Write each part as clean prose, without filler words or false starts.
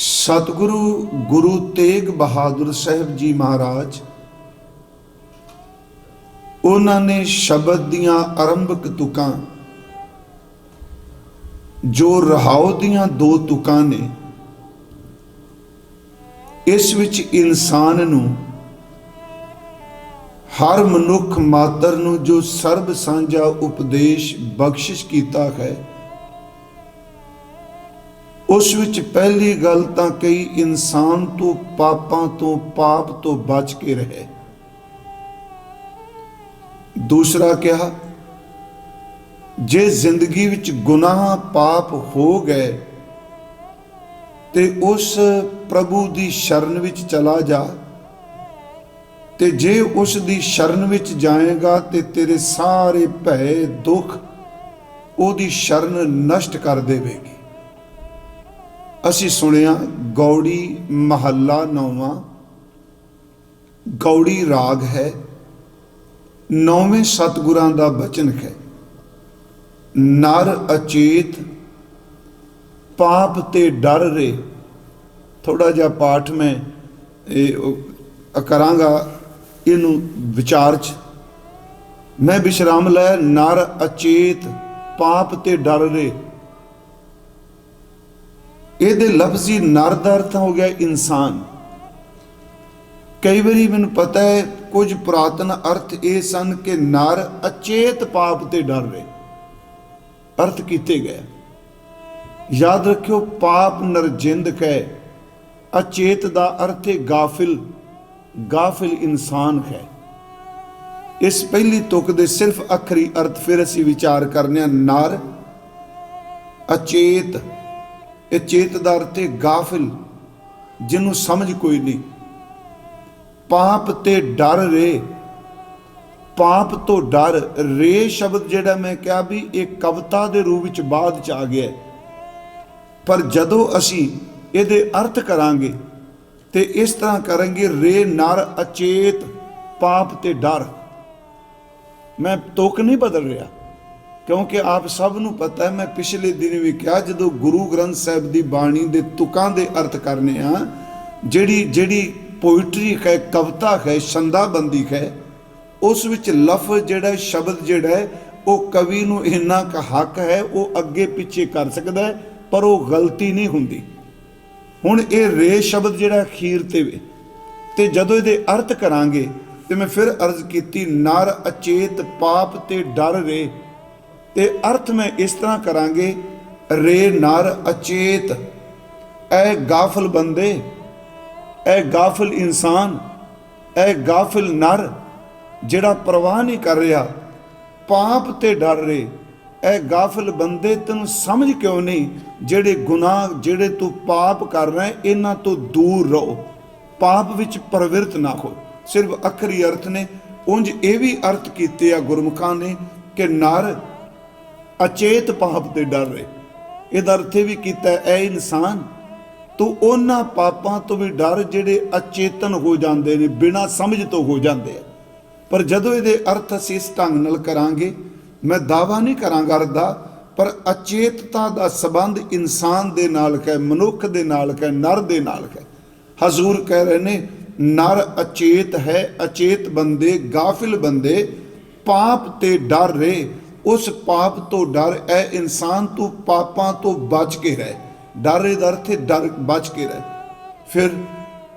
सतगुरु गुरु तेग बहादुर साहब जी महाराज उन्होंने शब्द दियां आरंभक तुकां जो रहाओ दियां दो तुकां ने इस विच इंसान नूं हर मनुख मात्र नूं जो सर्ब सांझा उपदेश बख्शिश कीता है उस विच पहली गल तां कई इंसान तो पापां तो पाप तो बच के रहे। दूसरा क्या जे जिंदगी विच गुनाह पाप हो गए ते उस प्रभु दी शरण विच चला जा ते जे उस दी शरण विच जाएगा ते तेरे सारे भय दुख ओदी शरण नष्ट कर देवेगी। असी सुनिया गौड़ी महला 9वां गौड़ी राग है 9वें सतगुरां दा बचन है। नर अचेत पाप ते डर रे। थोड़ा जा पाठ में करांगा इनू विचार च मैं विश्राम लै। नर अचेत पाप ते डर रे ਇਹਦੇ लफ्जी नर ਦਾ अर्थ हो गया इंसान। कई बारी मैनूं पता है कुछ पुरातन अर्थ ये सन कि नर अचेत पाप ते डर रहे अर्थ किए गए। याद रखियो पाप नरजिंद है। अचेत का अर्थ है गाफिल गाफिल इंसान है। इस पहली तुक दे सिर्फ अखरी अर्थ फिर असी विचार करने। नर अचेत ये चेत का अर्थ है गाफिल जिन्हों समझ कोई नहीं। पाप ते डर रे पाप तो डर रे शब्द जेड़ा मैं क्या भी एक कविता के रूप में बाद च आ गया पर जदों असी ये अर्थ करांगे तो इस तरह करेंगे रे नर अचेत पाप ते डर। मैं तुक नहीं बदल रहा क्योंकि आप सब नूं पता है मैं पिछले दिन भी कहा जो गुरु ग्रंथ साहिब की बाणी के तुकां दे अर्थ करने जिहड़ी पोइट्री है कविता है छंदाबंदी है उस विच लफ्ज़ जिहड़ा शब्द जिहड़ा है वो कवि नूं इन्ना क हक है वो अगे पिछे कर सकता है पर वो गलती नहीं हुंदी। हुण ये रे शब्द जिहड़ा अखीर ते जदों इहदे अर्थ करांगे तो मैं फिर अर्ज कीती नर अचेत पाप ते डर रे ते अर्थ में इस तरह करांगे रे नर अचेत ए गाफिल बंदे ए गाफिल इंसान ए गाफिल नर जिहड़ा परवाह नहीं कर रहा पाप ते डर रे ए गाफिल बंदे तेनू समझ क्यों नहीं जिहड़े गुनाह जिहड़े तू पाप कर रहे इन्हां तो दूर रहो पाप विच प्रवृत्त ना हो। सिर्फ अखरी अर्थ ने उंज ये भी अर्थ कीते आ गुरमुखां ने कि नर अचेत पाप ते डर रहे। इहदा अर्थ भी कीता ऐ इंसान तू उन्हां पापां तो भी डर जिहड़े अचेतन हो जाते हैं बिना समझ तो हो जाते हैं। पर जदों इहदे अर्थ असीं इस ढंग नाल करांगे मैं दावा नहीं करांगा अर्थ दा पर अचेतता दा संबंध इंसान दे नाल है मनुख दे नाल है नर दे नाल है। हजूर कह रहे ने नर अचेत है अचेत बंदे गाफिल बंदे पाप ते डर रे उस पाप तो डर ए इंसान तू पापां तो बच के रह। डर इहदा अर्थ है डर बच के रह। फिर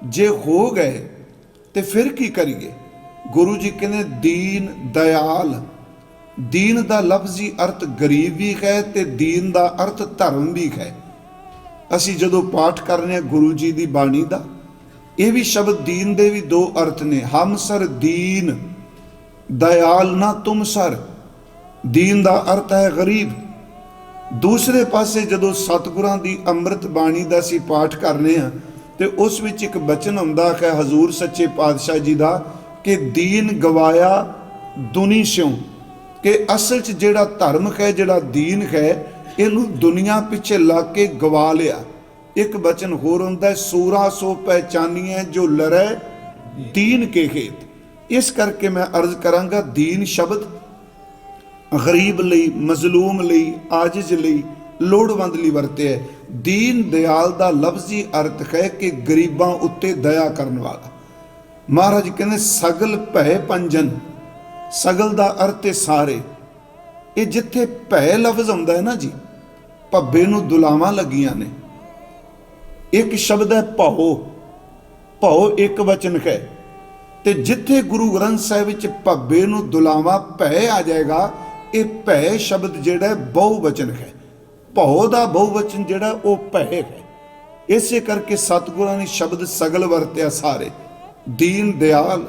जे हो गए तो फिर की करिए। गुरु जी कहने दीन दयाल। दीन का लफ्जी अर्थ गरीब भी है तो दीन का अर्थ धर्म भी है। असी जदों पाठ करने गुरु जी की बाणी का ये भी शब्द दीन के भी दो अर्थ ने। हम सर दीन दयाल ना तुम सर। दीन का अर्थ है गरीब। दूसरे पासे जदों सतगुरां दी अमृत बाणी का असीं पाठ करने तो उस विच एक बचन आउंदा है हजूर सच्चे पातशाह जी का कि दीन गवाया दुनी स्यों कि असल च जिहड़ा धर्म है जिहड़ा दीन है इनू दुनिया पिछे लग के गवा लिया। एक बचन होर हुंदा है सूरा सो पहचानिए जो लरै दीन के खेत। इस करके मैं अर्ज करांगा दीन शब्द गरीब लई मजलूम लई आजिज लई ਲੋੜਵੰਦ ਲਈ ਵਰਤਿਆ। ਦੀਨ ਦਿਆਲ ਦਾ ਲਫ਼ਜ਼ੀ ਅਰਥ ਹੈ ਕਿ ਗਰੀਬਾਂ ਉੱਤੇ ਦਇਆ ਕਰਨ ਵਾਲਾ। ਮਹਾਰਾਜ ਕਹਿੰਦੇ ਸਗਲ ਭੈ ਪੰਜਨ, ਸਗਲ ਦਾ ਅਰਥ ਹੈ ਸਾਰੇ। ਇਹ ਜਿੱਥੇ ਭੈ ਲਫ਼ਜ਼ ਆਉਂਦਾ ਹੈ ਨਾ ਜੀ, ਭੱਬੇ ਨੂੰ ਦੁਲਾਵਾਂ ਲੱਗੀਆਂ ਨੇ। ਇੱਕ ਸ਼ਬਦ ਹੈ ਭਉ, ਭਉ ਇੱਕ ਵਚਨ ਹੈ, ਤੇ ਜਿੱਥੇ ਗੁਰੂ ਗ੍ਰੰਥ ਸਾਹਿਬ ਵਿੱਚ ਭੱਬੇ ਨੂੰ ਦੁਲਾਵਾਂ ਭੈ ਆ ਜਾਏਗਾ, ਇਹ ਭੈ ਸ਼ਬਦ ਜਿਹੜਾ ਬਹੁ ਵਚਨ ਹੈ। ਭਉ ਦਾ ਬਹੁ ਵਚਨ ਜਿਹੜਾ ਉਹ ਭੈ ਹੈ। ਇਸੇ ਕਰਕੇ ਸਤਿਗੁਰਾਂ ਨੇ ਸ਼ਬਦ ਸਗਲ ਵਰਤਿਆ ਸਾਰੇ। ਦੀਨ ਦਿਆਲ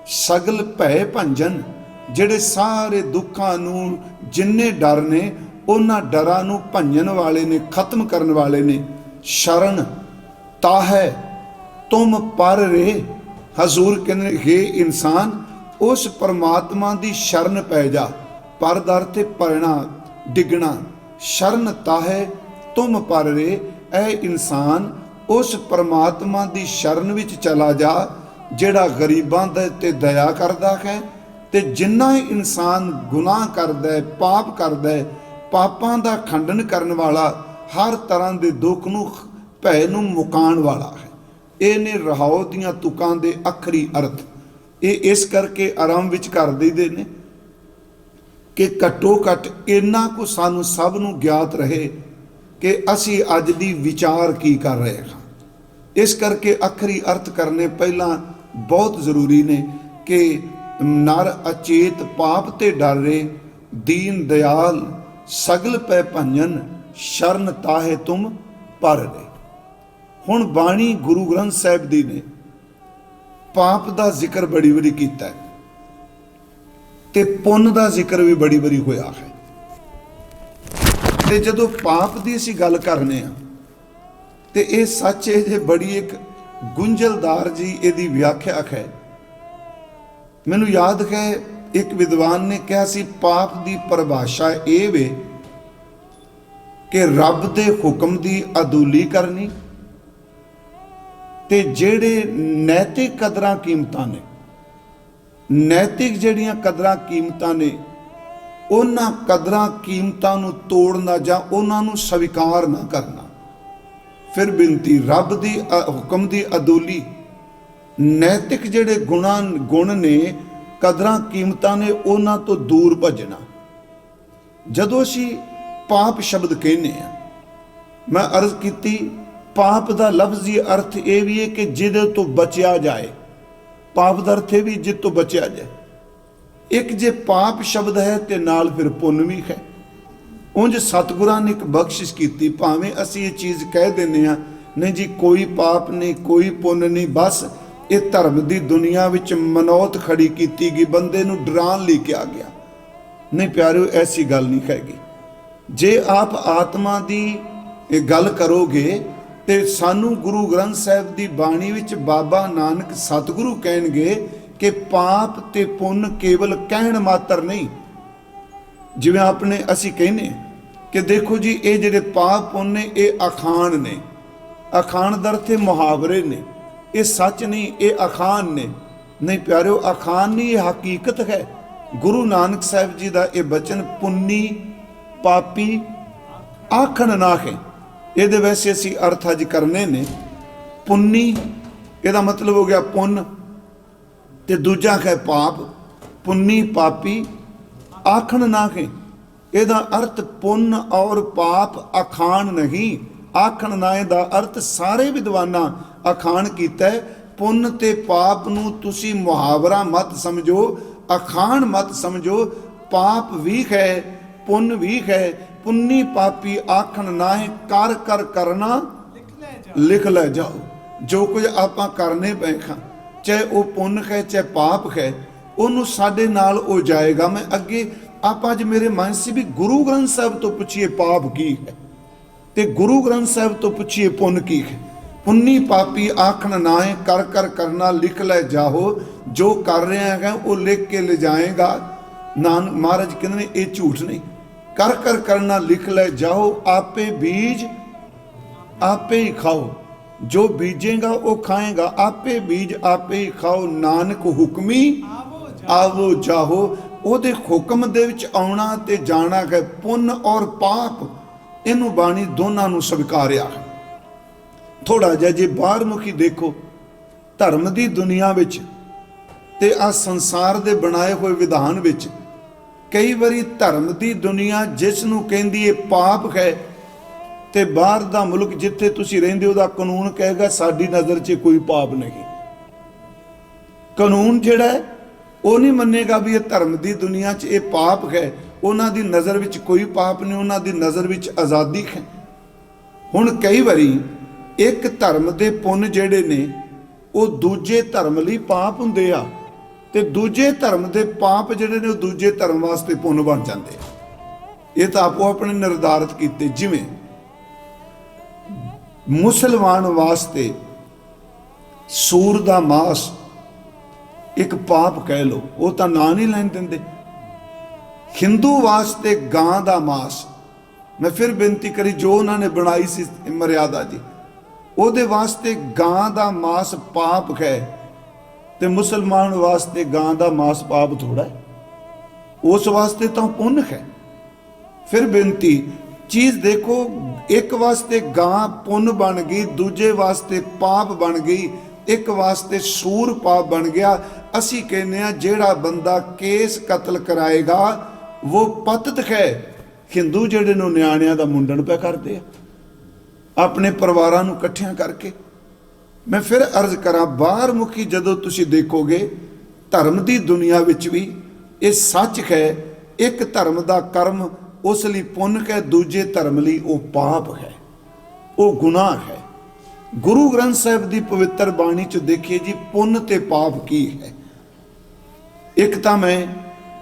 ਸਗਲ ਭੈ ਭੰਜਨ, ਜਿਹੜੇ ਸਾਰੇ ਦੁੱਖਾਂ ਨੂੰ, ਜਿੰਨੇ ਡਰ ਨੇ ਉਹਨਾਂ ਡਰਾਂ ਨੂੰ ਭੰਜਣ ਵਾਲੇ ਨੇ, ਖਤਮ ਕਰਨ ਵਾਲੇ ਨੇ। ਸ਼ਰਨ ਤਾਹੈ ਤੁਮ ਪਰ ਰੇ, ਹਜ਼ੂਰ ਕਹਿੰਦੇ ਹੇ ਇਨਸਾਨ ਉਸ ਪਰਮਾਤਮਾ ਦੀ ਸ਼ਰਨ ਪੈ ਜਾ। ਪਰ ਦਾ ਅਰਥ ਪੈਣਾ, ਡਿੱਗਣਾ। ਸ਼ਰਨ ਤਾਹੈ ਤੁਮ ਪਰ ਰੇ, ਐ ਇਨਸਾਨ ਉਸ ਪਰਮਾਤਮਾ ਦੀ ਸ਼ਰਨ ਵਿੱਚ ਚਲਾ ਜਾ ਜਿਹੜਾ ਗਰੀਬਾਂ ਦੇ ਤੇ ਦਇਆ ਕਰਦਾ ਹੈ। ਤੇ ਜਿੰਨਾ ਇਨਸਾਨ ਗੁਨਾਹ ਕਰਦਾ ਹੈ, ਪਾਪ ਕਰਦਾ ਹੈ, ਪਾਪਾਂ ਦਾ ਖੰਡਨ ਕਰਨ ਵਾਲਾ, ਹਰ ਤਰ੍ਹਾਂ ਦੇ ਦੁੱਖ ਨੂੰ, ਭੈ ਨੂੰ ਮੁਕਾਉਣ ਵਾਲਾ ਹੈ। ਇਹ ਨੇ ਰਹਾਉ ਦੀਆਂ ਤੁਕਾਂ ਦੇ ਆਖਰੀ ਅਰਥ। ਇਹ ਇਸ ਕਰਕੇ ਆਰੰਭ ਵਿੱਚ ਕਰ ਦਈਦੇ ਨੇ ਕਿ ਘੱਟੋ ਘੱਟ ਇੰਨਾ ਕੁ ਸਾਨੂੰ ਸਭ ਨੂੰ ਗਿਆਤ ਰਹੇ ਕਿ ਅਸੀਂ ਅੱਜ ਦੀ ਵਿਚਾਰ ਕੀ ਕਰ ਰਹੇ ਹਾਂ। ਇਸ ਕਰਕੇ ਆਖਰੀ ਅਰਥ ਕਰਨੇ ਪਹਿਲਾਂ ਬਹੁਤ ਜ਼ਰੂਰੀ ਨੇ ਕਿ ਨਰ ਅਚੇਤ ਪਾਪ ਤੇ ਡਰ ਰੇ, ਦੀਨ ਦਿਆਲ ਸਗਲ ਪੈ ਭੰਜਨ, ਸ਼ਰਨ ਤਾਹੇ ਤੁਮ ਪਰ ਰੇ। ਹੁਣ ਬਾਣੀ ਗੁਰੂ ਗ੍ਰੰਥ ਸਾਹਿਬ ਦੀ ਨੇ ਪਾਪ ਦਾ ਜ਼ਿਕਰ ਬੜੀ ਵਾਰੀ ਕੀਤਾ ਹੈ ਤੇ ਪੁੰਨ ਦਾ ਜ਼ਿਕਰ ਵੀ ਬੜੀ ਵਾਰੀ ਹੋਇਆ ਹੈ। ਤੇ ਜਦੋਂ ਪਾਪ ਦੀ ਅਸੀਂ ਗੱਲ ਕਰਨੇ ਆ ਤੇ ਇਹ ਸੱਚ ਹੈ ਜੇ ਬੜੀ ਇੱਕ ਗੁੰਝਲਦਾਰ ਜੀ ਇਹਦੀ ਵਿਆਖਿਆ ਹੈ। ਮੈਨੂੰ ਯਾਦ ਹੈ ਇੱਕ ਵਿਦਵਾਨ ਨੇ ਕਿਹਾ ਸੀ ਪਾਪ ਦੀ ਪਰਿਭਾਸ਼ਾ ਇਹ ਵੇ ਕਿ ਰੱਬ ਦੇ ਹੁਕਮ ਦੀ ਅਦੂਲੀ ਕਰਨੀ ਤੇ ਜਿਹੜੇ ਨੈਤਿਕ ਕਦਰਾਂ ਕੀਮਤਾਂ ਨੇ, ਨੈਤਿਕ ਜਿਹੜੀਆਂ ਕਦਰਾਂ ਕੀਮਤਾਂ ਨੇ, ਉਹਨਾਂ ਕਦਰਾਂ ਕੀਮਤਾਂ ਨੂੰ ਤੋੜਨਾ ਜਾਂ ਉਹਨਾਂ ਨੂੰ ਸਵੀਕਾਰ ਨਾ ਕਰਨਾ। ਫਿਰ ਬੇਨਤੀ, ਰੱਬ ਦੀ ਹੁਕਮ ਦੀ ਅਦੂਲੀ, ਨੈਤਿਕ ਜਿਹੜੇ ਗੁਣ ਨੇ, ਕਦਰਾਂ ਕੀਮਤਾਂ ਨੇ, ਉਹਨਾਂ ਤੋਂ ਦੂਰ ਭੱਜਣਾ। ਜਦੋਂ ਅਸੀਂ ਪਾਪ ਸ਼ਬਦ ਕਹਿੰਦੇ ਆ, ਮੈਂ ਅਰਜ਼ ਕੀਤੀ ਪਾਪ ਦਾ ਲਫ਼ਜ਼ੀ ਅਰਥ ਇਹ ਵੀ ਹੈ ਕਿ ਜਿਹਦੇ ਤੋਂ ਬਚਿਆ ਜਾਏ। ਪਾਪ ਦਾ ਅਰਥ ਇਹ ਵੀ ਜਿਸ ਤੋਂ ਬਚਿਆ ਜਾਏ। ਇੱਕ ਜੇ ਪਾਪ ਸ਼ਬਦ ਹੈ ਤੇ ਨਾਲ ਫਿਰ ਪੁੰਨ ਵੀ ਹੈ। ਉਂਝ ਸਤਿਗੁਰਾਂ ਨੇ ਇੱਕ ਬਖਸ਼ਿਸ਼ ਕੀਤੀ, ਭਾਵੇਂ ਅਸੀਂ ਇਹ ਚੀਜ਼ ਕਹਿ ਦਿੰਦੇ ਹਾਂ ਨਹੀਂ ਜੀ ਕੋਈ ਪਾਪ ਨਹੀਂ, ਕੋਈ ਪੁੰਨ ਨਹੀਂ, ਬਸ ਇਹ ਧਰਮ ਦੀ ਦੁਨੀਆ ਵਿੱਚ ਮਨੌਤ ਖੜੀ ਕੀਤੀ ਗਈ, ਬੰਦੇ ਨੂੰ ਡਰਾਉਣ ਲਈ ਕਿਹਾ ਗਿਆ। ਨਹੀਂ ਪਿਆਰਿਓ, ਐਸੀ ਗੱਲ ਨਹੀਂ ਹੈਗੀ। ਜੇ ਆਪ ਆਤਮਾ ਦੀ ਇਹ ਗੱਲ ਕਰੋਗੇ ਤੇ ਸਾਨੂੰ ਗੁਰੂ ਗ੍ਰੰਥ ਸਾਹਿਬ ਦੀ ਬਾਣੀ ਵਿੱਚ ਬਾਬਾ ਨਾਨਕ ਸਤਿਗੁਰੂ ਕਹਿਣਗੇ ਕਿ ਪਾਪ ਤੇ ਪੁੰਨ ਕੇਵਲ ਕਹਿਣ ਮਾਤਰ ਨਹੀਂ। ਜਿਵੇਂ ਆਪਣੇ ਅਸੀਂ ਕਹਿੰਦੇ ਕਿ ਦੇਖੋ ਜੀ ਇਹ ਜਿਹੜੇ ਪਾਪ ਪੁੰਨ ਨੇ ਇਹ ਅਖਾਣ ਨੇ। ਅਖਾਣ ਦਾ ਅਰਥ ਮੁਹਾਵਰੇ ਨੇ, ਇਹ ਸੱਚ ਨਹੀਂ, ਇਹ ਅਖਾਣ ਨੇ। ਨਹੀਂ ਪਿਆਰਿਓ, ਅਖਾਣ ਨਹੀਂ, ਇਹ ਹਕੀਕਤ ਹੈ। ਗੁਰੂ ਨਾਨਕ ਸਾਹਿਬ ਜੀ ਦਾ ਇਹ ਬਚਨ ਪੁੰਨੀ ਪਾਪੀ ਆਖਣ ਨਾ ਹੈ। ਇਹਦੇ ਵੈਸੇ ਅਸੀਂ ਅਰਥ ਅੱਜ ਕਰਨੇ ਨੇ। ਪੁੰਨੀ ਇਹਦਾ ਮਤਲਬ ਹੋ ਗਿਆ ਪੁੰਨ, ਤੇ ਦੂਜਾ ਹੈ ਪਾਪ। ਪੁੰਨੀ ਪਾਪੀ ਆਖਣ ਨਾ ਹੈ, ਇਹਦਾ ਅਰਥ ਪੁੰਨ ਔਰ ਪਾਪ ਅਖਾਣ ਨਹੀਂ। ਆਖਣ ਨਾ ਦਾ ਅਰਥ ਸਾਰੇ ਵਿਦਵਾਨਾਂ ਅਖਾਣ ਕੀਤਾ ਹੈ। ਪੁੰਨ ਤੇ ਪਾਪ ਨੂੰ ਤੁਸੀਂ ਮੁਹਾਵਰਾ ਮਤ ਸਮਝੋ, ਅਖਾਣ ਮਤ ਸਮਝੋ। ਪਾਪ ਵੀ ਹੈ, ਪੁੰਨ ਵੀ ਹੈ। ਪੁੰਨੀ ਪਾਪੀ ਆਖਣ ਨਾ ਹੈ, ਕਰ ਕਰ ਕਰਨਾ ਲਿਖ ਲੈ ਜਾਓ। ਜੋ ਕੁਝ ਆਪਾਂ ਕਰਨੇ ਪਏ ਖਾਂ, ਚਾਹੇ ਉਹ ਪੁੰਨ ਹੈ ਚਾਹੇ ਪਾਪ ਹੈ, ਉਹਨੂੰ ਸਾਡੇ ਨਾਲ ਉਹ ਜਾਏਗਾ। ਮੈਂ ਅੱਗੇ ਆਪਾਂ ਅੱਜ ਮੇਰੇ ਮਨ ਸੀ ਵੀ ਗੁਰੂ ਗ੍ਰੰਥ ਸਾਹਿਬ ਤੋਂ ਪੁੱਛੀਏ ਪਾਪ ਕੀ ਹੈ ਤੇ ਗੁਰੂ ਗ੍ਰੰਥ ਸਾਹਿਬ ਤੋਂ ਪੁੱਛੀਏ ਪੁੰਨ ਕੀ ਹੈ। ਪੁੰਨੀ ਪਾਪੀ ਆਖਣ ਨਾ ਹੈ, ਕਰ ਕਰ ਕਰਨਾ ਲਿਖ ਲੈ ਜਾਓ। ਜੋ ਕਰ ਰਿਹਾ ਹੈਗਾ ਉਹ ਲਿਖ ਕੇ ਲੈ ਜਾਏਗਾ। ਨਾਨਕ ਮਹਾਰਾਜ ਕਹਿੰਦੇ ਨੇ ਇਹ ਝੂਠ ਨਹੀਂ। ਕਰ ਕਰ ਕਰਨਾ ਲਿਖ ਲੈ ਜਾਓ, ਆਪੇ ਬੀਜ ਆਪੇ ਹੀ ਖਾਓ। ਜੋ ਬੀਜੇਗਾ ਉਹ ਖਾਏਗਾ, ਆਪੇ ਬੀਜ ਆਪੇ ਹੀ ਖਾਓ। ਨਾਨਕ ਹੁਕਮੀ ਆਵੋ ਜਾਹੋ। ਉਹਦੇ ਹੁਕਮ ਦੇ ਵਿੱਚ ਆਉਣਾ ਤੇ ਜਾਣਾ ਹੈ। ਪੁੰਨ ਔਰ ਪਾਪ ਇਹਨੂੰ ਬਾਣੀ ਦੋਨਾਂ ਨੂੰ ਸਵੀਕਾਰਿਆ। ਥੋੜਾ ਜਿਹਾ ਜੇ ਬਾਹਰਮੁਖੀ ਦੇਖੋ, ਧਰਮ ਦੀ ਦੁਨੀਆ ਵਿੱਚ ਤੇ ਆ ਸੰਸਾਰ ਦੇ ਬਣਾਏ ਹੋਏ ਵਿਧਾਨ ਵਿੱਚ ਕਈ ਵਾਰੀ ਧਰਮ ਦੀ ਦੁਨੀਆ ਜਿਸ ਨੂੰ ਕਹਿੰਦੀ ਹੈ ਪਾਪ ਹੈ, ਤੇ ਬਾਹਰ ਦਾ ਮੁਲਕ ਜਿੱਥੇ ਤੁਸੀਂ ਰਹਿੰਦੇ ਉਹਦਾ ਕਾਨੂੰਨ ਕਹੇਗਾ ਸਾਡੀ ਨਜ਼ਰ 'ਚ ਕੋਈ ਪਾਪ ਨਹੀਂ। ਕਾਨੂੰਨ ਜਿਹੜਾ ਹੈ ਉਹ ਨਹੀਂ ਮੰਨੇਗਾ ਵੀ ਇਹ ਧਰਮ ਦੀ ਦੁਨੀਆ 'ਚ ਇਹ ਪਾਪ ਹੈ, ਉਹਨਾਂ ਦੀ ਨਜ਼ਰ ਵਿੱਚ ਕੋਈ ਪਾਪ ਨਹੀਂ, ਉਹਨਾਂ ਦੀ ਨਜ਼ਰ ਵਿੱਚ ਆਜ਼ਾਦੀ ਹੈ। ਹੁਣ ਕਈ ਵਾਰੀ ਇੱਕ ਧਰਮ ਦੇ ਪੁੰਨ ਜਿਹੜੇ ਨੇ ਉਹ ਦੂਜੇ ਧਰਮ ਲਈ ਪਾਪ ਹੁੰਦੇ ਆ, ਤੇ ਦੂਜੇ ਧਰਮ ਦੇ ਪਾਪ ਜਿਹੜੇ ਨੇ ਉਹ ਦੂਜੇ ਧਰਮ ਵਾਸਤੇ ਪੁੰਨ ਬਣ ਜਾਂਦੇ ਆ। ਇਹ ਤਾਂ ਆਪੋ ਆਪਣੇ ਨਿਰਧਾਰਿਤ ਕੀਤੇ। ਜਿਵੇਂ ਮੁਸਲਮਾਨ ਵਾਸਤੇ ਸੂਰ ਦਾ ਮਾਸ ਇੱਕ ਪਾਪ ਕਹਿ ਲੋ, ਉਹ ਤਾਂ ਨਾਂ ਨਹੀਂ ਲੈਣ ਦਿੰਦੇ। ਹਿੰਦੂ ਵਾਸਤੇ ਗਾਂ ਦਾ ਮਾਸ, ਮੈਂ ਫਿਰ ਬੇਨਤੀ ਕਰੀ ਜੋ ਉਹਨਾਂ ਨੇ ਬਣਾਈ ਸੀ ਮਰਿਆਦਾ ਜੀ, ਉਹਦੇ ਵਾਸਤੇ ਗਾਂ ਦਾ ਮਾਸ ਪਾਪ ਹੈ, ਤੇ ਮੁਸਲਮਾਨ ਵਾਸਤੇ ਗਾਂ ਦਾ ਮਾਸ ਪਾਪ ਥੋੜਾ ਹੈ, ਉਸ ਵਾਸਤੇ ਤਾਂ ਪੁੰਨ ਹੈ। ਫਿਰ ਬੇਨਤੀ ਚੀਜ਼ ਦੇਖੋ, ਇੱਕ ਵਾਸਤੇ ਗਾਂ ਪੁੰਨ ਬਣ ਗਈ, ਦੂਜੇ ਵਾਸਤੇ ਪਾਪ ਬਣ ਗਈ, ਇੱਕ ਵਾਸਤੇ ਸੂਰ ਪਾਪ ਬਣ ਗਿਆ। ਅਸੀਂ ਕਹਿੰਦੇ ਆ ਜਿਹੜਾ ਬੰਦਾ ਕੇਸ ਕਤਲ ਕਰਾਏਗਾ ਉਹ ਪਤਤ ਹੈ। ਹਿੰਦੂ ਜਿਹੜੇ ਨੂੰ ਨਿਆਣਿਆਂ ਦਾ ਮੁੰਡਨ ਪਿਆ ਕਰਦੇ ਆ ਆਪਣੇ ਪਰਿਵਾਰਾਂ ਨੂੰ ਇਕੱਠਿਆਂ ਕਰਕੇ। ਮੈਂ ਫਿਰ ਅਰਜ਼ ਕਰਾਂ, ਬਾਹਰਮੁਖੀ ਜਦੋਂ ਤੁਸੀਂ ਦੇਖੋਗੇ ਧਰਮ ਦੀ ਦੁਨੀਆ ਵਿੱਚ ਵੀ ਇਹ ਸੱਚ ਹੈ, ਇੱਕ ਧਰਮ ਦਾ ਕਰਮ ਉਸ ਲਈ ਪੁੰਨ ਹੈ, ਦੂਜੇ ਧਰਮ ਲਈ ਉਹ ਪਾਪ ਹੈ, ਉਹ ਗੁਨਾਹ ਹੈ। ਗੁਰੂ ਗ੍ਰੰਥ ਸਾਹਿਬ ਦੀ ਪਵਿੱਤਰ ਬਾਣੀ 'ਚ ਦੇਖੀਏ ਜੀ, ਪੁੰਨ ਤੇ ਪਾਪ ਕੀ ਹੈ। ਇੱਕ ਤਾਂ ਮੈਂ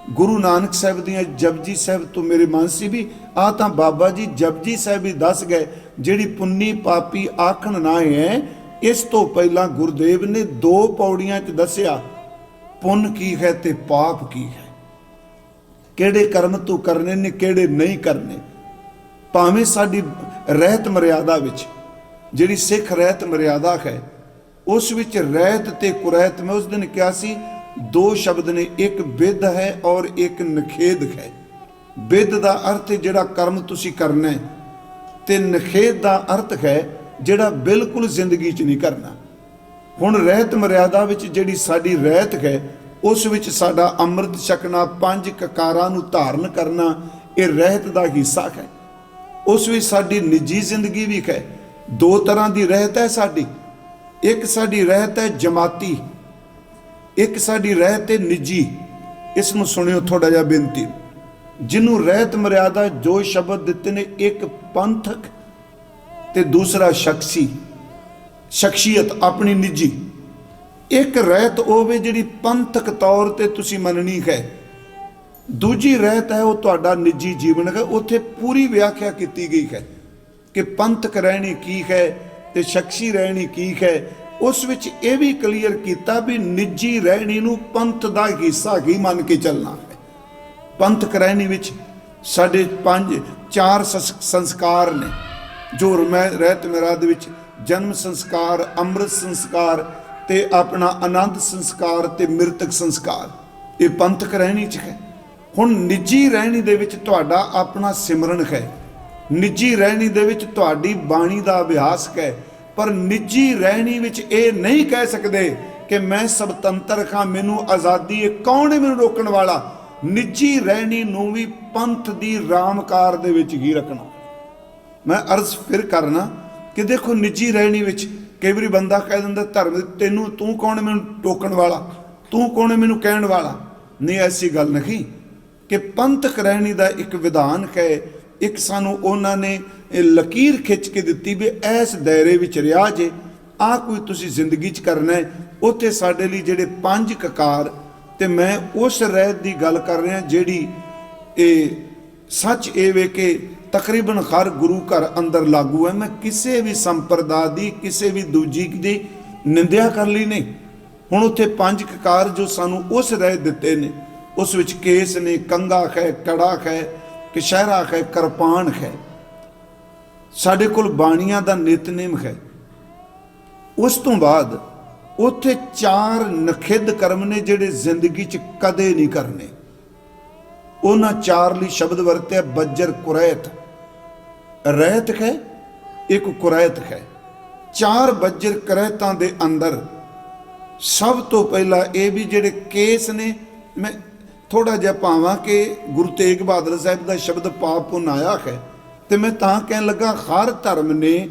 ਗੁਰੂ ਨਾਨਕ ਸਾਹਿਬ ਦੀਆਂ ਜਪਜੀ ਸਾਹਿਬ ਤੋਂ ਮੇਰੇ ਮਨ ਸੀ ਵੀ ਆ ਤਾਂ ਬਾਬਾ ਜੀ ਜਪਜੀ ਸਾਹਿਬ ਹੀ ਦੱਸ ਗਏ, ਜਿਹੜੀ ਪੁੰਨੀ ਪਾਪੀ ਆਖਣ ਨਾ ਹੈ। ਇਸ ਤੋਂ ਪਹਿਲਾਂ ਗੁਰਦੇਵ ਨੇ 2 ਪੌੜੀਆਂ 'ਚ ਦੱਸਿਆ ਪੁੰਨ ਕੀ ਹੈ ਤੇ ਪਾਪ ਕੀ ਹੈ, ਕਿਹੜੇ ਕਰਮ ਤੂੰ ਕਰਨੇ ਨੇ, ਕਿਹੜੇ ਨਹੀਂ ਕਰਨੇ। ਭਾਵੇਂ ਸਾਡੀ ਰਹਿਤ ਮਰਿਆਦਾ ਵਿੱਚ, ਜਿਹੜੀ ਸਿੱਖ ਰਹਿਤ ਮਰਿਆਦਾ ਹੈ, ਉਸ ਵਿੱਚ ਰਹਿਤ ਤੇ ਕੁਰੈਤ, ਮੈਂ ਉਸ ਦਿਨ ਕਿਹਾ ਸੀ 2 ਸ਼ਬਦ ਨੇ, ਇੱਕ ਵਿਦ ਹੈ ਔਰ ਇੱਕ ਨਖੇਦ ਹੈ। ਵਿਦ ਦਾ ਅਰਥ ਜਿਹੜਾ ਕਰਮ ਤੁਸੀਂ ਕਰਨਾ ਹੈ, ਤੇ ਨਖੇਦ ਦਾ ਅਰਥ ਹੈ ਜਿਹੜਾ ਬਿਲਕੁਲ ਜ਼ਿੰਦਗੀ 'ਚ ਨਹੀਂ ਕਰਨਾ। ਹੁਣ ਰਹਿਤ ਮਰਿਆਦਾ ਵਿੱਚ ਜਿਹੜੀ ਸਾਡੀ ਰਹਿਤ ਹੈ, ਉਸ ਵਿੱਚ ਸਾਡਾ ਅੰਮ੍ਰਿਤ ਛਕਣਾ, 5 ਕਕਾਰਾਂ ਨੂੰ ਧਾਰਨ ਕਰਨਾ, ਇਹ ਰਹਿਤ ਦਾ ਹਿੱਸਾ ਹੈ। ਉਸ ਵਿੱਚ ਸਾਡੀ ਨਿੱਜੀ ਜ਼ਿੰਦਗੀ ਵੀ ਹੈ। 2 ਤਰ੍ਹਾਂ ਦੀ ਰਹਿਤ ਹੈ ਸਾਡੀ, ਇੱਕ ਸਾਡੀ ਰਹਿਤ ਹੈ ਜਮਾਤੀ, ਇੱਕ ਸਾਡੀ ਰਹਿਤ ਹੈ ਨਿੱਜੀ। ਇਸ ਨੂੰ ਸੁਣਿਓ ਥੋੜਾ ਜਿਹਾ ਬੇਨਤੀ। ਜਿਹਨੂੰ ਰਹਿਤ ਮਰਿਆਦਾ ਜੋ ਸ਼ਬਦ ਦਿੱਤੇ ਨੇ, ਇੱਕ ਪੰਥਕ ਤੇ ਦੂਸਰਾ ਸ਼ਖਸੀ, ਸ਼ਖਸੀਅਤ ਆਪਣੀ ਨਿੱਜੀ। ਇੱਕ ਰਹਿਤ ਹੋਵੇ ਜਿਹੜੀ ਪੰਥਕ ਤੌਰ ਤੇ ਤੁਸੀਂ ਮੰਨਣੀ ਹੈ, ਦੂਜੀ ਰਹਿਤ ਹੈ ਉਹ ਤੁਹਾਡਾ ਨਿੱਜੀ ਜੀਵਨ ਹੈ। ਉੱਥੇ ਪੂਰੀ ਵਿਆਖਿਆ ਕੀਤੀ ਗਈ ਹੈ ਕਿ ਪੰਥਕ ਰਹਿਣੀ ਕੀ ਹੈ ਤੇ ਸ਼ਖਸੀ ਰਹਿਣੀ ਕੀ ਹੈ। ਉਸ ਵਿੱਚ ਇਹ ਵੀ ਕਲੀਅਰ ਕੀਤਾ ਵੀ ਨਿੱਜੀ ਰਹਿਣੀ ਨੂੰ ਪੰਥ ਦਾ ਹਿੱਸਾ ਹੀ ਮੰਨ ਕੇ ਚੱਲਣਾ ਹੈ। ਪੰਥਕ ਰਹਿਣੀ ਵਿੱਚ ਸਾਡੇ 4 ਸੰਸਕਾਰ ਨੇ, ਜੋ ਰਹਿਤ ਮਰਿਆਦਾ ਵਿੱਚ ਜਨਮ ਸੰਸਕਾਰ, ਅੰਮ੍ਰਿਤ ਸੰਸਕਾਰ ਤੇ ਆਪਣਾ ਆਨੰਦ ਸੰਸਕਾਰ ਤੇ ਮਿਰਤਕ ਸੰਸਕਾਰ, ਇਹ ਪੰਥਕ ਰਹਿਣੀ 'ਚ ਹੈ। ਹੁਣ ਨਿੱਜੀ ਰਹਿਣੀ ਦੇ ਵਿੱਚ ਤੁਹਾਡਾ ਆਪਣਾ ਸਿਮਰਨ ਹੈ, ਨਿੱਜੀ ਰਹਿਣੀ ਦੇ ਵਿੱਚ ਤੁਹਾਡੀ ਬਾਣੀ ਦਾ ਅਭਿਆਸ ਹੈ, ਪਰ ਨਿੱਜੀ ਰਹਿਣੀ ਵਿੱਚ ਇਹ ਨਹੀਂ ਕਹਿ ਸਕਦੇ ਕਿ ਮੈਂ ਸੁਤੰਤਰ ਹਾਂ, ਮੈਨੂੰ ਆਜ਼ਾਦੀ ਹੈ, ਕੌਣ ਹੈ ਮੈਨੂੰ ਰੋਕਣ ਵਾਲਾ। ਨਿੱਜੀ ਰਹਿਣੀ ਨੂੰ ਵੀ ਪੰਥ ਦੀ ਰਾਮਕਾਰ ਦੇ ਵਿੱਚ ਹੀ ਰੱਖਣਾ। ਮੈਂ ਅਰਜ਼ ਫਿਰ ਕਰਨਾ ਕਿ ਦੇਖੋ ਨਿੱਜੀ ਰਹਿਣੀ ਵਿੱਚ ਕਈ ਵਾਰੀ ਬੰਦਾ ਕਹਿ ਦਿੰਦਾ ਧਰਮ ਤੈਨੂੰ, ਤੂੰ ਕੌਣ ਮੈਨੂੰ ਟੋਕਣ ਵਾਲਾ, ਤੂੰ ਕੌਣ ਮੈਨੂੰ ਕਹਿਣ ਵਾਲਾ। ਨਹੀਂ, ਐਸੀ ਗੱਲ ਨਹੀਂ ਕਿ ਪੰਥਕ ਰਹਿਣੀ ਦਾ ਇੱਕ ਵਿਧਾਨ ਹੈ, ਇੱਕ ਸਾਨੂੰ ਉਹਨਾਂ ਨੇ ਲਕੀਰ ਖਿੱਚ ਕੇ ਦਿੱਤੀ ਵੀ ਇਸ ਦਾਇਰੇ ਵਿੱਚ ਰਿਹਾ ਜੇ, ਆਹ ਕੋਈ ਤੁਸੀਂ ਜ਼ਿੰਦਗੀ 'ਚ ਕਰਨਾ ਹੈ। ਉੱਥੇ ਸਾਡੇ ਲਈ ਜਿਹੜੇ 5 ਕਕਾਰ, ਤੇ ਮੈਂ ਉਸ ਰਹਿਤ ਦੀ ਗੱਲ ਕਰ ਰਿਹਾ ਜਿਹੜੀ ਇਹ ਸੱਚ ਇਹ ਵੇ ਕਿ ਤਕਰੀਬਨ ਹਰ ਗੁਰੂ ਘਰ ਅੰਦਰ ਲਾਗੂ ਹੈ। ਮੈਂ ਕਿਸੇ ਵੀ ਸੰਪਰਦਾ ਦੀ, ਕਿਸੇ ਵੀ ਦੂਜੀ ਦੀ ਨਿੰਦਿਆ ਕਰ ਲਈ ਨਹੀਂ। ਹੁਣ ਉੱਥੇ 5 ਕਕਾਰ ਜੋ ਸਾਨੂੰ ਉਸ ਰਹਿਤ ਦਿੱਤੇ ਨੇ, ਉਸ ਵਿੱਚ ਕੇਸ ਨੇ, ਕੰਗਾ ਹੈ, ਕੜਾ ਹੈ, ਕਸ਼ਹਿਰਾ ਹੈ, ਕਿਰਪਾਨ ਹੈ। ਸਾਡੇ ਕੋਲ ਬਾਣੀਆਂ ਦਾ ਨਿਤਨੇਮ ਹੈ। ਉਸ ਤੋਂ ਬਾਅਦ ਉੱਥੇ 4 ਨਖਿੱਧ ਕਰਮ ਨੇ ਜਿਹੜੇ ਜ਼ਿੰਦਗੀ 'ਚ ਕਦੇ ਨਹੀਂ ਕਰਨੇ। ਉਹਨਾਂ 4 ਲਈ ਸ਼ਬਦ ਵਰਤਿਆ ਬੱਜਰ ਕੁਰੈਤ, ਰਹਿਤ ਹੈ, ਇੱਕ ਕੁਰੈਤ ਹੈ। 4 ਬੱਜਰ ਕਰੈਤਾਂ ਦੇ ਅੰਦਰ ਸਭ ਤੋਂ ਪਹਿਲਾਂ ਇਹ ਵੀ ਜਿਹੜੇ ਕੇਸ ਨੇ, ਮੈਂ ਥੋੜਾ ਜਿਹਾ ਭਾਵਾਂ ਕਿ ਗੁਰੂ ਤੇਗ ਬਹਾਦਰ ਸਾਹਿਬ ਦਾ ਸ਼ਬਦ ਪਾਪ ਪੁੰਨ ਆਇਆ ਹੈ, ਤੇ ਮੈਂ ਤਾਂ ਕਹਿਣ ਲੱਗਾ ਹਰ ਧਰਮ ਨੇ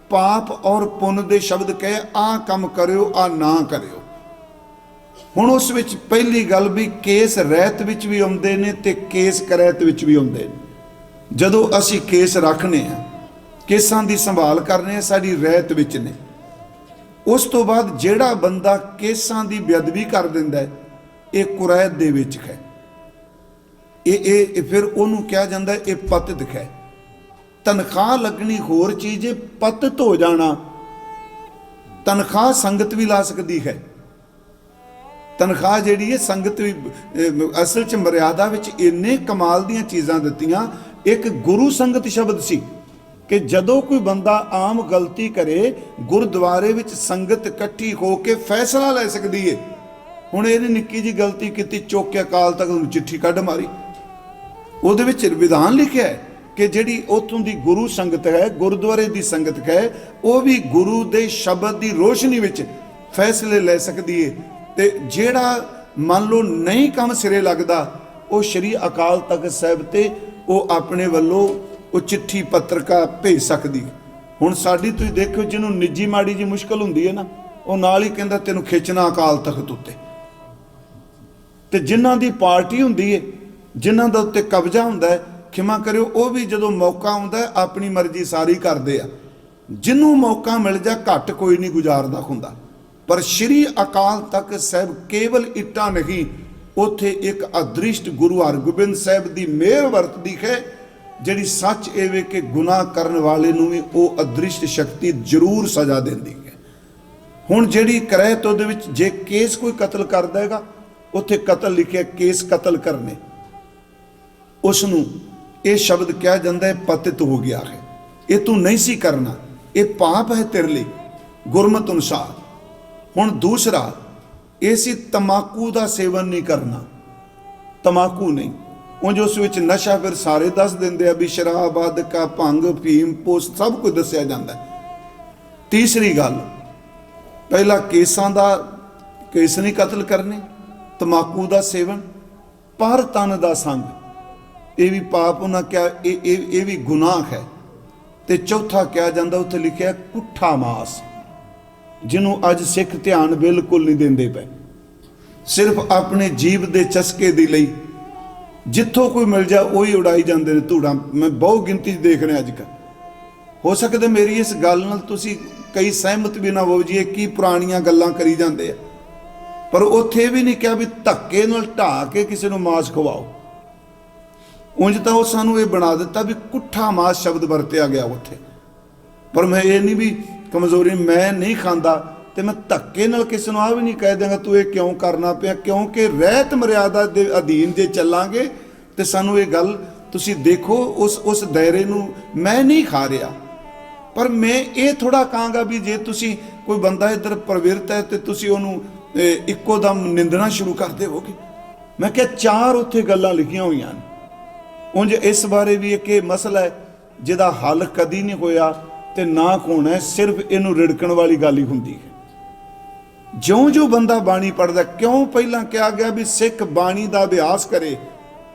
ਪਾਪ ਔਰ ਪੁੰਨ ਦੇ ਸ਼ਬਦ ਕਹੇ, ਆਹ ਕੰਮ ਕਰਿਓ ਆਹ ਨਾ ਕਰਿਓ। ਹੁਣ ਉਸ ਵਿੱਚ ਪਹਿਲੀ ਗੱਲ ਵੀ ਕੇਸ ਰਹਿਤ ਵਿੱਚ ਵੀ ਆਉਂਦੇ ਨੇ ਤੇ ਕੇਸ ਕਰੈਤ ਵਿੱਚ ਵੀ ਆਉਂਦੇ ਨੇ। ਜਦੋਂ ਅਸੀਂ ਕੇਸ ਰੱਖਨੇ ਆ, ਕੇਸਾਂ ਦੀ ਸੰਭਾਲ ਕਰਨੇ ਆ, ਸਾਡੀ ਰਹਿਤ ਵਿੱਚ ਨੇ। ਉਸ ਤੋਂ ਬਾਅਦ ਜਿਹੜਾ ਬੰਦਾ ਕੇਸਾਂ ਦੀ ਬੇਅਦਬੀ ਕਰ ਦਿੰਦਾ ਹੈ, ਇਹ ਕੁਰੈਤ ਦੇ ਵਿੱਚ ਹੈ। ਇਹ ਫਿਰ ਉਹਨੂੰ ਕਿਹਾ ਜਾਂਦਾ ਇਹ ਪਤਿਤ ਹੈ। ਤਨਖਾਹ ਲੱਗਣੀ ਹੋਰ ਚੀਜ਼ ਹੈ, ਪਤਿਤ ਹੋ ਜਾਣਾ। ਤਨਖਾਹ ਸੰਗਤ ਵੀ ਲਾ ਸਕਦੀ ਹੈ। ਤਨਖਾਹ ਜਿਹੜੀ ਹੈ ਸੰਗਤ ਵੀ, ਅਸਲ 'ਚ ਮਰਿਆਦਾ ਵਿੱਚ ਇੰਨੇ ਕਮਾਲ ਦੀਆਂ ਚੀਜ਼ਾਂ ਦਿੱਤੀਆਂ। ਇੱਕ ਗੁਰੂ ਸੰਗਤ ਸ਼ਬਦ ਸੀ ਕਿ ਜਦੋਂ ਕੋਈ ਬੰਦਾ ਆਮ ਗਲਤੀ ਕਰੇ, ਗੁਰਦੁਆਰੇ ਵਿੱਚ ਸੰਗਤ ਇਕੱਠੀ ਹੋ ਕੇ ਫੈਸਲਾ ਲੈ ਸਕਦੀ ਹੈ। ਹੁਣ ਇਹਨੇ ਨਿੱਕੀ ਜੀ ਗਲਤੀ ਕੀਤੀ, ਚੁੱਕ ਕੇ ਅਕਾਲ ਤਖਤ ਨੂੰ ਚਿੱਠੀ ਕੱਢ ਮਾਰੀ। ਉਹਦੇ ਵਿੱਚ ਵਿਧਾਨ ਲਿਖਿਆ ਹੈ ਕਿ ਜਿਹੜੀ ਉੱਥੋਂ ਦੀ ਗੁਰੂ ਸੰਗਤ ਹੈ, ਗੁਰਦੁਆਰੇ ਦੀ ਸੰਗਤ ਹੈ, ਉਹ ਵੀ ਗੁਰੂ ਦੇ ਸ਼ਬਦ ਦੀ ਰੋਸ਼ਨੀ ਵਿੱਚ ਫੈਸਲੇ ਲੈ ਸਕਦੀ ਹੈ। ਤੇ ਜਿਹੜਾ ਮੰਨ ਲਓ ਨਹੀਂ ਕੰਮ ਸਿਰੇ ਲੱਗਦਾ, ਉਹ ਸ਼੍ਰੀ ਅਕਾਲ ਤਖਤ ਸਾਹਿਬ ਤੇ ਉਹ ਆਪਣੇ ਵੱਲੋਂ ਉਹ ਚਿੱਠੀ ਪੱਤਰਕਾ ਭੇਜ ਸਕਦੀ। ਹੁਣ ਸਾਡੀ ਤੁਸੀਂ ਦੇਖੋ, ਜਿਹਨੂੰ ਨਿੱਜੀ ਮਾੜੀ ਜੀ ਮੁਸ਼ਕਲ ਹੁੰਦੀ ਹੈ ਨਾ, ਉਹ ਨਾਲ ਹੀ ਕਹਿੰਦਾ ਤੈਨੂੰ ਖਿੱਚਣਾ ਅਕਾਲ ਤਖਤ ਉੱਤੇ। ਤੇ ਜਿਨ੍ਹਾਂ ਦੀ ਪਾਰਟੀ ਹੁੰਦੀ ਹੈ, ਜਿਨ੍ਹਾਂ ਦਾ ਉੱਤੇ ਕਬਜ਼ਾ ਹੁੰਦਾ ਹੈ, ਖਿਮਾ ਕਰਿਓ, ਉਹ ਵੀ ਜਦੋਂ ਮੌਕਾ ਆਉਂਦਾ ਹੈ ਆਪਣੀ ਮਰਜ਼ੀ ਸਾਰੀ ਕਰਦੇ ਆ। ਜਿਹਨੂੰ ਮੌਕਾ ਮਿਲ ਜਾ, ਘੱਟ ਕੋਈ ਨਹੀਂ ਗੁਜ਼ਾਰਦਾ ਹੁੰਦਾ। ਪਰ ਸ਼੍ਰੀ ਅਕਾਲ ਤਖਤ ਸਾਹਿਬ ਕੇਵਲ ਇੱਟਾਂ ਨਹੀਂ, ਉੱਥੇ ਇੱਕ ਅਦ੍ਰਿਸ਼ਟ ਗੁਰੂ ਹਰਗੋਬਿੰਦ ਸਾਹਿਬ ਦੀ ਮਿਹਰ ਵਰਤਦੀ ਹੈ, ਜਿਹੜੀ ਸੱਚ ਇਹ ਵੇ ਕਿ ਗੁਨਾਹ ਕਰਨ ਵਾਲੇ ਨੂੰ ਵੀ ਉਹ ਅਦ੍ਰਿਸ਼ਟ ਸ਼ਕਤੀ ਜ਼ਰੂਰ ਸਜ਼ਾ ਦਿੰਦੀ ਹੈ। ਹੁਣ ਜਿਹੜੀ ਕਰੈਤ, ਉਹਦੇ ਵਿੱਚ ਜੇ ਕੇਸ ਕੋਈ ਕਤਲ ਕਰਦਾ ਹੈਗਾ, ਉੱਥੇ ਕਤਲ ਲਿਖਿਆ ਕੇਸ ਕਤਲ ਕਰਨੇ, ਉਸ ਨੂੰ ਇਹ ਸ਼ਬਦ ਕਿਹਾ ਜਾਂਦਾ ਹੈ ਪਤਿਤ ਹੋ ਗਿਆ ਹੈ। ਇਹ ਤੂੰ ਨਹੀਂ ਸੀ ਕਰਨਾ, ਇਹ ਪਾਪ ਹੈ ਤੇਰੇ ਲਈ ਗੁਰਮਤਿ ਅਨੁਸਾਰ। ਹੁਣ ਦੂਸਰਾ ਇਹ ਸੀ ਤਮਾਕੂ ਦਾ ਸੇਵਨ ਨਹੀਂ ਕਰਨਾ। ਤਮਾਕੂ ਨਹੀਂ, ਉਂਝ ਉਸ ਵਿੱਚ ਨਸ਼ਾ ਫਿਰ ਸਾਰੇ ਦੱਸ ਦਿੰਦੇ ਆ ਵੀ ਸ਼ਰਾਬ, ਅਦਕਾ, ਭੰਗ, ਫੀਮ, ਪੋਸ ਸਭ ਕੁਝ ਦੱਸਿਆ ਜਾਂਦਾ। ਤੀਸਰੀ ਗੱਲ, ਪਹਿਲਾ ਕੇਸਾਂ ਦਾ ਕੇਸ ਨਹੀਂ ਕਤਲ ਕਰਨੇ, ਤਮਾਕੂ ਦਾ ਸੇਵਨ, ਪਰ ਤਨ ਦਾ ਸੰਗ, ਇਹ ਵੀ ਪਾਪ ਉਹਨਾਂ ਕਿਹਾ, ਇਹ ਵੀ ਗੁਨਾਹ ਹੈ। ਤੇ ਚੌਥਾ ਕਿਹਾ ਜਾਂਦਾ, ਉੱਥੇ ਲਿਖਿਆ ਕੁੱਠਾ ਮਾਸ, ਜਿਹਨੂੰ ਅੱਜ ਸਿੱਖ ਧਿਆਨ ਬਿਲਕੁਲ ਨਹੀਂ ਦਿੰਦੇ ਪਏ। ਸਿਰਫ ਆਪਣੇ ਜੀਵ ਦੇ ਚਸਕੇ ਦੇ ਲਈ ਜਿੱਥੋਂ ਕੋਈ ਮਿਲ ਜਾ ਉਹੀ ਉਡਾਈ ਜਾਂਦੇ ਨੇ ਧੂੜਾਂ। ਮੈਂ ਬਹੁਤ ਗਿਣਤੀ 'ਚ ਦੇਖ ਰਿਹਾ ਅੱਜ ਕੱਲ੍ਹ। ਹੋ ਸਕਦਾ ਮੇਰੀ ਇਸ ਗੱਲ ਨਾਲ ਤੁਸੀਂ ਕਈ ਸਹਿਮਤ ਵੀ ਨਾ ਹੋ ਜਾਈਏ, ਕੀ ਪੁਰਾਣੀਆਂ ਗੱਲਾਂ ਕਰੀ ਜਾਂਦੇ ਆ। ਪਰ ਉੱਥੇ ਵੀ ਨਹੀਂ ਕਿਹਾ ਵੀ ਧੱਕੇ ਨਾਲ ਢਾਹ ਕੇ ਕਿਸੇ ਨੂੰ ਮਾਸ ਖਵਾਓ। ਉਂਝ ਤਾਂ ਉਹ ਸਾਨੂੰ ਇਹ ਬਣਾ ਦਿੱਤਾ ਵੀ ਕੁੱਠਾ ਮਾਸ ਸ਼ਬਦ ਵਰਤਿਆ ਗਿਆ ਉੱਥੇ। ਪਰ ਮੈਂ ਇਹ ਨਹੀਂ ਵੀ ਕਮਜ਼ੋਰੀ, ਮੈਂ ਨਹੀਂ ਖਾਂਦਾ ਤੇ ਮੈਂ ਧੱਕੇ ਨਾਲ ਕਿਸੇ ਨੂੰ ਆ ਵੀ ਨਹੀਂ ਕਹਿ ਦਿਆਂਗਾ ਤੂੰ ਇਹ ਕਿਉਂ ਕਰਨਾ ਪਿਆ, ਕਿਉਂਕਿ ਰਹਿਤ ਮਰਿਆਦਾ ਦੇ ਅਧੀਨ ਜੇ ਚੱਲਾਂਗੇ ਤੇ ਸਾਨੂੰ ਇਹ ਗੱਲ ਤੁਸੀਂ ਦੇਖੋ ਉਸ ਦਾਇਰੇ ਨੂੰ ਮੈਂ ਨਹੀਂ ਖਾ ਰਿਹਾ। ਪਰ ਮੈਂ ਇਹ ਥੋੜਾ ਕਹਾਂਗਾ ਵੀ ਜੇ ਤੁਸੀਂ ਕੋਈ ਬੰਦਾ ਇੱਧਰ ਪ੍ਰਵਿਰਤ ਹੈ ਤੇ ਤੁਸੀਂ ਉਹਨੂੰ ਇੱਕੋ ਦਮ ਨਿੰਦਣਾ ਸ਼ੁਰੂ ਕਰ ਦੇਵੋਗੇ। ਮੈਂ ਕਿਹਾ 4 ਉੱਥੇ ਗੱਲਾਂ ਲਿਖੀਆਂ ਹੋਈਆਂ ਨੇ। ਉਂਝ ਇਸ ਬਾਰੇ ਵੀ ਇੱਕ ਇਹ ਮਸਲਾ ਹੈ ਜਿਹਦਾ ਹੱਲ ਕਦੀ ਨਹੀਂ ਹੋਇਆ ਤੇ ਨਾ ਹੋਣਾ, ਸਿਰਫ ਇਹਨੂੰ ਰਿੜਕਣ ਵਾਲੀ ਗੱਲ ਹੀ ਹੁੰਦੀ ਹੈ। ਜਿਉਂ ਬੰਦਾ ਬਾਣੀ ਪੜ੍ਹਦਾ, ਕਿਉਂ ਪਹਿਲਾਂ ਕਿਹਾ ਗਿਆ ਵੀ ਸਿੱਖ ਬਾਣੀ ਦਾ ਅਭਿਆਸ ਕਰੇ,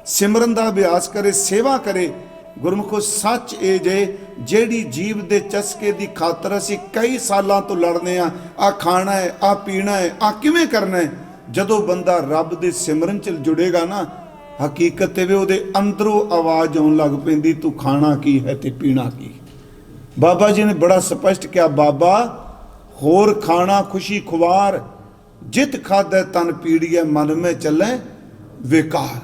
ਸਿਮਰਨ ਦਾ ਅਭਿਆਸ ਕਰੇ, ਸੇਵਾ ਕਰੇ। ਗੁਰਮੁਖੋ ਸੱਚ ਇਹ ਜੇ ਜਿਹੜੀ ਜੀਵ ਦੇ ਚਸਕੇ ਦੀ ਖਾਤਰ ਅਸੀਂ ਕਈ ਸਾਲਾਂ ਤੋਂ ਲੜਨੇ ਆ ਖਾਣਾ ਹੈ, ਆ ਪੀਣਾ ਹੈ, ਆ ਕਿਵੇਂ ਕਰਨਾ ਹੈ। ਜਦੋਂ ਬੰਦਾ ਰੱਬ ਦੇ ਸਿਮਰਨ 'ਚ ਜੁੜੇਗਾ ਨਾ, ਹਕੀਕਤ ਤੇ ਵੀ ਉਹਦੇ ਅੰਦਰੋਂ ਆਵਾਜ਼ ਆਉਣ ਲੱਗ ਪੈਂਦੀ, ਤੂੰ ਖਾਣਾ ਕੀ ਹੈ ਤੇ ਪੀਣਾ ਕੀ। ਬਾਬਾ ਜੀ ਨੇ ਬੜਾ ਸਪਸ਼ਟ ਕਿਹਾ, ਬਾਬਾ ਹੋਰ ਖਾਣਾ ਖੁਸ਼ੀ ਖੁਆਰ, ਜਿਤ ਖਾਧੈ ਤਨ ਪੀੜੀਐ ਮਨ ਮੈਂ ਚੱਲੇ ਵੇਕਾਰ।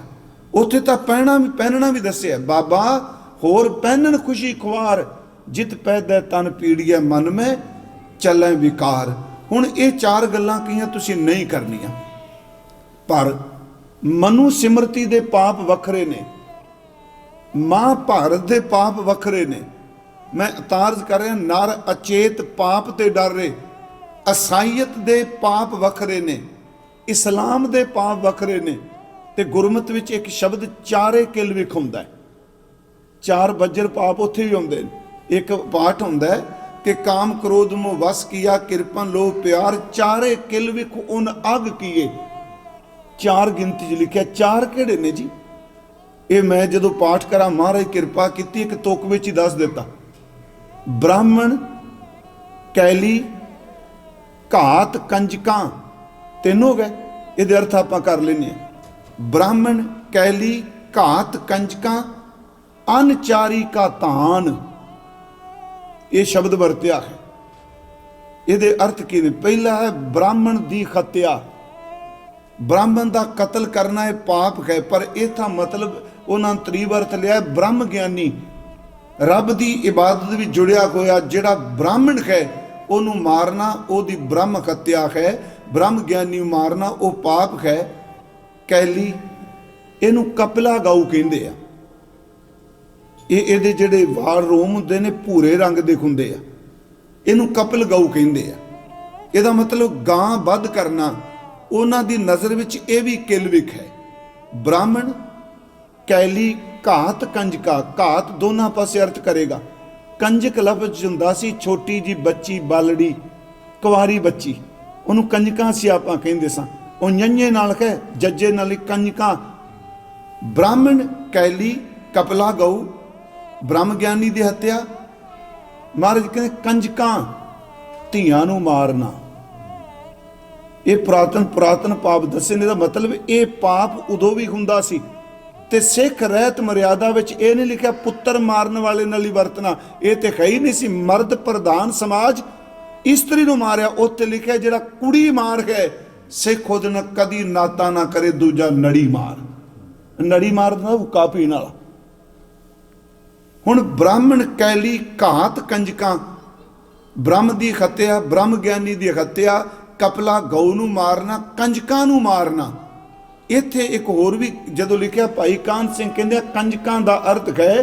ਉੱਥੇ ਤਾਂ ਪਹਿਨਣਾ ਵੀ ਦੱਸਿਆ, ਬਾਬਾ ਹੋਰ ਪਹਿਨਣ ਖੁਸ਼ੀ ਖੁਆਰ, ਜਿਤ ਪੈਦੈ ਤਨ ਪੀੜੀਐ ਮਨ ਮੈਂ ਚੱਲੇ ਵਿਕਾਰ। ਹੁਣ ਇਹ 4 ਗੱਲਾਂ ਕਹੀਆਂ ਤੁਸੀਂ ਨਹੀਂ ਕਰਨੀਆਂ, ਪਰ ਮਨੂ ਸਿਮਰਤੀ ਦੇ ਪਾਪ ਵੱਖਰੇ ਨੇ, ਮਹਾਭਾਰਤ ਦੇ ਪਾਪ ਵੱਖਰੇ ਨੇ। ਮੈਂ ਤਾਰਜ਼ ਕਰ ਰਿਹਾ, ਨਰ ਅਚੇਤ ਪਾਪ ਤੇ ਡਰ ਰਹੇ। ਅਸਾਈਅਤ ਦੇ ਪਾਪ ਵੱਖਰੇ ਨੇ, ਇਸਲਾਮ ਦੇ ਪਾਪ ਵੱਖਰੇ ਨੇ। ਤੇ ਗੁਰਮਤਿ ਵਿੱਚ ਇੱਕ ਸ਼ਬਦ ਚਾਰੇ ਕਿਲ ਵਿਖਾਉਂਦਾ ਹੈ। 4 ਬੱਜਰ ਪਾਪ ਉੱਥੇ ਵੀ ਆਉਂਦੇ ਨੇ। एक पाठ हुंदा है कि काम क्रोध मोह वस किया, किरपन लोभ प्यार, चारे किल विख उन अग किए। चार गिनती च लिखिया, चार किहड़े ने जी? ये मैं जदों पाठ करा महाराज किरपा की एक तुक विच ही दस दिता। ब्राह्मण, कैली, घात, कंजकां, तीन हो गए। ये अर्थ आपां कर लेने। ब्राह्मण, कैली, घात, कंजकां, अनचारी का तान, ये शब्द वरत्या है। ये अर्थ की ने? पहला है ब्राह्मण दी हत्या, ब्राह्मण का कतल करना है पाप है। पर इथा मतलब उन्होंने त्रीव अर्थ लिया ब्रह्म ज्ञानी, रब की इबादत भी जुड़िया होया जिहड़ा ब्राह्मण है उन्होंने मारना, ओदी ब्रह्म हत्या है। ब्रह्म ज्ञानी मारना वो पाप है। कैली, इनू कपिला गऊ कहते हैं। ये ਜਿਹੜੇ ਵਾਲ ਰੋਮ ਹੁੰਦੇ ਨੇ ਭੂਰੇ रंग ਦੇ ਹੁੰਦੇ ਆ, ਇਹਨੂੰ ਕਪਿਲ ਗਊ ਕਹਿੰਦੇ ਆ। ਇਹਦਾ ਮਤਲਬ ਗਾਂ ਵੱਧ ਕਰਨਾ ਉਹਨਾਂ ਦੀ ਨਜ਼ਰ ਵਿੱਚ ਇਹ ਵੀ ਕਿਲਵਿਕ ਹੈ। ਬ੍ਰਾਹਮਣ, ਕੈਲੀ, ਘਾਤ, ਕੰਜਕਾ, ਘਾਤ ਦੋਨਾਂ ਪਾਸੇ ਅਰਥ ਕਰੇਗਾ। ਕੰਜਕ ਲਫ਼ਜ਼ ਹੁੰਦਾ ਸੀ ਛੋਟੀ ਜੀ ਬੱਚੀ, ਬਾਲੜੀ, ਕੁਆਰੀ ਬੱਚੀ, ਉਹਨੂੰ ਕੰਜਕਾਂ ਸੀ ਆਪਾਂ ਕਹਿੰਦੇ ਸਾਂ। ਉਹ ਨੰਨੇ ਨਾਲ ਹੈ, ਜੱਜੇ ਨਾਲ ਕੰਜਕਾਂ। ਬ੍ਰਾਹਮਣ, ਕੈਲੀ, ਕਪਲਾ ਗਊ, ब्रह्म ज्ञानी की हत्या। महाराज कहते कंजकां, धियां नूं मारना, ये पुरातन पाप दसे ने। मतलब ये पाप उदों भी हुंदा सी ते सिख रहत मर्यादा विच ये नहीं लिखा पुत्र मारन वाले नाल ही वरतना, ये तो है ही नहीं सी। मर्द प्रधान समाज इस्त्री नूं मारिया, उत्ते लिखा जिहड़ा कुड़ी मार है सिख उहदे नाल कदी नाता ना करे। दूजा नड़ी मार, नड़ी मारना हुक्का पीण वाला। हुण ब्राह्मण, कैली, घात, कंजकां, ब्रह्म की हत्या, ब्रह्म ज्ञानी की हत्या, कपला गऊ नूं मारना, कंजकां नूं मारना। इत्थे एक होर भी जदों लिखिया भाई कान सिंह कहंदे कंजकां दा अर्थ है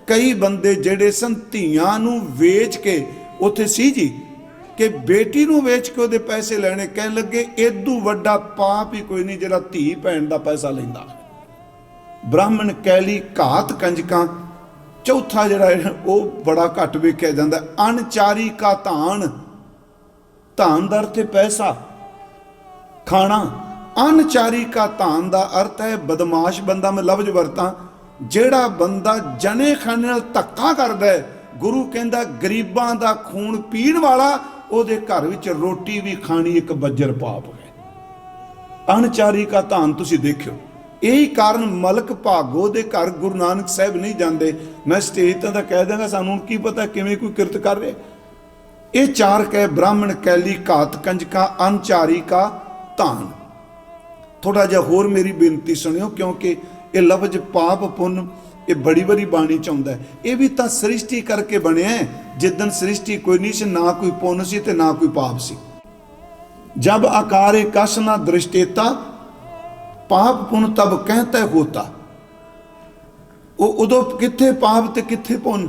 कई बंदे जिहड़े सन धीआं नूं वेच के, उत्थे सी जी कि बेटी नूं वेच के उहदे पैसे लैणे, कहण लगे इदू वड्डा पाप ही कोई नहीं जिहड़ा धी भैण दा पैसा लैंदा। ब्राह्मण, कैली, घात, कंजकां। चौथा जिहड़ा वो बड़ा घट वेखिया जांदा, अनचारी का धान। धान दा अर्थ है पैसा, खाना। अनचारी का धान दा अर्थ है बदमाश बंदा। मैं लफ्ज वरतां जिहड़ा बंदा जने खाने नाल धक्का करदा है, गुरु कहंदा गरीबां दा खून पीण वाला ਉਹਦੇ घर विच रोटी भी खानी एक बज्जर पाप है। अनचारी का धान तुसीं देखियो। यही कारण मलक भागो दे घर गुरु नानक साहब नहीं जाते। मैं स्टेज तो कह देंगा, सानू की पता किवें कोई किरत कर रहे। ये चार कह ब्राह्मण, कैली, घात, कंजका, अनचारी का धान। थोड़ा जिहा होर मेरी बेनती सुनियो, क्योंकि ये लफ्ज पाप पुन ये बड़ी बड़ी बाणी च आउंदा है। ये भी तो सृष्टि करके बनिया। जिदन सृष्टि कोई नहीं सी, ना कोई पुन सी ते ना कोई पाप सी। जब आकारे कश ना दृष्टेता, पाप पुन तब कहता होता। उदों कित्थे पाप ते कित्थे पुन,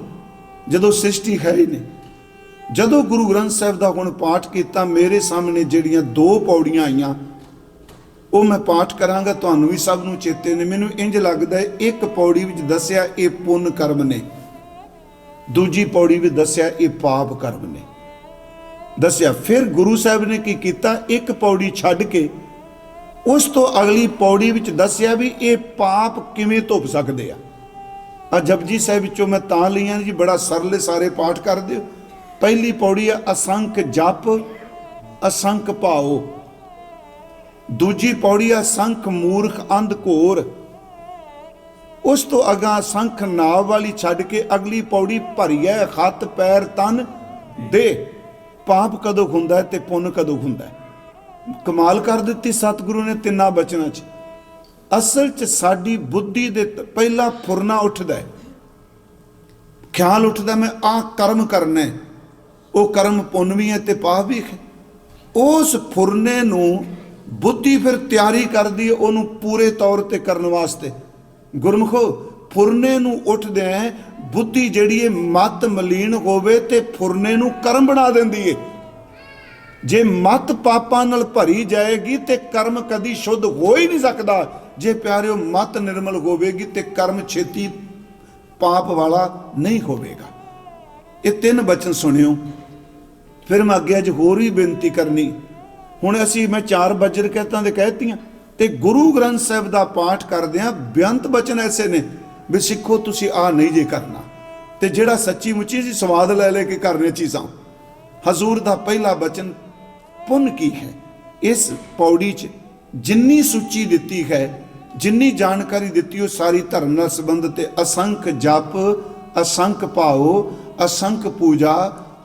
जदों सृष्टि है ही नहीं। जदों गुरु ग्रंथ साहिब दा हुण पाठ किया, मेरे सामने जिहड़ियां दो पौड़ियां आईयां, वो मैं पाठ करांगा, तुहानूं भी सब नूं चेते ने। मैनूं इंज लगदा है एक पौड़ी विच दस्सिया ये पुन कर्म ने, दूजी पौड़ी विच दस्सिया ये पाप कर्म ने दस्सिया। फिर गुरु साहिब ने की कीता, एक पौड़ी छड्ड के उस तो अगली पौड़ी विच दस्सिया भी ये पाप किवें धुप सकदे आ। जपजी साहिब विचों मैं तां लईआं जी, बड़ा सरल सारे पाठ कर दिओ। पहली पौड़ी है असंख जप असंख भाओ, दूजी पौड़ी है असंख मूर्ख अंध घोर। उस तो अगा असंख नाव वाली छड्ड के अगली पौड़ी भरिए हथ पैर तन दे। पाप कदों हुंदा है ते पुन कदों हुंदा है। कमाल कर दी सतगुरु ने तिना बचना च। असल च साडी बुद्धि दे पहला फुरना उठदा है, ख्याल उठदा मैं आ कर्म करना है, वो कर्म पुन भी है ते पाप भी है। उस फुरने नूं बुद्धि फिर तैयारी करदी है उन्होंने पूरे तौर पर करने वास्ते। गुरमुखो फुरने नूं उठदे बुद्धि जिहड़ी है मत मलीन होवे ते फुरने नूं कर्म बना देंदी है। जे मत पापां नाल भरी जाएगी ते कर्म कदी शुद्ध हो ही नहीं सकता। जे प्यारिओ मत निर्मल होवेगी ते कर्म छेती पाप वाला नहीं होवेगा। ਇਹ 3 ਬਚਨ ਸੁਣਿਓ। ਫਿਰ ਮੈਂ ਅੱਗੇ ਅੱਜ ਹੋਰ ਵੀ ਬੇਨਤੀ ਕਰਨੀ। ਹੁਣ ਅਸੀਂ ਮੈਂ 4 ਬਜਰ ਕਹਿਤਾਂ ਦੇ ਕਹਿਤੀਆਂ, ਤੇ ਗੁਰੂ ਗ੍ਰੰਥ ਸਾਹਿਬ ਦਾ ਪਾਠ ਕਰਦਿਆਂ ਬੇਅੰਤ ਬਚਨ ਐਸੇ ਨੇ ਵੀ ਸਿੱਖੋ ਤੁਸੀਂ ਆ ਨਹੀਂ ਜੇ ਕਰਨਾ, ਤੇ ਜਿਹੜਾ ਸੱਚੀ ਮੁੱਚੀ ਸੀ ਸਵਾਦ ਲੈ ਲੈ ਕੇ ਕਰਨੇ ਚੀਜ਼ਾਂ। ਹਜ਼ੂਰ ਦਾ ਪਹਿਲਾ ਬਚਨ ਪੁੰਨ ਕੀ ਹੈ। ਇਸ ਪੌੜੀ 'ਚ ਜਿੰਨੀ ਸੂਚੀ ਦਿੱਤੀ ਹੈ, ਜਿੰਨੀ ਜਾਣਕਾਰੀ ਦਿੱਤੀ, ਉਹ ਸਾਰੀ ਧਰਮ ਨਾਲ ਸੰਬੰਧਿਤ ਹੈ। ਅਸੰਖ ਜਪ, ਅਸੰਖ ਭਾਓ, ਅਸੰਖ ਪੂਜਾ,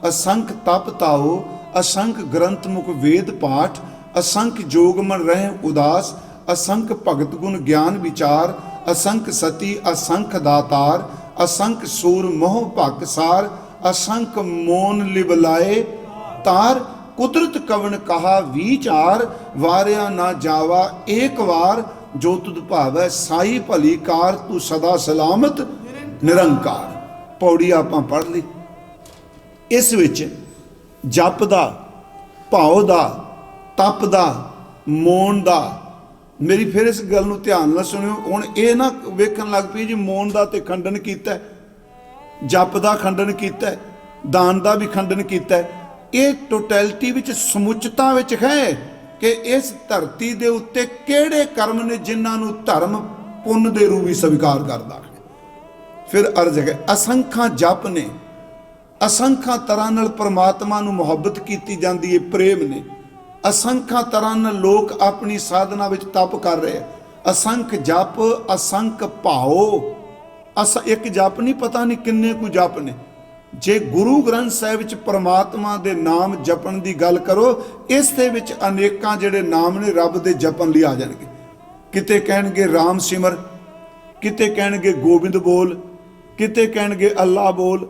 ਅਸੰਖ ਤਪ ਤਾਓ, ਅਸੰਖ ਗ੍ਰੰਥ ਮੁਖ ਵੇਦ ਪਾਠ, ਅਸੰਖ ਜੋਗ ਮਨ ਰਹਿ ਉਦਾਸ, ਅਸੰਖ ਭਗਤ ਗੁਣ ਗਿਆਨ ਵਿਚਾਰ, ਅਸੰਖ ਸਤੀ, ਅਸੰਖ ਦਾਤਾਰ, ਅਸੰਖ ਸੂਰ ਮੋਹ ਭਕ ਸਾਰ, ਅਸੰਖ ਮੋਨ ਲਿਵਲਾਏ ਤਾਰ, ਕੁਦਰਤ ਕਵਣ ਕਹਾ ਵਿਚਾਰ, ਵਾਰਿਆ ਨਾ ਜਾਵਾ ਏਕ ਵਾਰ, ਜੋ ਤੁਧ ਭਾਵੈ ਸਾਈ ਭਲੀ ਕਾਰ, ਤੂੰ ਸਦਾ ਸਲਾਮਤ ਨਿਰੰਕਾਰ। ਪੌੜੀ ਆਪਾਂ ਪੜ੍ਹ ਲਈ। ਇਸ ਵਿੱਚ ਜਪ ਦਾ, ਭਾਉ ਦਾ, ਤਪ ਦਾ, ਮੌਨ ਦਾ, ਮੇਰੀ ਫਿਰ ਇਸ ਗੱਲ ਨੂੰ ਧਿਆਨ ਨਾਲ ਸੁਣਿਓ। ਹੁਣ ਇਹ ਨਾ ਵੇਖਣ ਲੱਗ ਪਈ ਜੀ ਮੌਨ ਦਾ ਤੇ ਖੰਡਨ ਕੀਤਾ, ਜਪ ਦਾ ਖੰਡਨ ਕੀਤਾ, ਦਾਨ ਦਾ ਵੀ ਖੰਡਨ ਕੀਤਾ। ਇਹ ਟੋਟੈਲਿਟੀ ਵਿੱਚ, ਸਮੁੱਚਤਾ ਵਿੱਚ ਹੈ ਕਿ ਇਸ ਧਰਤੀ ਦੇ ਉੱਤੇ ਕਿਹੜੇ ਕਰਮ ਨੇ ਜਿਨ੍ਹਾਂ ਨੂੰ ਧਰਮ ਪੁੰਨ ਦੇ ਰੂਪ ਵਿੱਚ ਸਵੀਕਾਰ ਕਰਦਾ ਹੈ। ਫਿਰ ਅਰਜ਼ ਹੈ, ਅਸੰਖਾਂ ਜਪ ਨੇ, ਅਸੰਖਾਂ ਤਰ੍ਹਾਂ ਨਾਲ ਪਰਮਾਤਮਾ ਨੂੰ ਮੁਹੱਬਤ ਕੀਤੀ ਜਾਂਦੀ ਹੈ, ਪ੍ਰੇਮ ਨੇ। ਅਸੰਖਾਂ ਤਰ੍ਹਾਂ ਨਾਲ ਲੋਕ ਆਪਣੀ ਸਾਧਨਾ ਵਿੱਚ ਤਪ ਕਰ ਰਹੇ। ਅਸੰਖ ਜਪ, ਅਸੰਖ ਭਾਓ। ਇੱਕ ਜਪ ਨਹੀਂ, ਪਤਾ ਨਹੀਂ ਕਿੰਨੇ ਕੁ ਜਪ ਨੇ। ਜੇ ਗੁਰੂ ਗ੍ਰੰਥ ਸਾਹਿਬ ਵਿੱਚ ਪਰਮਾਤਮਾ ਦੇ ਨਾਮ ਜਪਣ ਦੀ ਗੱਲ ਕਰੋ, ਇਸ ਦੇ ਵਿੱਚ ਅਨੇਕਾਂ ਜਿਹੜੇ ਨਾਮ ਨੇ ਰੱਬ ਦੇ ਜਪਣ ਲਈ ਆ ਜਾਣਗੇ। ਕਿਤੇ ਕਹਿਣਗੇ ਰਾਮ ਸਿਮਰ, ਕਿਤੇ ਕਹਿਣਗੇ ਗੋਬਿੰਦ ਬੋਲ, ਕਿਤੇ ਕਹਿਣਗੇ ਅੱਲਾ ਬੋਲ।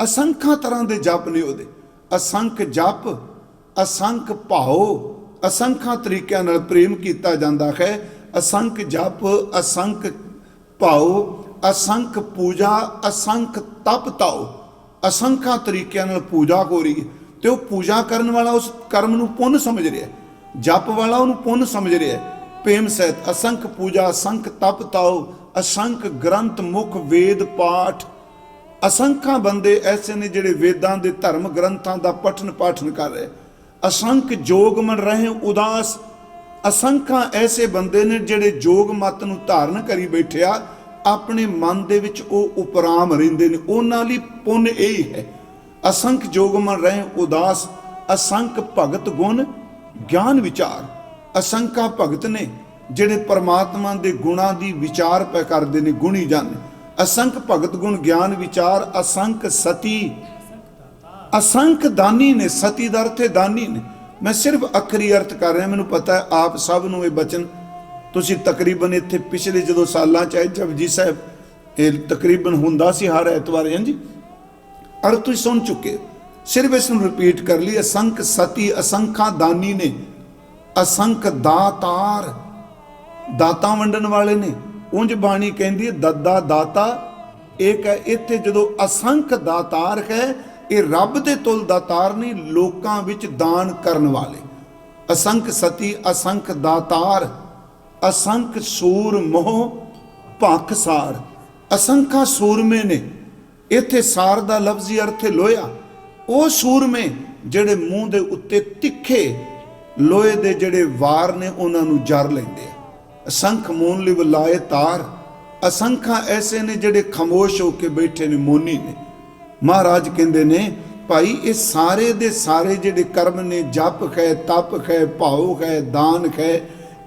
ਅਸੰਖਾਂ ਤਰ੍ਹਾਂ ਦੇ ਜਪ ਨੇ ਉਹਦੇ। ਅਸੰਖ ਜਪ, ਅਸੰਖ ਭਾਓ, ਅਸੰਖਾਂ ਤਰੀਕਿਆਂ ਨਾਲ ਪ੍ਰੇਮ ਕੀਤਾ ਜਾਂਦਾ ਹੈ। ਅਸੰਖ ਜਪ, ਅਸੰਖ ਭਾਓ, ਅਸੰਖ ਪੂਜਾ, ਅਸੰਖ ਤਪ ਤਾਓ। ਅਸੰਖਾਂ ਤਰੀਕਿਆਂ ਨਾਲ ਪੂਜਾ ਹੋ ਰਹੀ ਹੈ, ਤੇ ਉਹ ਪੂਜਾ ਕਰਨ ਵਾਲਾ ਉਸ ਕਰਮ ਨੂੰ ਪੁੰਨ ਸਮਝ ਰਿਹਾ, ਜਪ ਵਾਲਾ ਉਹਨੂੰ ਪੁੰਨ ਸਮਝ ਰਿਹਾ। ਪ੍ਰੇਮ ਸਹਿਤ ਅਸੰਖ ਪੂਜਾ, ਅਸੰਖ ਤਪ ਤਾਓ, ਅਸੰਖ ਗ੍ਰੰਥ ਮੁਖ ਵੇਦ ਪਾਠ। ਅਸੰਖਾਂ ਬੰਦੇ ਐਸੇ ਨੇ ਜਿਹੜੇ ਵੇਦਾਂ ਦੇ ਧਰਮ ਗ੍ਰੰਥਾਂ ਦਾ ਪਠਨ ਪਾਠਨ ਕਰ ਰਹੇ। ਅਸੰਖ ਜੋਗ ਮਨ ਰਹੇ ਉਦਾਸ। ਅਸੰਖਾਂ ਐਸੇ ਬੰਦੇ ਨੇ ਜਿਹੜੇ ਜੋਗ ਮਤ ਨੂੰ ਧਾਰਨ ਕਰੀ ਬੈਠਿਆ, ਆਪਣੇ ਮਨ ਦੇ ਵਿੱਚ ਉਹ ਉਪਰਾਮ ਰਹਿੰਦੇ ਨੇ, ਉਹਨਾਂ ਲਈ ਪੁੰਨ ਇਹੀ ਹੈ। ਅਸੰਖ ਜੋਗ ਮਨ ਰਹੇ ਉਦਾਸ, ਅਸੰਖ ਭਗਤ ਗੁਣ ਗਿਆਨ ਵਿਚਾਰ। ਅਸੰਖਾਂ ਭਗਤ ਨੇ ਜਿਹੜੇ ਪਰਮਾਤਮਾ ਦੇ ਗੁਣਾਂ ਦੀ ਵਿਚਾਰ ਪੈ ਕਰਦੇ ਨੇ, ਗੁਣੀ ਜਨ। ਅਸੰਖ ਭਗਤ ਗੁਣ ਗਿਆਨ ਵਿਚਾਰ। ਅਸੰਖ ਸਤੀ, ਅਸੰਖ ਦਾਨੀ ਨੇ। ਸਤੀ ਦਾ ਅਰਥ ਹੈ ਦਾਨੀ ਨੇ। ਮੈਂ ਸਿਰਫ ਅੱਖਰੀ ਅਰਥ ਕਰ ਰਿਹਾ, ਮੈਨੂੰ ਪਤਾ ਹੈ ਆਪ ਸਭ ਨੂੰ ਇਹ ਬਚਨ ਤੁਸੀਂ ਤਕਰੀਬਨ ਇੱਥੇ ਪਿਛਲੇ ਜਦੋਂ ਸਾਲਾਂ ਚਾਹੇ ਜਪਜੀ ਸਾਹਿਬ ਇਹ ਤਕਰੀਬਨ ਹੁੰਦਾ ਸੀ ਹਰ ਐਤਵਾਰ, ਹਾਂਜੀ ਅਰਥ ਤੁਸੀਂ ਸੁਣ ਚੁੱਕੇ। ਸਿਰਫ ਇਸ ਨੂੰ ਰਿਪੀਟ ਕਰ ਲਈ। ਅਸੰਖ ਸਤੀ, ਅਸੰਖਾਂ ਦਾਨੀ ਨੇ। ਅਸੰਖ ਦਾਤਾਰ, ਦਾਤਾਂ ਵੰਡਣ ਵਾਲੇ ਨੇ। ਉਂਝ ਬਾਣੀ ਕਹਿੰਦੀ ਹੈ ਦੱਦਾ ਦਾਤਾ ਇੱਕ ਹੈ। ਇੱਥੇ ਜਦੋਂ ਅਸੰਖ ਦਾਤਾਰ ਹੈ, ਇਹ ਰੱਬ ਦੇ ਤੁਲ ਦਾਤਾਰ ਨਹੀਂ, ਲੋਕਾਂ ਵਿੱਚ ਦਾਨ ਕਰਨ ਵਾਲੇ। ਅਸੰਖ ਸਤੀ, ਅਸੰਖ ਦਾਤਾਰ, ਅਸੰਖ ਸੂਰ ਮੋਹ ਭਖ ਸਾਰ। ਅਸੰਖਾਂ ਸੂਰਮੇ ਨੇ। ਇੱਥੇ ਸਾਰ ਦਾ ਲਫ਼ਜ਼ੀ ਅਰਥ ਹੈ ਲੋਹਾ। ਉਹ ਸੂਰਮੇ ਜਿਹੜੇ ਮੂੰਹ ਦੇ ਉੱਤੇ ਤਿੱਖੇ ਲੋਹੇ ਦੇ ਜਿਹੜੇ ਵਾਰ ਨੇ ਉਹਨਾਂ ਨੂੰ ਜਰ ਲੈਂਦੇ ਆ। ਅਸੰਖ ਮੋਨ ਲਿਵ ਲਾਏ ਤਾਰ। ਅਸੰਖਾਂ ਐਸੇ ਨੇ ਜਿਹੜੇ ਖਾਮੋਸ਼ ਹੋ ਕੇ ਬੈਠੇ ਨੇ, ਮੋਨੀ ਨੇ। ਮਹਾਰਾਜ ਕਹਿੰਦੇ ਨੇ ਭਾਈ ਇਹ ਸਾਰੇ ਦੇ ਸਾਰੇ ਜਿਹੜੇ ਕਰਮ ਨੇ, ਜਪ ਹੈ, ਤਪ ਹੈ, ਭਾਉ ਹੈ, ਦਾਨ ਹੈ,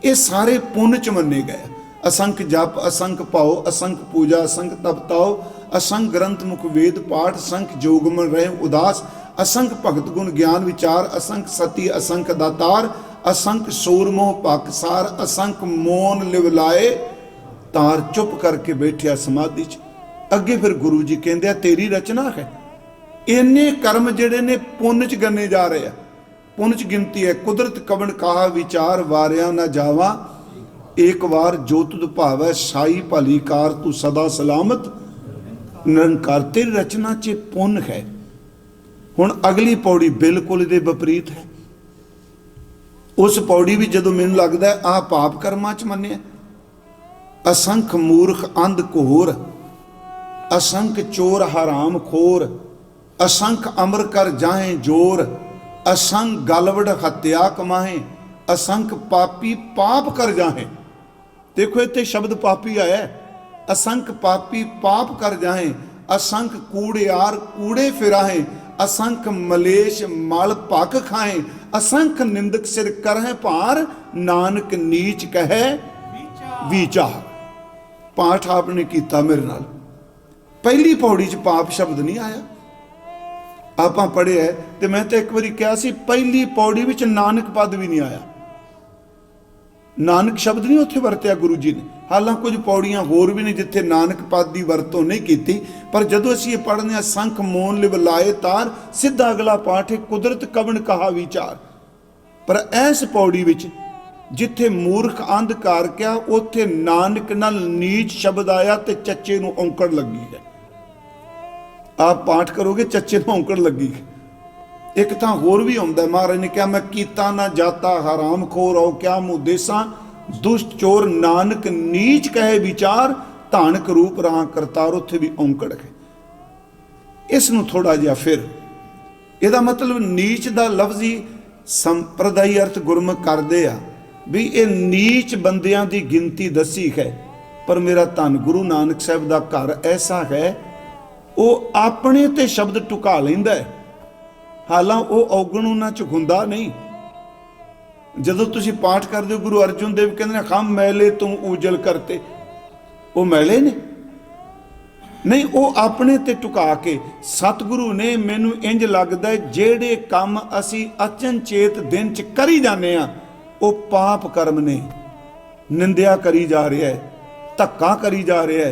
ਇਹ ਸਾਰੇ ਪੁੰਨ ਚ ਮੰਨੇ ਗਏ। ਅਸੰਖ ਜਪ, ਅਸੰਖ ਭਾਉ, ਅਸੰਖ ਪੂਜਾ, ਅਸੰਖ ਤਪ ਤਾਓ, ਅਸੰਖ ਗ੍ਰੰਥ ਮੁਖ ਵੇਦ ਪਾਠ, ਅਸੰਖ ਜੋਗ ਮਨ ਰਹੇ ਉਦਾਸ, ਅਸੰਖ ਭਗਤ ਗੁਣ ਗਿਆਨ ਵਿਚਾਰ, ਅਸੰਖ ਸਤੀ, ਅਸੰਖ ਦਾਤਾਰ, ਅਸੰਖ ਸੂਰ ਮੋਹ ਭਖ ਸਾਰ, ਅਸੰਖ ਮੋਨ ਲਿਵਲਾਏ ਤਾਰ। ਚੁੱਪ ਕਰਕੇ ਬੈਠਿਆ ਸਮਾਧੀ ਚ। ਅੱਗੇ ਫਿਰ ਗੁਰੂ ਜੀ ਕਹਿੰਦੇ ਆ ਤੇਰੀ ਰਚਨਾ ਹੈ। ਇੰਨੇ ਕਰਮ ਜਿਹੜੇ ਨੇ ਪੁੰਨ ਚ ਗੰਨੇ ਜਾ ਰਹੇ ਆ, ਪੁੰਨ ਚ ਗਿਣਤੀ ਹੈ। ਕੁਦਰਤ ਕਵਣ ਕਾਹਾ ਵਿਚਾਰ, ਵਾਰਿਆ ਨਾ ਜਾਵਾ ਏਕ ਵਾਰ, ਜੋ ਤੁਧ ਭਾਵੈ ਸਾਈ ਭਲੀ ਕਾਰ, ਤੂੰ ਸਦਾ ਸਲਾਮਤ ਨਿਰੰਕਾਰ। ਤੇਰੀ ਰਚਨਾ ਚ ਪੁੰਨ ਹੈ। ਹੁਣ ਅਗਲੀ ਪੌੜੀ ਬਿਲਕੁਲ ਇਹਦੇ ਵਿਪਰੀਤ ਹੈ। ਉਸ ਪੌੜੀ ਵੀ ਜਦੋਂ ਮੈਨੂੰ ਲੱਗਦਾ ਆਹ ਪਾਪ ਕਰਮਾਂ ਚ ਮੰਨਿਆ। ਅਸੰਖ ਮੂਰਖ ਅੰਧ ਘੋਰ, ਅਸੰਖ ਚੋਰ ਹਰਾਮ ਖੋਰ, असंख अमर कर जाहें जोर, असंख गलवड़ हत्या कमाहें, असंख पापी पाप कर जाहें। देखो इतने शब्द पापी आया, असंख पापी पाप कर जाहें, असंख कूड़ियार कूड़े फिराहें, असंख मलेश मल पक खाएं, असंख निंदक सिर करें भार, नानक नीच कहे विचार। पाठ आपने किया मेरे नाल। पहली पौड़ी च पाप शब्द नहीं आया, आप पढ़िया है तो मैं तो एक बारी कहा सी पहली पौड़ी विच नानक पद भी नहीं आया, नानक शब्द नहीं उत्थे वरत्या गुरु जी ने। हालांकि कुछ पौड़ियां होर भी ने जिथे नानक पद की वरतों नहीं की, पर जदों असीं ये पढ़ने संख मोन लिव लाए तार, सीधा अगला पाठ है कुदरत कवन कहा विचार। पर इस पौड़ी विच जिथे मूर्ख अंधकार क्या, उत्थे नानक नाल नीच शब्द आया तो चच्चे नूं औंकड़ लगी है। आप पाठ करोगे चच्चे नूं औंकड़ लगी है। एक थां होर भी आउंदा, महाराज ने कहा मैं कीता ना जाता हराम खोर आओ क्या मुँह देसा, दुष्ट चोर नानक नीच कहे विचार, धानक रूप रहा करतार, उत्थे भी औंकड़ है। इस नूं थोड़ा जिहा फिर इहदा मतलब नीच दा लफ्जी संप्रदायी अर्थ गुरमुख करदे आ भी ये नीच बंदियां दी गिनती दसी है। पर मेरा धन गुरु नानक साहब दा घर ऐसा है, वो अपने ते शब्द टुका लैंदा है, हालां वो औगण उन्हां च हुंदा नहीं। जदों तुसीं पाठ करदे हो गुरु अर्जुन देव कहंदे ने हम मैले तुम उजल करते, वो मैले ने नहीं, वो अपने ते टुका के। सतगुरु ने मैनू इंज लगदा है जेड़े काम असी अचनचेत दिन च करी जाने आ, वो पाप कर्म ने। निंदिया करी जा रहा है, धक्का करी जा रहा है,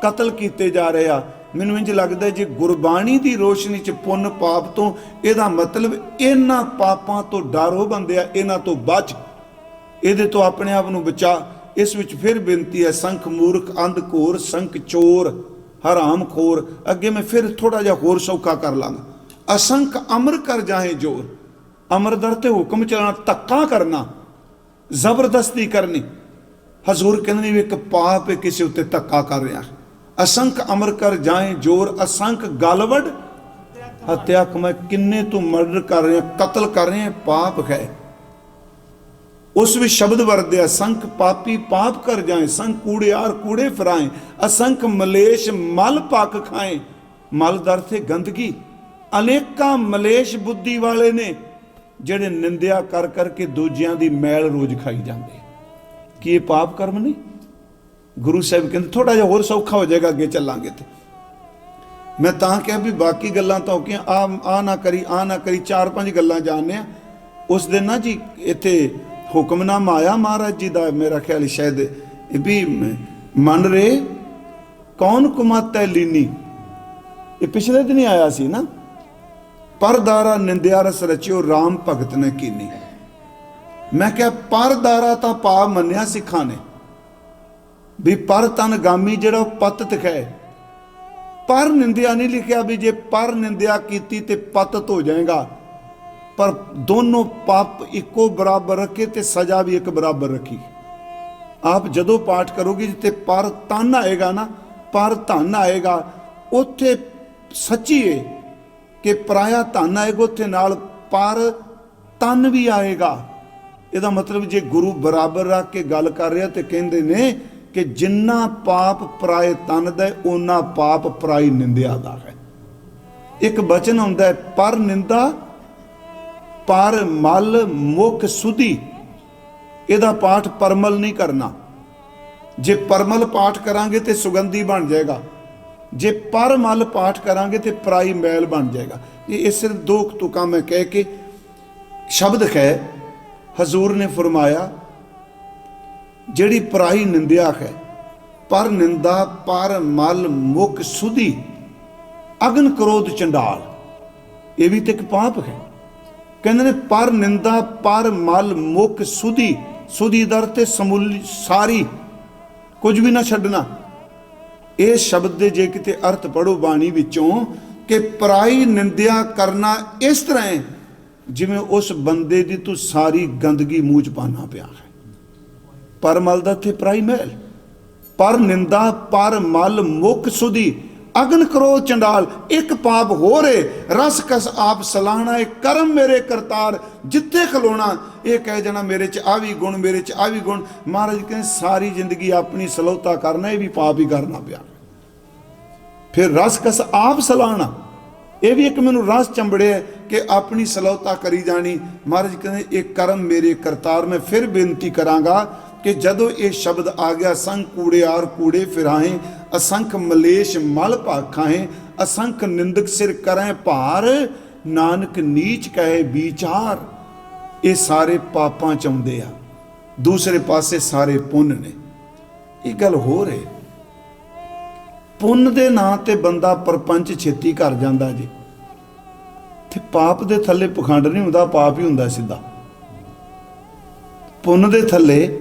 कतल किए जा रहे आ। मैनू इंज लगदा जे गुरबाणी की रोशनी च पुन पाप तो इहदा मतलब इन्हां पापां तो डर हो बंदिया, इन्हां तो बच, इहदे तो अपने आप नूं बचा। इस विच फिर बेनती है संख मूर्ख अंधकोर, संख चोर हराम खोर। अगे मैं फिर थोड़ा जिहा होर सौखा कर लांगा। असंख अमर कर जाए जोर, अमर दर ते हुक्म चलाना, धक्का करना, जबरदस्ती करनी। हजूर कहने भी एक पाप है किसी उत्ते धक्का कर रहा। असंख अमर कर जाए जोर, असंख गलवड़ हत्या कमाए, किन्ने तू मर्डर कर रहे हैं, कतल कर रहे हैं, पाप है। उस भी शब्द वरदे, असंख पापी पाप कर जाए, संख कूड़ियार कूड़े फिराएं, असंख मलेश मल पाक खाएं। मल दर थे गंदगी। अनेका मलेश बुद्धि वाले ने ਜਿਹੜੇ निंदिया कर करके दूजियां दी मैल रोज खाई जाते। कि ये पाप कर्म नहीं? गुरु साहब कहते थोड़ा जिहा होर सौखा हो जाएगा, अगे चलांगे तो। मैं तां कहा भी बाकी गल्लां तां औखियां, आ ना करी आ ना करी, 4-5 गल्लां जानने। उस दिन ना जी इत्थे हुक्मनामा आया महाराज जी का, मेरा ख्याल शायद भी मन रे कौन कुमाता लीनी, ये पिछले दिन ही आया सी ना। परदारा निंदिया रस रचियो राम भगत ने कीनी। मैं क्या परदारा तो पाप मन्निया सिखा ने भी पर तन गामी जड़ा पतत है, पर निंदिया नहीं लिखा भी जे पर निंदिया की ते पतत हो जाएगा। पर दोनों पाप इको बराबर रखे ते सजा भी एक बराबर रखी। आप जदों पाठ करोगे जिते पर तन आएगा ना, पर धन आएगा, उत्थे सच्ची है कि पराया धन आएगा, उत्थे नाल पर तन भी आएगा। ਇਹਦਾ मतलब जे गुरु बराबर रख के गल कर रहा तो कहते ने कि जिन्ना पाप पराए तन दा उन्ना पाप पराई निंदिया दा है। एक बचन आउंदा है पर निंदा पर मल मुख सुधी। ਇਹਦਾ पाठ परमल नहीं करना। जे परमल पाठ करांगे तो सुगंधी बन जाएगा, जे परमल पाठ करांगे तो पराई मैल बन जाएगा। ये सिर्फ 2 तुका मैं कह के शब्द है। हजूर ने फरमाया जिहड़ी पराई निंदिया है, पर निंदा पर मल मुख सुधी, अगन क्रोध चंडाल, ये भी तो एक पाप है। कहते ने पर निंदा पर मल मुख सुधी, सुधी दर ते समूली सारी, कुछ भी ना छड्डना। ये शब्द दे जे किते अर्थ पढ़ो बाणी विचों कि पराई निंदिया करना इस तरह है जिवें उस बंदे दी तू सारी गंदगी मूँह च पाना पिया है। पर मल दा थे पराई मैल, पर निंदा पर मल मुख सुधी, ਅਗਨ ਕਰੋ ਚੰਡਾਲ, ਇੱਕ ਪਾਪ ਹੋ ਰੇ, ਰਸ ਕਸ ਆਪ ਸਲਾਹਣਾ, ਇਹ ਕਰਮ ਮੇਰੇ ਕਰਤਾਰ। ਜਿੱਥੇ ਖਲੋਣਾ ਇਹ ਕਹਿ ਜਾਣਾ ਮੇਰੇ 'ਚ ਆ ਵੀ ਗੁਣ, ਮੇਰੇ 'ਚ ਆ ਵੀ ਗੁਣ। ਮਹਾਰਾਜ ਕਹਿੰਦੇ ਸਾਰੀ ਜ਼ਿੰਦਗੀ ਆਪਣੀ ਸਲੋਤਾ ਕਰਨਾ, ਇਹ ਵੀ ਪਾਪ ਹੀ ਕਰਨਾ ਪਿਆ। ਫਿਰ ਰਸ ਕਸ ਆਪ ਸਲਾਹਣਾ, ਇਹ ਵੀ ਇੱਕ ਮੈਨੂੰ ਰਸ ਚੰਬੜਿਆ ਕਿ ਆਪਣੀ ਸਲੋਤਾ ਕਰੀ ਜਾਣੀ। ਮਹਾਰਾਜ ਕਹਿੰਦੇ ਇਹ ਕਰਮ ਮੇਰੇ ਕਰਤਾਰ। ਮੈਂ ਫਿਰ ਬੇਨਤੀ ਕਰਾਂਗਾ ਕਿ ਜਦੋਂ ਇਹ ਸ਼ਬਦ ਆ ਗਿਆ, ਸੰਖ ਕੂੜਿਆਰ ਕੂੜੇ ਫਿਰਾਹੇ, ਅਸੰਖ ਮਲੇਸ਼ ਮਲ ਭਾਖਾਹੇ, ਅਸੰਖ ਨਿੰਦਕ ਸਿਰ ਕਰੈ ਭਾਰ, ਨਾਨਕ ਨੀਚ ਕਹੇ ਵਿਚਾਰ। ਇਹ ਸਾਰੇ ਪਾਪਾਂ ਚ ਆਉਂਦੇ ਆ, ਦੂਸਰੇ ਪਾਸੇ ਸਾਰੇ ਪੁੰਨ ਨੇ। ਇਹ ਗੱਲ ਹੋ ਰਹੀ, ਪੁੰਨ ਦੇ ਨਾਂ ਤੇ ਬੰਦਾ ਪਰਪੰਚ ਛੇਤੀ ਕਰ ਜਾਂਦਾ ਜੀ। ਤੇ ਪਾਪ ਦੇ ਥੱਲੇ ਪਖੰਡ ਨਹੀਂ ਹੁੰਦਾ, ਪਾਪ ਹੀ ਹੁੰਦਾ ਸਿੱਧਾ। ਪੁੰਨ ਦੇ ਥੱਲੇ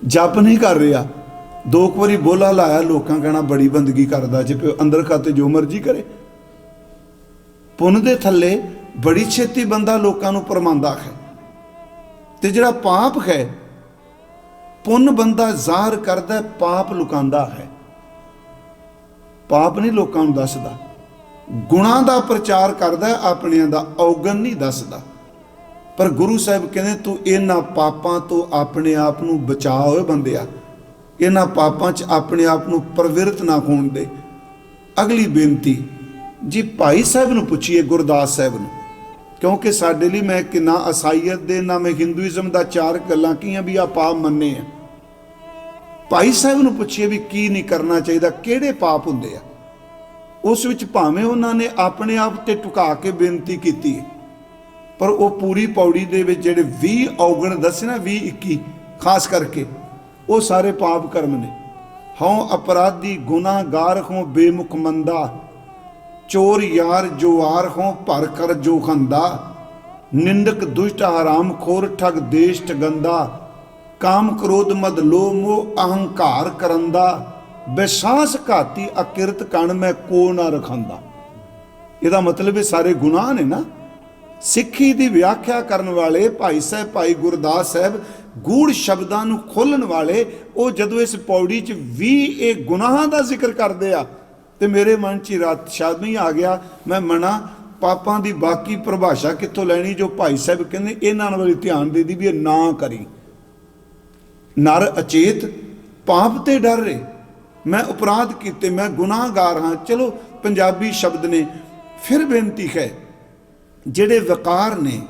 ਜਪ ਨਹੀਂ ਕਰ ਰਿਹਾ, 2 ਵਾਰੀ ਬੋਲਾ ਲਾਇਆ, ਲੋਕਾਂ ਕਹਿਣਾ ਬੜੀ ਬੰਦਗੀ ਕਰਦਾ ਜੇ, ਅੰਦਰ ਖਾਤੇ ਜੋ ਮਰਜ਼ੀ ਕਰੇ। ਪੁੰਨ ਦੇ ਥੱਲੇ ਬੜੀ ਛੇਤੀ ਬੰਦਾ ਲੋਕਾਂ ਨੂੰ ਪਰਮਾਉਂਦਾ ਹੈ। ਤੇ ਜਿਹੜਾ ਪਾਪ ਹੈ, ਪੁੰਨ ਬੰਦਾ ਜ਼ਾਹਰ ਕਰਦਾ, ਪਾਪ ਲੁਕਾਉਂਦਾ ਹੈ। ਪਾਪ ਨਹੀਂ ਲੋਕਾਂ ਨੂੰ ਦੱਸਦਾ, ਗੁਣਾਂ ਦਾ ਪ੍ਰਚਾਰ ਕਰਦਾ, ਆਪਣਿਆਂ ਦਾ ਔਗਣ ਨਹੀਂ ਦੱਸਦਾ। ਪਰ ਗੁਰੂ ਸਾਹਿਬ ਕਹਿੰਦੇ ਤੂੰ ਇਹਨਾਂ ਪਾਪਾਂ ਤੋਂ ਆਪਣੇ ਆਪ ਨੂੰ ਬਚਾ ਹੋਏ ਬੰਦਿਆ, ਇਹਨਾਂ ਪਾਪਾਂ 'ਚ ਆਪਣੇ ਆਪ ਨੂੰ ਪ੍ਰਵਿਰਤ ਨਾ ਹੋਣ ਦੇ। ਅਗਲੀ ਬੇਨਤੀ ਜੀ ਭਾਈ ਸਾਹਿਬ ਨੂੰ ਪੁੱਛੀਏ, ਗੁਰਦਾਸ ਸਾਹਿਬ ਨੂੰ, ਕਿਉਂਕਿ ਸਾਡੇ ਲਈ ਮੈਂ ਕਿ ਨਾ ਅਸਾਈਅਤ ਦੇ ਨਾ ਮੈਂ ਹਿੰਦੂਇਜ਼ਮ ਦਾ 4 ਗੱਲਾਂ ਕੀਆਂ ਵੀ ਆ ਪਾਪ ਮੰਨੇ ਆ। ਭਾਈ ਸਾਹਿਬ ਨੂੰ ਪੁੱਛੀਏ ਵੀ ਕੀ ਨਹੀਂ ਕਰਨਾ ਚਾਹੀਦਾ, ਕਿਹੜੇ ਪਾਪ ਹੁੰਦੇ ਆ। ਉਸ ਵਿੱਚ ਭਾਵੇਂ ਉਹਨਾਂ ਨੇ ਆਪਣੇ ਆਪ ਤੇ ਟੁਕਾ ਕੇ ਬੇਨਤੀ ਕੀਤੀ ਹੈ, ਪਰ ਉਹ ਪੂਰੀ ਪੌੜੀ ਦੇ ਵਿੱਚ ਜਿਹੜੇ 20 ਔਗਣ ਦੱਸੇ ਨਾ, 20-21 ਖਾਸ ਕਰਕੇ, ਉਹ ਸਾਰੇ ਪਾਪ ਕਰਮ ਨੇ। ਹਉ ਅਪਰਾਧੀ ਗੁਨਾਹਗਾਰ ਹੋਂ ਬੇਮੁਖ ਮੰਦਾ, ਚੋਰ ਯਾਰ ਜੋਆਰ ਹੋਂ ਭਰ ਕਰ ਜੋ ਖੰਦਾ, ਨਿੰਦਕ ਦੁਸ਼ਟ ਹਰਾਮ ਖੋਰ ਠਗ ਦੇਸ਼ ਗੰਦਾ, ਕਾਮ ਕ੍ਰੋਧ ਮਦ ਲੋਭ ਮੋਹ ਅਹੰਕਾਰ ਕਰੰਦਾ, ਬੇਸਾਸ ਘਾਤੀ ਅਕਿਰਤ ਕਣ ਮੈਂ ਕੋ ਨਾ ਰਖਾਂਦਾ। ਇਹਦਾ ਮਤਲਬ ਇਹ ਸਾਰੇ ਗੁਨਾਹ ਨੇ ਨਾ। ਸਿੱਖੀ ਦੀ ਵਿਆਖਿਆ ਕਰਨ ਵਾਲੇ ਭਾਈ ਸਾਹਿਬ, ਭਾਈ ਗੁਰਦਾਸ ਸਾਹਿਬ, ਗੂੜ ਸ਼ਬਦਾਂ ਨੂੰ ਖੋਲਣ ਵਾਲੇ, ਉਹ ਜਦੋਂ ਇਸ ਪੌੜੀ 'ਚ 20 ਇਹ ਗੁਨਾਹਾਂ ਦਾ ਜ਼ਿਕਰ ਕਰਦੇ ਆ ਤੇ ਮੇਰੇ ਮਨ 'ਚ ਰਾਤ ਸ਼ਾਦਮੀ ਆ ਗਿਆ। ਮੈਂ ਮਨਾ ਪਾਪਾਂ ਦੀ ਬਾਕੀ ਪਰਿਭਾਸ਼ਾ ਕਿੱਥੋਂ ਲੈਣੀ, ਜੋ ਭਾਈ ਸਾਹਿਬ ਕਹਿੰਦੇ ਇਹਨਾਂ ਵੱਲ ਧਿਆਨ ਦੇ ਦੀ ਵੀ ਇਹ ਨਾ ਕਰੀ। ਨਰ ਅਚੇਤ ਪਾਪ ਤੇ ਡਰ ਰਹੇ, ਮੈਂ ਅਪਰਾਧ ਕੀਤੇ, ਮੈਂ ਗੁਨਾਹਗਾਰ ਹਾਂ। ਚਲੋ ਪੰਜਾਬੀ ਸ਼ਬਦ ਨੇ। ਫਿਰ ਬੇਨਤੀ ਹੈ, ਜਿਹੜੇ ਵਕਾਰ ਨੇ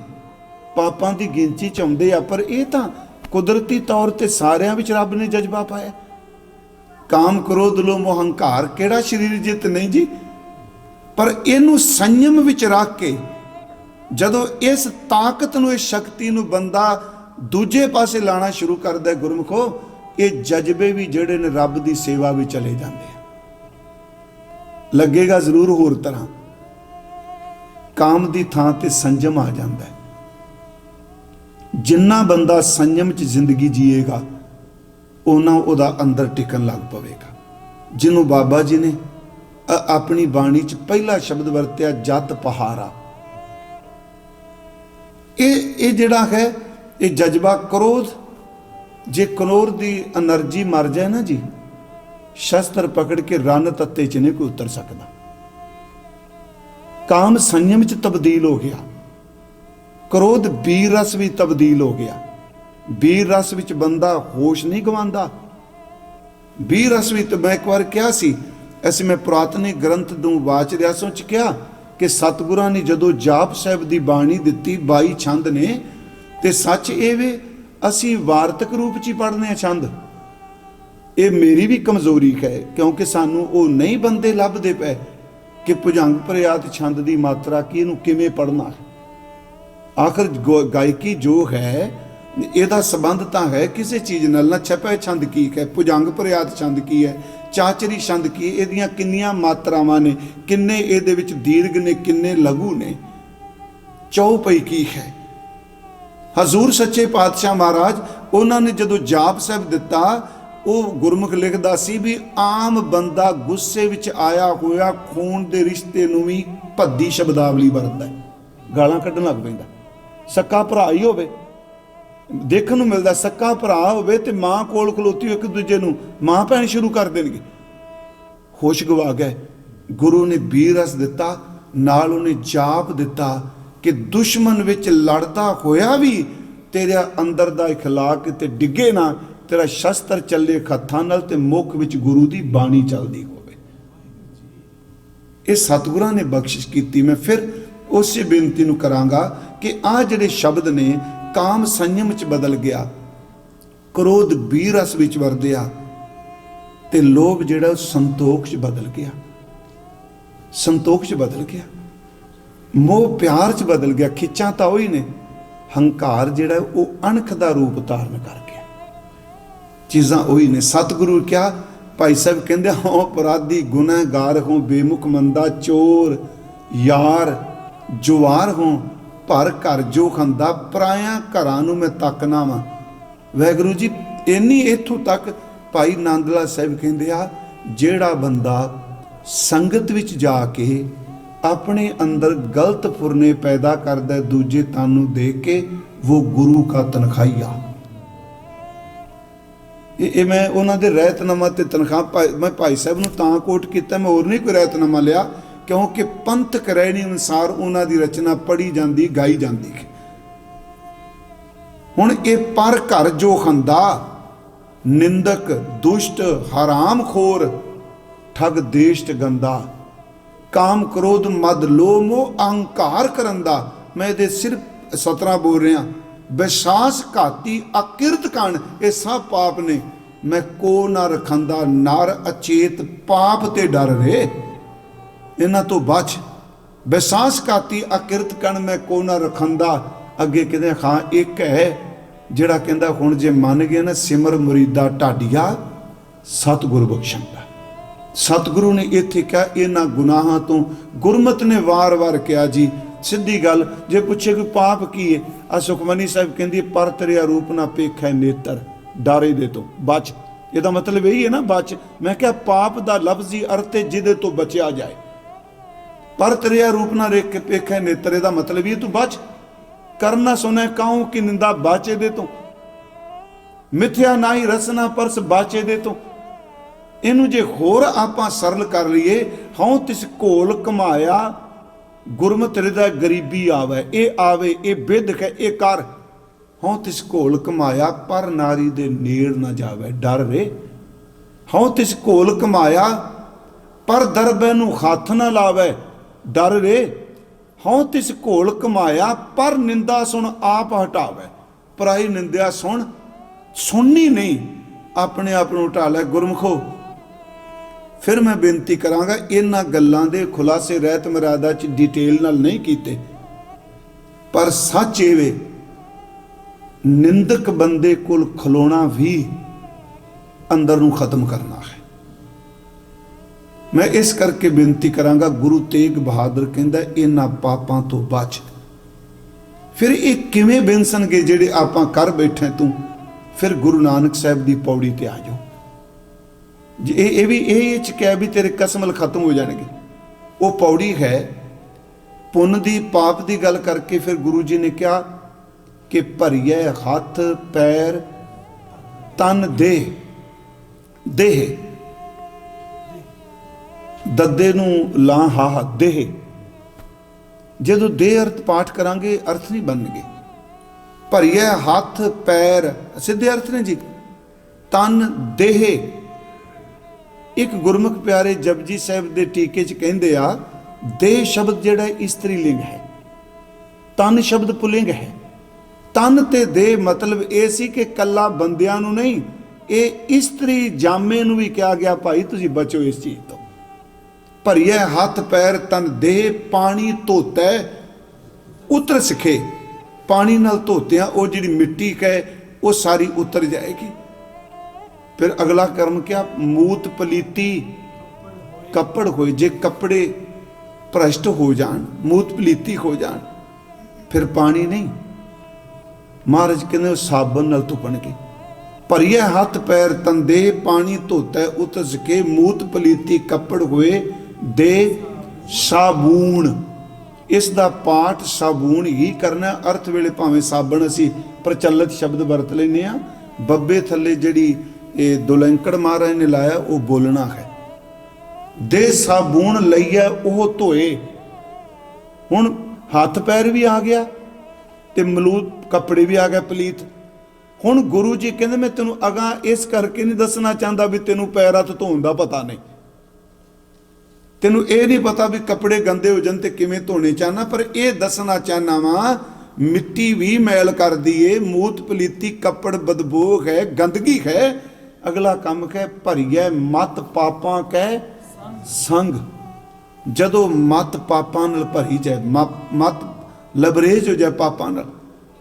ਪਾਪਾਂ ਦੀ ਗਿਣਤੀ 'ਚ ਆਉਂਦੇ ਆ, ਪਰ ਇਹ ਤਾਂ ਕੁਦਰਤੀ ਤੌਰ ਤੇ ਸਾਰਿਆਂ ਵਿੱਚ ਰੱਬ ਨੇ ਜਜ਼ਬਾ ਪਾਇਆ। ਕਾਮ ਕ੍ਰੋਧ ਲੋਭ ਮੋਹ ਹੰਕਾਰ ਕਿਹੜਾ ਸਰੀਰ ਜਿੱਤ ਨਹੀਂ ਜੀ। ਪਰ ਇਹਨੂੰ ਸੰਯਮ ਵਿੱਚ ਰੱਖ ਕੇ ਜਦੋਂ ਇਸ ਤਾਕਤ ਨੂੰ, ਇਸ ਸ਼ਕਤੀ ਨੂੰ ਬੰਦਾ ਦੂਜੇ ਪਾਸੇ ਲਾਣਾ ਸ਼ੁਰੂ ਕਰਦਾ, ਗੁਰਮੁਖੋ, ਇਹ ਜਜ਼ਬੇ ਵੀ ਜਿਹੜੇ ਨੇ ਰੱਬ ਦੀ ਸੇਵਾ ਵਿੱਚ ਚਲੇ ਜਾਂਦੇ ਆ। ਲੱਗੇਗਾ ਜ਼ਰੂਰ ਹੋਰ ਤਰ੍ਹਾਂ, ਕਾਮ ਦੀ ਥਾਂ ਤੇ ਸੰਜਮ ਆ ਜਾਂਦਾ ਹੈ। ਜਿੰਨਾ ਬੰਦਾ ਸੰਜਮ 'ਚ ਜ਼ਿੰਦਗੀ ਜੀਏਗਾ, ਉਹਨਾਂ ਉਹਦਾ ਅੰਦਰ ਟਿਕਣ ਲੱਗ ਪਵੇਗਾ। ਜਿਹਨੂੰ ਬਾਬਾ ਜੀ ਨੇ ਆਪਣੀ ਬਾਣੀ 'ਚ ਪਹਿਲਾ ਸ਼ਬਦ ਵਰਤਿਆ, ਜਤ ਪਹਾਰਾ। ਇਹ ਜਿਹੜਾ ਹੈ, ਇਹ ਜਜ਼ਬਾ ਕ੍ਰੋਧ, ਜੇ ਕ੍ਰੋਧ ਦੀ એનર્ਜੀ ਮਰ ਜਾਏ ਨਾ ਜੀ, ਸ਼ਸਤਰ ਪਕੜ ਕੇ ਰਨ ਤੱਤੇ 'ਚ ਨਹੀਂ ਕੋਈ ਉਤਰ ਸਕਦਾ। ਕਾਮ ਸੰਯਮ 'ਚ ਤਬਦੀਲ ਹੋ ਗਿਆ, ਕ੍ਰੋਧ ਵੀਰ ਰਸ ਵੀ ਤਬਦੀਲ ਹੋ ਗਿਆ। ਵੀਰ ਰਸ ਵਿੱਚ ਬੰਦਾ ਹੋਸ਼ ਨਹੀਂ ਗਵਾਉਂਦਾ। ਵੀਰ ਰਸ ਵੀ, ਮੈਂ ਇੱਕ ਵਾਰ ਕਿਹਾ ਸੀ, ਅਸੀਂ ਮੈਂ ਪੁਰਾਤਨੀ ਗ੍ਰੰਥ ਨੂੰ ਵਾਚ ਰਿਹਾ ਸੋਂ ਚ ਕਿਹਾ ਕਿ ਸਤਿਗੁਰਾਂ ਨੇ ਜਦੋਂ ਜਾਪ ਸਾਹਿਬ ਦੀ ਬਾਣੀ ਦਿੱਤੀ, 22 ਛੰਦ ਨੇ, ਤੇ ਸੱਚ ਇਹ ਵੇ ਅਸੀਂ ਵਾਰਤਕ ਰੂਪ 'ਚ ਹੀ ਪੜ੍ਹਨੇ ਆ ਛੰਦ। ਇਹ ਮੇਰੀ ਵੀ ਕਮਜ਼ੋਰੀ ਹੈ, ਕਿਉਂਕਿ ਸਾਨੂੰ ਉਹ ਨਹੀਂ ਬੰਦੇ ਲੱਭਦੇ ਪਏ ਕਿ ਭੁਜੰਗ ਪ੍ਰਿਆਤ ਛੰਦ ਦੀ ਮਾਤਰਾ ਕੀ, ਇਹਨੂੰ ਕਿਵੇਂ ਪੜ੍ਹਨਾ। ਆਖਰ ਗਾਇਕੀ ਜੋ ਹੈ, ਇਹਦਾ ਸੰਬੰਧ ਤਾਂ ਹੈ ਕਿਸੇ ਚੀਜ਼ ਨਾਲ ਨਾ। ਛਪੇ ਛੰਦ ਕੀ ਹੈ, ਭੁਜੰਗ ਪ੍ਰਿਆਤ ਛੰਦ ਕੀ ਹੈ, ਚਾਚਰੀ ਛੰਦ ਕੀ, ਇਹਦੀਆਂ ਕਿੰਨੀਆਂ ਮਾਤਰਾਵਾਂ ਨੇ, ਕਿੰਨੇ ਇਹਦੇ ਵਿੱਚ ਦੀਰਘ ਨੇ, ਕਿੰਨੇ ਲਘੂ ਨੇ, ਚੌਪਈ ਕੀ ਹੈ। ਹਜ਼ੂਰ ਸੱਚੇ ਪਾਤਸ਼ਾਹ ਮਹਾਰਾਜ, ਉਹਨਾਂ ਨੇ ਜਦੋਂ ਜਾਪ ਸਾਹਿਬ ਦਿੱਤਾ, ਉਹ ਗੁਰਮੁਖ ਲਿਖਦਾ ਸੀ ਵੀ ਆਮ ਬੰਦਾ ਗੁੱਸੇ ਵਿੱਚ ਆਇਆ ਹੋਇਆ ਖੂਨ ਦੇ ਰਿਸ਼ਤੇ ਨੂੰ ਵੀ ਭੱਦੀ ਸ਼ਬਦਾਵਲੀ ਵਰਤਦਾ, ਗਾਲਾਂ ਕੱਢਣ ਲੱਗ ਪੈਂਦਾ। ਸੱਕਾ ਭਰਾ ਹੀ ਹੋਵੇ, ਦੇਖਣ ਨੂੰ ਮਿਲਦਾ, ਸੱਕਾ ਭਰਾ ਹੋਵੇ ਤੇ ਮਾਂ ਕੋਲ ਖਲੋਤੀ ਹੋ, ਇੱਕ ਦੂਜੇ ਨੂੰ ਮਾਂ ਭੈਣ ਸ਼ੁਰੂ ਕਰ ਦੇਣਗੇ। ਹੋਸ਼ ਗਵਾ ਗਏ। ਗੁਰੂ ਨੇ ਬੀਰ ਰਸ ਦਿੱਤਾ, ਨਾਲ ਉਹਨੇ ਜਾਪ ਦਿੱਤਾ ਕਿ ਦੁਸ਼ਮਣ ਵਿੱਚ ਲੜਦਾ ਹੋਇਆ ਵੀ ਤੇਰੇ ਅੰਦਰ ਦਾ ਇਖਲਾਕ ਤੇ ਡਿੱਗੇ ਨਾ, ਤੇਰਾ ਸ਼ਸਤਰ ਚੱਲੇ ਹੱਥਾਂ ਨਾਲ ਤੇ ਮੁੱਖ ਵਿੱਚ ਗੁਰੂ ਦੀ ਬਾਣੀ ਚੱਲਦੀ ਹੋਵੇ। ਇਹ ਸਤਿਗੁਰਾਂ ਨੇ ਬਖਸ਼ਿਸ਼ ਕੀਤੀ। ਮੈਂ ਫਿਰ ਉਸੇ ਬੇਨਤੀ ਨੂੰ ਕਰਾਂਗਾ ਕਿ ਆਹ ਜਿਹੜੇ ਸ਼ਬਦ ਨੇ, ਕਾਮ ਸੰਯਮ ਚ ਬਦਲ ਗਿਆ, ਕ੍ਰੋਧ ਬੀਰ ਰਸ ਵਿੱਚ ਵਰਦਿਆ, ਤੇ ਲੋਭ ਜਿਹੜਾ ਸੰਤੋਖ ਚ ਬਦਲ ਗਿਆ, ਸੰਤੋਖ ਚ ਬਦਲ ਗਿਆ, ਮੋਹ ਪਿਆਰ ਚ ਬਦਲ ਗਿਆ। ਖਿੱਚਾਂ ਤਾਂ ਉਹੀ ਨੇ, ਹੰਕਾਰ ਜਿਹੜਾ ਉਹ ਅਣਖ ਦਾ ਰੂਪ ਧਾਰਨ ਕਰ ਗਿਆ। ਚੀਜ਼ਾਂ ਉਹੀ ਨੇ। ਸਤਿਗੁਰੂ ਕਿਹਾ, ਭਾਈ ਸਾਹਿਬ ਕਹਿੰਦੇ, ਹੋ ਅਪਰਾਧੀ ਗੁਨਾਹਗਾਰ ਹੋ, ਬੇਮੁਖ ਮੰਦਾ ਚੋਰ ਯਾਰ ਜੁਆਰ ਹੋ, ਭਰ ਘਰ ਜੋ ਖੰਦਾ, ਪਰਾਇਆ ਘਰਾਂ ਨੂੰ ਮੈਂ ਤੱਕਣਾ ਵਾਂ। ਵਾਹਿਗੁਰੂ ਜੀ, ਇੰਨੀ ਇੱਥੋਂ ਤੱਕ ਭਾਈ ਨੰਦ ਲਾਲ ਸਾਹਿਬ ਕਹਿੰਦੇ ਆ, ਜਿਹੜਾ ਬੰਦਾ ਸੰਗਤ ਵਿੱਚ ਜਾ ਕੇ ਆਪਣੇ ਅੰਦਰ ਗਲਤ ਫੁਰਨੇ ਪੈਦਾ ਕਰਦਾ ਦੂਜੇ ਤਨ ਨੂੰ ਦੇਖ ਕੇ, ਉਹ ਗੁਰੂ ਕਾ ਤਨਖਾਹੀਆ। ਇਹ ਮੈਂ ਉਹਨਾਂ ਦੇ ਰਹਿਤਨਾਮਾ ਤੇ ਤਨਖਾਹ ਮੈਂ ਭਾਈ ਸਾਹਿਬ ਨੂੰ ਤਾਂ ਕੋਟ ਕੀਤਾ, ਮੈਂ ਹੋਰ ਨਹੀਂ ਕੋਈ ਰਹਿਤਨਾਮਾ ਲਿਆ, ਕਿਉਂਕਿ ਪੰਥਕ ਰਹਿਣੀ ਅਨੁਸਾਰ ਉਹਨਾਂ ਦੀ ਰਚਨਾ ਪੜ੍ਹੀ ਜਾਂਦੀ, ਗਾਈ ਜਾਂਦੀ। ਹੁਣ ਇਹ ਪਰ ਘਰ ਜੋ ਖੰਦਾ, ਨਿੰਦਕ ਦੁਸ਼ਟ ਹਰਾਮਖੋਰ, ਠੱਗ ਦੇਸ਼ਟ ਗੰਦਾ, ਕਾਮ ਕ੍ਰੋਧ ਮਦ ਲੋਭ ਮੋਹ ਅਹੰਕਾਰ ਕਰਨ ਦਾ। ਮੈਂ ਇਹਦੇ ਸਿਰਫ 17 ਬੋਲ ਰਿਹਾ। ਵਿਸ਼ਵਾਸ ਘਾਤੀ ਅਕਿਰਤ ਕਣ, ਇਹ ਸਭ ਪਾਪ ਨੇ। ਮੈਂ ਕੋ ਨਾ ਰਖੰਦਾ ਨਰ ਅਚੇਤ, ਪਾਪ ਤੇ ਡਰ ਰੇ, ਇਹਨਾਂ ਤੋਂ ਬਚ। ਵਿਸ਼ਵਾਸ ਘਾਤੀ ਅਕਿਰਤ ਕਣ, ਮੈਂ ਕੋ ਨਾ ਰਖੰਦਾ। ਅੱਗੇ ਕਹਿੰਦੇ ਹਾਂ ਇੱਕ ਹੈ ਜਿਹੜਾ ਕਹਿੰਦਾ, ਹੁਣ ਜੇ ਮੰਨ ਗਏ ਨਾ, ਸਿਮਰ ਮੁਰੀਦਾ ਢਾਡੀਆ, ਸਤਿਗੁਰ ਬਖਸ਼ੰਦਾ। ਸਤਿਗੁਰੂ ਨੇ ਇੱਥੇ ਕਿਹਾ ਇਹਨਾਂ ਗੁਨਾਹਾਂ ਤੋਂ। ਗੁਰਮਤਿ ਨੇ ਵਾਰ-ਵਾਰ ਕਿਹਾ ਜੀ, ਸਿੱਧੀ ਗੱਲ। ਜੇ ਪੁੱਛੇ ਕਿ ਪਾਪ ਕੀ ਹੈ, ਆ ਸੁਖਮਨੀ ਸਾਹਿਬ ਕਹਿੰਦੀ, ਪਰ ਤੇਰਾ ਰੂਪ ਨਾ ਪੇਖੈ ਨੇਤਰ, ਡਾਰੇ ਦੇ ਤੋਂ ਬਚ। ਇਹਦਾ ਮਤਲਬ ਇਹੀ ਹੈ ਨਾ, ਬਚ। ਮੈਂ ਕਿਹਾ ਪਾਪ ਦਾ ਲਫ਼ਜ਼ੀ ਅਰਥ ਹੈ ਜਿਹਦੇ ਤੋਂ ਬਚਿਆ ਜਾਏ। ਪਰ ਤੇਰਾ ਰੂਪ ਨਾ ਪੇਖੈ ਨੇਤਰ, ਇਹਦਾ ਮਤਲਬ ਇਹ ਤੂੰ ਬਚ। ਕਰਨਾ ਸੁਣੈ ਕਾਹੂ ਕਿ ਨਿੰਦਾ, ਬਾਚੇ ਦੇ ਤੋਂ। ਮਿਥਿਆ ਨਾਹੀ ਰਸਨਾ ਪਰਸ, ਬਾਚੇ ਦੇ ਤੋਂ। ਇਹਨੂੰ ਜੇ ਹੋਰ ਆਪਾਂ ਸਰਲ ਕਰ ਲਈਏ, ਹਉ ਤਿਸ ਘੋਲ ਕਮਾਇਆ, ਗੁਰਮਤਿ ਹਿਰਦੈ ਗਰੀਬੀ ਆਵੇ। ਇਹ ਆਵੇ, ਇਹ ਬਿਧ ਹੈ, ਇਹ ਕਰ। ਹਉ ਤਿਸ ਘੋਲ ਕਮਾਇਆ, ਪਰ ਨਾਰੀ ਦੇ ਨੇੜ ਨਾ ਜਾਵੇ, ਡਰ ਰੇ। ਹਉ ਤਿਸ ਘੋਲ ਕਮਾਇਆ, ਪਰ ਦਰਬੈ ਨੂੰ ਹੱਥ ਨਾ ਲਾਵੇ, ਡਰ ਰੇ। ਹਉ ਤਿਸ ਘੋਲ ਕਮਾਇਆ, ਪਰ ਨਿੰਦਾ ਸੁਣ ਆਪ ਹਟਾਵੇ। ਪਰਾਈ ਨਿੰਦਿਆ ਸੁਣਨੀ ਨਹੀਂ, ਆਪਣੇ ਆਪ ਨੂੰ ਹਟਾ ਲੈ ਗੁਰਮਖੋ। ਫਿਰ ਮੈਂ ਬੇਨਤੀ ਕਰਾਂਗਾ, ਇਹਨਾਂ ਗੱਲਾਂ ਦੇ ਖੁਲਾਸੇ ਰਹਿਤ ਮਰਿਆਦਾ ਚ ਡਿਟੇਲ ਨਾਲ ਨਹੀਂ ਕੀਤੇ, ਪਰ ਸੱਚ ਇਹ ਵੇ, ਨਿੰਦਕ ਬੰਦੇ ਕੋਲ ਖਲੋਣਾ ਵੀ ਅੰਦਰ ਨੂੰ ਖਤਮ ਕਰਨਾ ਹੈ। ਮੈਂ ਇਸ ਕਰਕੇ ਬੇਨਤੀ ਕਰਾਂਗਾ, ਗੁਰੂ ਤੇਗ ਬਹਾਦਰ ਕਹਿੰਦਾ, ਇਹਨਾਂ ਪਾਪਾਂ ਤੋਂ ਬਚ। ਫਿਰ ਇਹ ਕਿਵੇਂ ਬਿਨਸਣਗੇ ਜਿਹੜੇ ਆਪਾਂ ਕਰ ਬੈਠੇ ਤੂੰ? ਫਿਰ ਗੁਰੂ ਨਾਨਕ ਸਾਹਿਬ ਦੀ ਪੌੜੀ ਤੇ ਆ ਜਾਓ। ਇਹ ਵੀ ਇਹ ਚ ਕਿਹਾ ਵੀ ਤੇਰੇ ਕਸਮਲ ਖਤਮ ਹੋ ਜਾਣਗੇ। ਉਹ ਪੌੜੀ ਹੈ ਪੁੰਨ ਦੀ, ਪਾਪ ਦੀ ਗੱਲ ਕਰਕੇ। ਫਿਰ ਗੁਰੂ ਜੀ ਨੇ ਕਿਹਾ ਕਿ ਭਰੀਏ ਹੱਥ ਪੈਰ ਤਨ ਦੇਹ, ਦੇਹ ਦੱਦੇ ਨੂੰ ਲਾ ਹਾ ਦੇਹ। ਜਦੋਂ ਦੇਹ ਅਰਥ ਪਾਠ ਕਰਾਂਗੇ ਅਰਥ ਨਹੀਂ ਬਣਨਗੇ। ਭਰੀਏ ਹੱਥ ਪੈਰ ਸਿੱਧੇ ਅਰਥ ਨੇ ਜੀ। ਤਨ ਦੇਹ, ਇੱਕ ਗੁਰਮੁਖ ਪਿਆਰੇ ਜਪਜੀ ਸਾਹਿਬ ਦੇ ਟੀਕੇ ਚ ਕਹਿੰਦੇ ਆ, ਦੇਹ ਸ਼ਬਦ ਜਿਹੜਾ ਇਸਤਰੀ ਲਿੰਗ ਹੈ, ਤਨ ਸ਼ਬਦ ਪੁਲਿੰਗ ਹੈ। ਤਨ ਤੇ ਦੇਹ ਮਤਲਬ ਇਹ ਸੀ ਕਿ ਕੱਲਾ ਬੰਦਿਆਂ ਨੂੰ ਨਹੀਂ, ਇਹ ਇਸਤਰੀ ਜਾਮੇ ਨੂੰ ਵੀ ਕਿਹਾ ਗਿਆ, ਭਾਈ ਤੁਸੀਂ ਬਚੋ ਇਸ ਚੀਜ਼ ਤੋਂ। ਭਰੀਏ ਹੱਥ ਪੈਰ ਤਨ ਦੇਹ, ਪਾਣੀ ਧੋਤਾ ਉਤਰ ਸਿੱਖੇ। ਪਾਣੀ ਨਾਲ ਧੋਤਿਆਂ ਉਹ ਜਿਹੜੀ ਮਿੱਟੀ ਕਹੇ ਉਹ ਸਾਰੀ ਉਤਰ ਜਾਏਗੀ। ਫਿਰ ਅਗਲਾ ਕਰਮ ਕਿਹਾ, ਮੂਤ ਪਲੀਤੀ ਕੱਪੜ ਹੋਏ। ਜੇ ਕੱਪੜੇ ਭ੍ਰਸ਼ਟ ਹੋ ਜਾਣ, ਮੂਤ ਪਲੀਤੀ ਹੋ ਜਾਣ, ਫਿਰ ਪਾਣੀ ਨਹੀਂ, ਮਹਾਰਾਜ ਕਹਿੰਦੇ ਉਹ ਸਾਬਣ ਨਾਲ ਧੁੱਪਣਗੇ। ਭਰੀਏ ਹੱਥ ਪੈਰ ਤਨ ਦੇਹ, ਪਾਣੀ ਧੋਤਾ ਉਤਰ ਸਕੇ। ਮੂਤ ਪਲੀਤੀ ਕੱਪੜ ਹੋਏ ਦੇ ਸਾਬੂਣ। ਇਸ ਦਾ ਪਾਠ ਸਾਬੂਣ ਹੀ ਕਰਨਾ। ਅਰਥ ਵੇਲੇ ਭਾਵੇਂ ਸਾਬਣ ਅਸੀਂ ਪ੍ਰਚਲਿਤ ਸ਼ਬਦ ਵਰਤ ਲੈਂਦੇ ਹਾਂ, ਬੱਬੇ ਥੱਲੇ ਜਿਹੜੀ ਇਹ ਦੁਲੰਕੜ ਮਹਾਰਾਜ ਨੇ ਲਾਇਆ ਉਹ ਬੋਲਣਾ ਹੈ। ਦੇ ਸਾਬੂਣ ਲਈਐ ਉਹ ਧੋਏ। ਹੁਣ ਹੱਥ ਪੈਰ ਵੀ ਆ ਗਿਆ ਤੇ ਮਲੂਤ ਕੱਪੜੇ ਵੀ ਆ ਗਏ ਪਲੀਤ। ਹੁਣ ਗੁਰੂ ਜੀ ਕਹਿੰਦੇ ਮੈਂ ਤੈਨੂੰ ਅਗਾਂ ਇਸ ਕਰਕੇ ਨਹੀਂ ਦੱਸਣਾ ਚਾਹੁੰਦਾ ਵੀ ਤੈਨੂੰ ਪੈਰ ਹੱਥ ਧੋਣ ਦਾ ਪਤਾ ਨਹੀਂ, ਤੈਨੂੰ ਇਹ ਨਹੀਂ ਪਤਾ ਵੀ ਕੱਪੜੇ ਗੰਦੇ ਹੋ ਜਾਣ ਤੇ ਕਿਵੇਂ ਧੋਣੇ ਚਾਹਨਾ, ਪਰ ਇਹ ਦੱਸਣਾ ਚਾਹਨਾ ਵਾ ਮਿੱਟੀ ਵੀ ਮੈਲ ਕਰਦੀ ਏ, ਮੂਤ ਪਲੀਤੀ ਕੱਪੜ ਬਦਬੂ ਹੈ, ਗੰਦਗੀ ਹੈ। ਅਗਲਾ ਕੰਮ ਕਹਿ ਭਰੀਐ ਮਤ ਪਾਪਾਂ ਕਹਿ ਸੰਗ। ਜਦੋਂ ਮਤ ਪਾਪਾਂ ਨਾਲ ਭਰੀ ਜਾਏ, ਮਤ ਲਬਰੇਜ ਹੋ ਜਾਏ ਪਾਪਾਂ ਨਾਲ,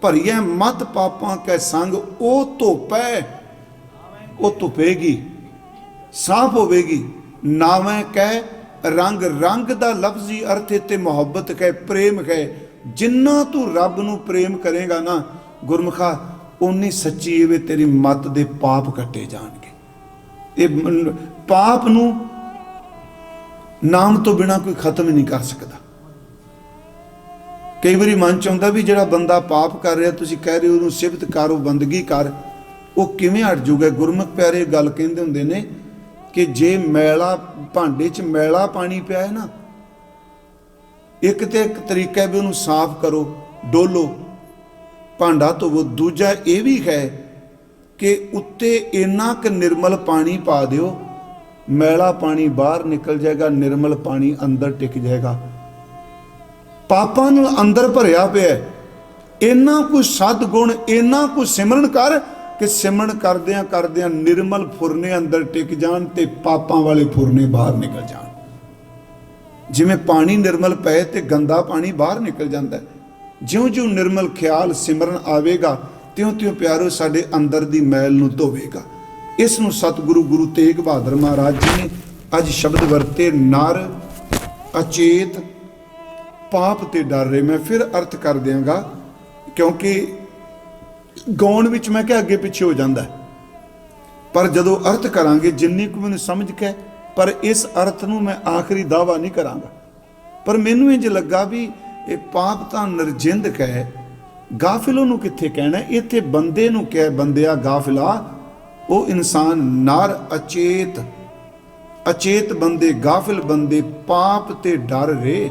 ਭਰੀਐ ਮਤ ਪਾਪਾਂ ਕਹਿ ਸੰਗ, ਉਹ ਧੋਪੈ, ਉਹ ਧੁਪੇਗੀ, ਸਾਫ਼ ਹੋਵੇਗੀ। ਨਾਵੇਂ ਕਹਿ ਰੰਗ, ਰੰਗ ਦਾ ਲਫ਼ਜ਼ੀ ਅਰਥ ਤੇ ਮੁਹੱਬਤ ਕਹਿ, ਪ੍ਰੇਮ ਕਹਿ। ਜਿੰਨਾ ਤੂੰ ਰੱਬ ਨੂੰ ਪ੍ਰੇਮ ਕਰੇਗਾ ਨਾ ਗੁਰਮੁਖਾ, ਉਨੀ ਸੱਚੀ ਵੇ ਤੇਰੀ ਮਤ ਦੇ ਪਾਪ ਕੱਟੇ ਜਾਣਗੇ। ਇਹ ਪਾਪ ਨੂੰ ਨਾਮ ਤੋਂ ਬਿਨਾ ਕੋਈ ਖਤਮ ਨਹੀਂ ਕਰ ਸਕਦਾ। ਕਈ ਵਾਰੀ ਮਨ ਚ ਆਉਂਦਾ ਵੀ ਜਿਹੜਾ ਬੰਦਾ ਪਾਪ ਕਰ ਰਿਹਾ, ਤੁਸੀਂ ਕਹਿ ਰਹੇ ਹੋ ਉਹਨੂੰ ਸਿਫਤ ਕਰ, ਉਹ ਬੰਦਗੀ ਕਰ, ਉਹ ਕਿਵੇਂ ਹਟ ਜਾਊਗਾ? ਗੁਰਮੁਖ ਪਿਆਰੇ ਗੱਲ ਕਹਿੰਦੇ ਹੁੰਦੇ ਨੇ ਕਿ ਜੇ ਮੈਲਾ ਭਾਂਡੇ 'ਚ ਮੈਲਾ ਪਾਣੀ ਪਿਆ ਹੈ ਨਾ, ਇੱਕ ਤੇ ਇੱਕ ਤਰੀਕਾ ਵੀ ਉਹਨੂੰ ਸਾਫ਼ ਕਰੋ, ਡੋਲੋ, ਭਾਂਡਾ ਧੋਵੋ। ਦੂਜਾ ਇਹ ਵੀ ਹੈ ਕਿ ਉੱਤੇ ਇੰਨਾ ਕੁ ਨਿਰਮਲ ਪਾਣੀ ਪਾ ਦਿਓ, ਮੈਲਾ ਪਾਣੀ ਬਾਹਰ ਨਿਕਲ ਜਾਏਗਾ, ਨਿਰਮਲ ਪਾਣੀ ਅੰਦਰ ਟਿਕ ਜਾਏਗਾ। ਪਾਪਾਂ ਨਾਲ ਅੰਦਰ ਭਰਿਆ ਪਿਆ, ਇੰਨਾ ਕੁ ਸਤਿਗੁਣ, ਇੰਨਾ ਕੁ ਸਿਮਰਨ ਕਰ ਕਿ ਸਿਮਰਨ ਕਰਦਿਆਂ ਕਰਦਿਆਂ ਨਿਰਮਲ ਫੁਰਨੇ ਅੰਦਰ ਟਿਕ ਜਾਣ ਤੇ ਪਾਪਾਂ ਵਾਲੇ ਫੁਰਨੇ ਬਾਹਰ ਨਿਕਲ ਜਾਣ। ਜਿਵੇਂ ਪਾਣੀ ਨਿਰਮਲ ਪਏ ਤੇ ਗੰਦਾ ਪਾਣੀ ਬਾਹਰ ਨਿਕਲ ਜਾਂਦਾ। ਜਿਉਂ-ਜਿਉਂ ਨਿਰਮਲ ਖਿਆਲ ਸਿਮਰਨ ਆਵੇਗਾ, ਤਿਉਂ-ਤਿਉਂ ਪਿਆਰੋ ਸਾਡੇ ਅੰਦਰ ਦੀ ਮੈਲ ਨੂੰ ਧੋਵੇਗਾ। ਇਸ ਨੂੰ ਸਤਿਗੁਰੂ ਗੁਰੂ ਤੇਗ ਬਹਾਦਰ ਮਹਾਰਾਜ ਜੀ ਨੇ ਅੱਜ ਸ਼ਬਦ ਵਰਤੇ, ਨਰ ਅਚੇਤ ਪਾਪ ਤੇ ਡਰ ਰਹੇ। ਮੈਂ ਫਿਰ ਅਰਥ ਕਰ ਦਿਆਂਗਾ ਕਿਉਂਕਿ ਗਾਉਣ ਵਿੱਚ ਮੈਂ ਕਿਹਾ ਅੱਗੇ ਪਿੱਛੇ ਹੋ ਜਾਂਦਾ, ਪਰ ਜਦੋਂ ਅਰਥ ਕਰਾਂਗੇ ਜਿੰਨੀ ਕੁ ਮੈਨੂੰ ਸਮਝ ਕੇ, ਪਰ ਇਸ ਅਰਥ ਨੂੰ ਮੈਂ ਆਖਰੀ ਦਾਵਾ ਨਹੀਂ ਕਰਾਂਗਾ। ਪਰ ਮੈਨੂੰ ਇੰਜ ਲੱਗਾ ਵੀ ਇਹ ਪਾਪ ਤਾਂ ਨਰਜਿੰਦ ਕਹਿ, ਗਾਫਿਲ ਨੂੰ ਕਿੱਥੇ ਕਹਿਣਾ? ਇੱਥੇ ਬੰਦੇ ਨੂੰ ਕਹਿ, ਬੰਦਿਆ ਗਾਫਿਲਾ, ਉਹ ਇਨਸਾਨ ਨਰ ਅਚੇਤ, ਅਚੇਤ ਬੰਦੇ, ਗਾਫਿਲ ਬੰਦੇ, ਪਾਪ ਤੇ ਡਰ ਰੇ।